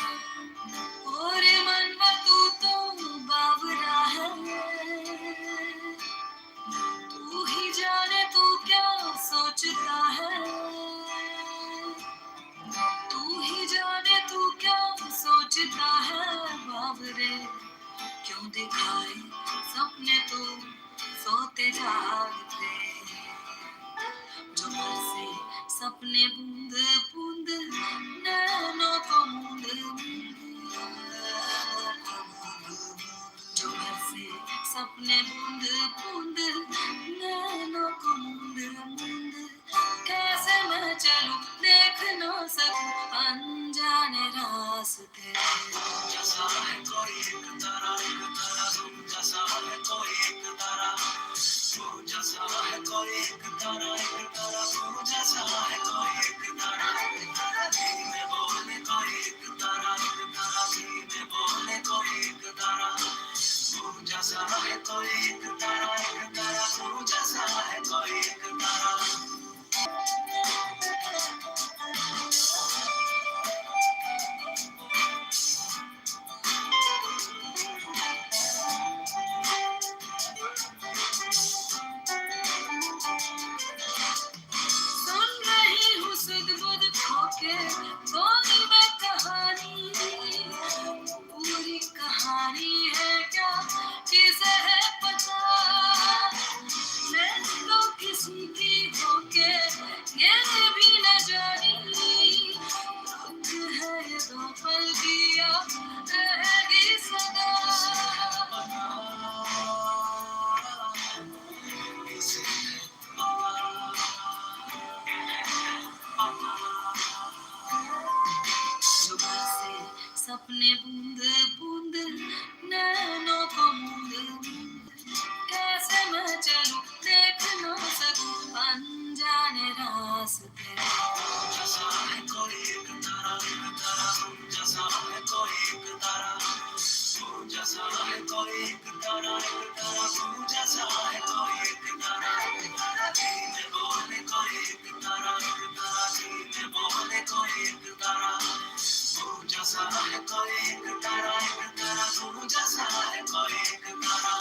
और मनवा तू तो बावरा है तू ही जाने तू क्या सोचता है तू ही जाने तू क्या सोचता है बावरे क्यों दिखाए सपने तू सोते जागते जो बरसे सपने बूंद बूंद नैनों को मूंद जो बरसे सपने बूंद बूंद नैनों को मूंद मूंद कैसे मैं चलूं देख ना सकूं अनजाने रास्ते जैसा है कोई एक तारा तुम जैसा है कोई एक तारा तू जैसा है कोई एक तारा तू जैसा है कोई एक तारा दिल में बोले कोई एक तारा दिल में बोले कोई एक तारा तू जैसा है कोई एक तारा तू जैसा है कोई एक तारा अपने बूंद बूंद नैनों को मूंद मूंद कैसे मैं चलूं देख ना सकूं अनजाने रास्ते जैसा है कोई एक तारा जैसा है कोई एक तारा जैसा है कोई एक तारा जैसा है कोई एक तारा मैं बोले कोई एक तारा मैं बोले कोई एक तारा जैसा है कोई एक तारा जैसा है कोई एक तारा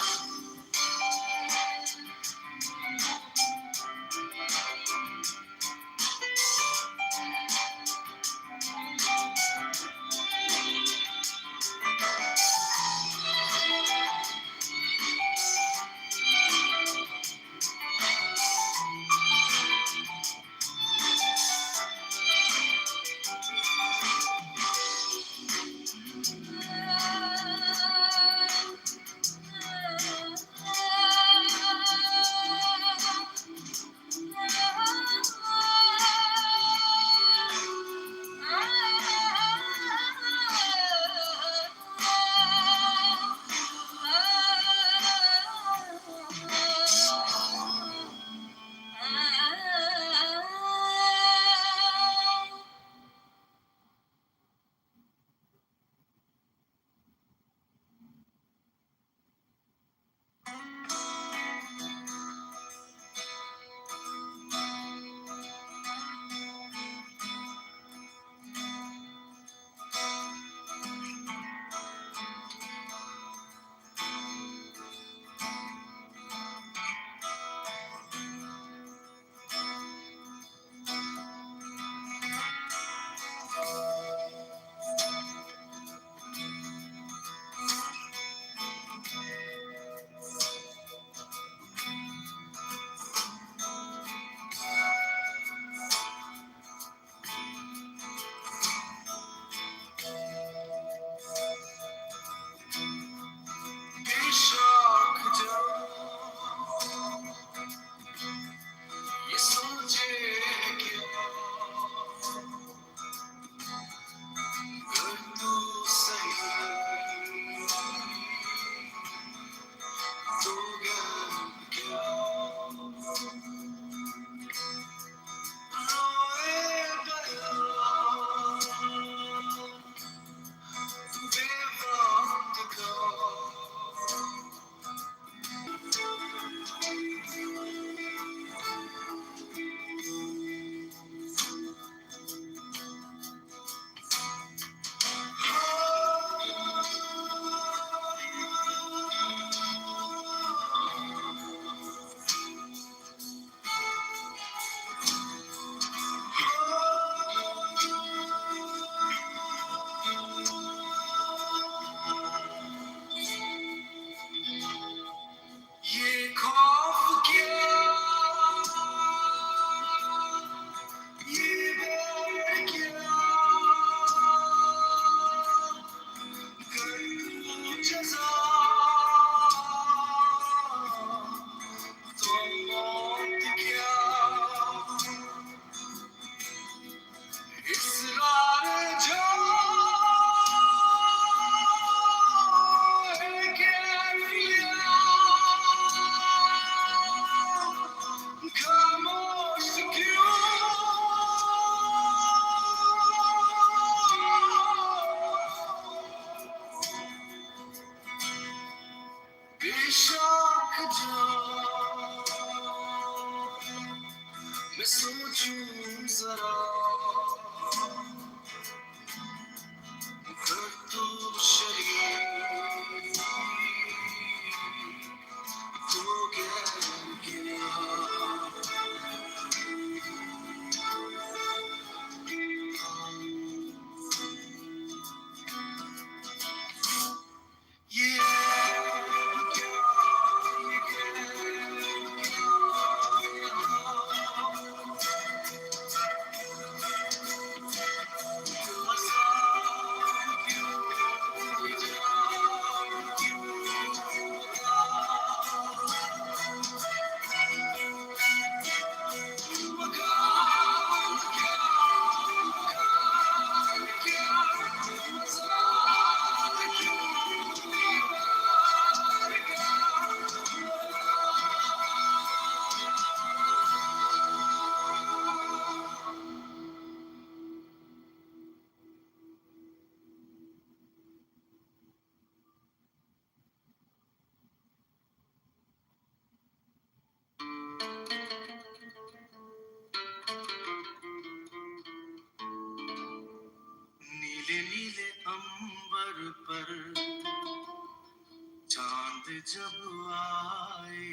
जब आए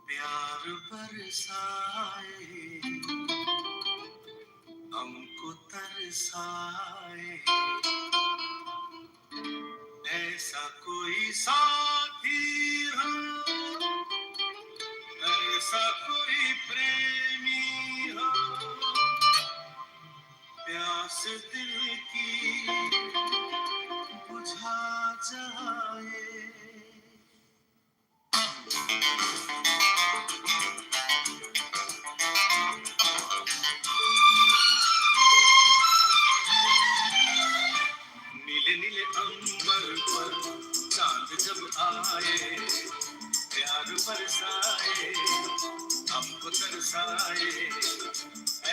प्यार बरसाए हमको तरसाए ऐसा कोई साथी हो ऐसा कोई प्रेमी हो प्यास दिल की बुझा जाए नीले नीले अंबर पर चांद जब आए प्यार बरसाए हमको तरसाए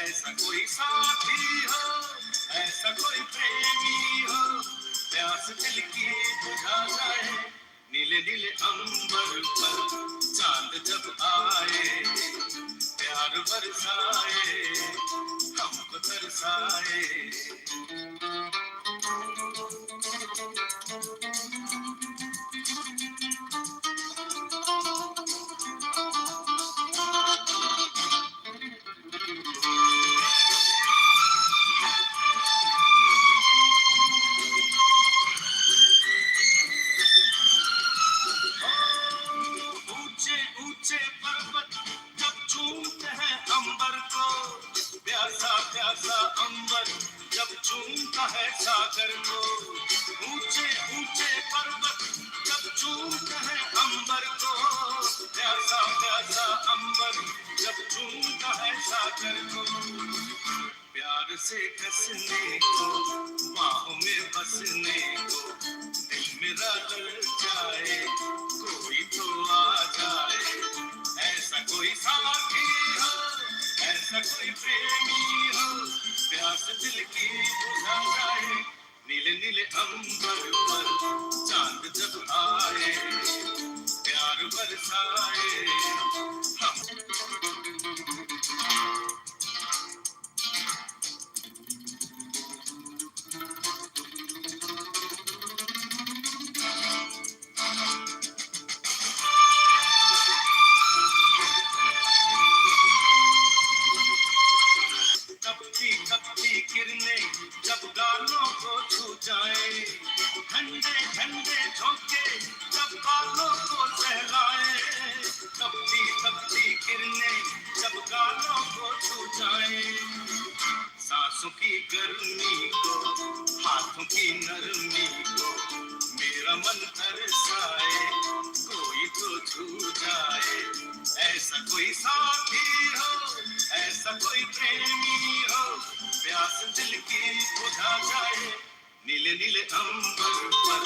ऐसा कोई साथी हो ऐसा कोई प्रेमी हो प्यास दिल की बुझा जाए नीले नीले अंबर पर चांद जब आए प्यार बरसाए हमको तरसाए ऊंचे ऊंचे पर्वत जब चूमते हैं अंबर को प्यासा प्यासा अंबर जब चूमता है सागर को ऊंचे ऊंचे पर्वत जब चूमते हैं अंबर को प्यासा प्यासा अंबर जब चूमता है सागर को प्यार से कसने को बाहों में बसने को दिल मेरा ललचाए कोई तो आ जाए ऐसा कोई साथी हो ऐसा कोई प्रेमी हो प्यास दिल की बुझा जाए नीले नीले अंबर पर चांद जब आए प्यार बरसाए हम तपती तपती किरणें जब गालों को छू जाए ठंडे ठंडे झोंके जब बालों को सहलाए तपती तपती किरणें जब गालों को छू जाए सांसों की गर्मी को हाथों की नरमी को मेरा मन तरसाए कोई तो छू जाए ऐसा कोई साथी हो ऐसा कोई प्रेमी हो प्यास दिल की बुझा जाए नीले नीले अंबर पर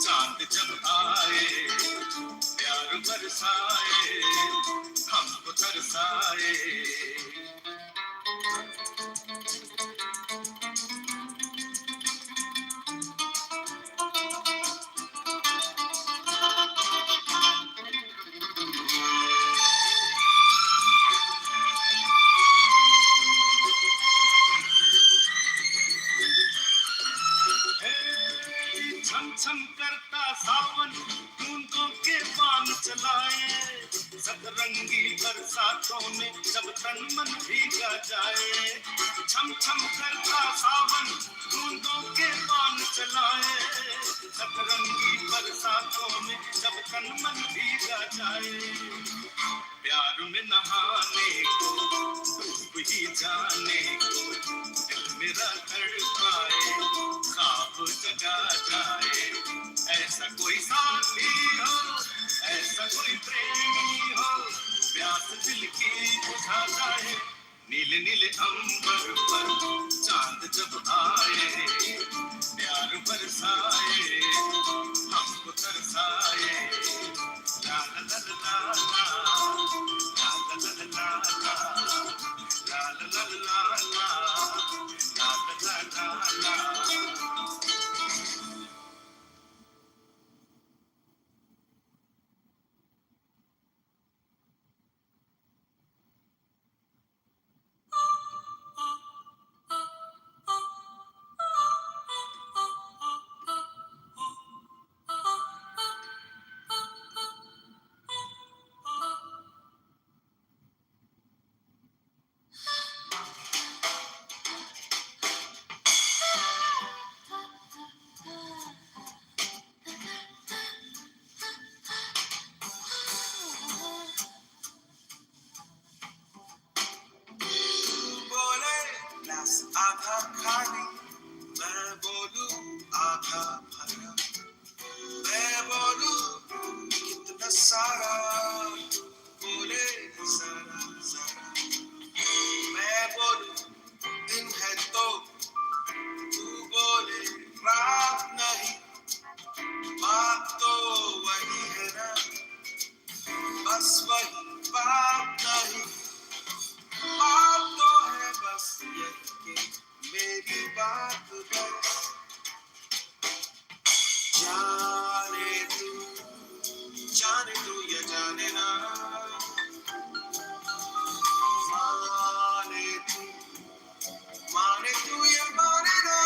चांद जब आए प्यार बरसाए हमको तरसाए छम छम करता सावन बूंदों के बाण चलाए सतरंगी बरसातों में जब तन मन भीगा जाए छम छम करता सावन बूंदों के बाण चलाए सतरंगी बरसातों में जब तन मन भीगा जाए प्यार में नहाने को डूब ही जाने को दिल मेरा तड़पाए ख्वाब जगा जाए ऐसा कोई साथी हो ऐसा कोई प्रेमी हो प्यास दिल की बुझा जाए नीले नीले अंबर पर चांद जब आए प्यार बरसाए हमको तरसाए ला ला ला ला ला ला ला ला ला ला ला ला ला बोले जरा जरा मैं बोलूं दिन है तो तू बोले रात नहीं बात तो वही है ना बस वही बात नहीं बात तो है बस ये कि मेरी बात बस जाने तू या जाने ना माने तू या माने ना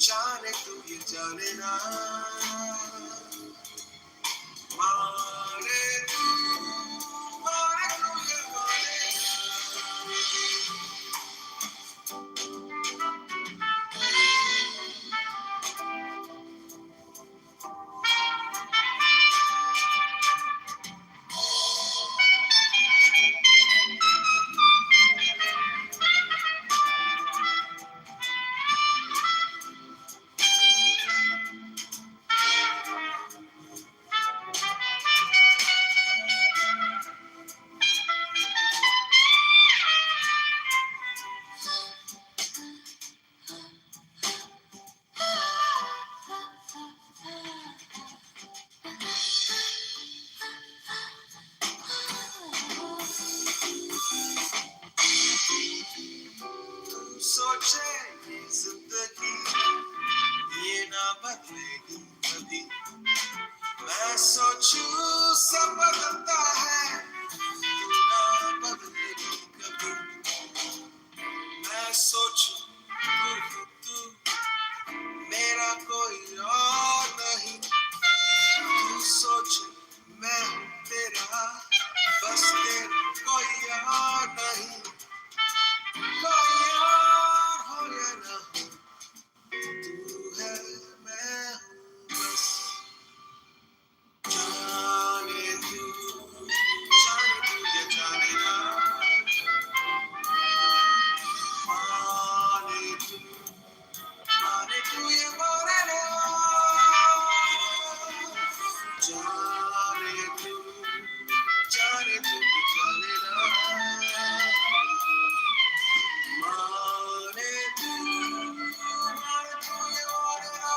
जाने तू या जाने ना माने तू या माने सोचे ये जिंदगी ये ना बदलेगी कभी मैं सोचूं सब बदलता है तू ना बदलेगी कभी मैं सोचूं तू मेरा कोई और नहीं तू सोचे मैं हूँ तेरा बस तेरा कोई और नहीं कोई और हो या ना हो तू है मैं हूँ बस जाने तू या जाने ना माने तू या माने ना जाने तू या जाने ना माने तू या माने ना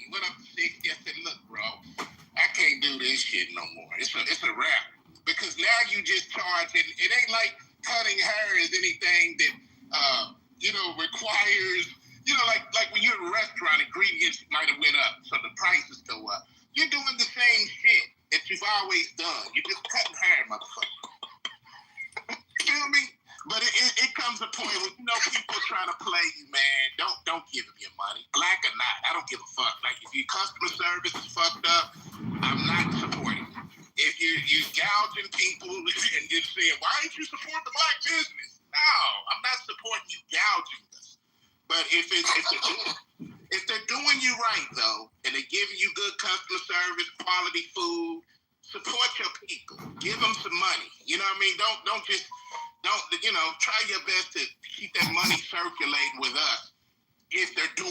He went up to 60. I said, look, bro, I can't do this shit no more. It's a wrap. Because now you just charge, and it ain't like cutting hair is anything that, requires, like when you're at a restaurant, ingredients might have went up, so the prices go up. You're doing the same shit that you've always done. You're just cutting hair, motherfucker. You feel me? But it comes a point when people trying to play you, man. Don't give them your money, black or not. I don't give a fuck. Like if your customer service is fucked up, I'm not supporting you. If you gouging people and just saying, why ain't you support the black business? No, I'm not supporting you gouging us. But if they're doing you right though, and they're giving you good customer service, quality food, support your people. Give them some money. You know what I mean? Don't try your best to keep that money circulating with us if they're doing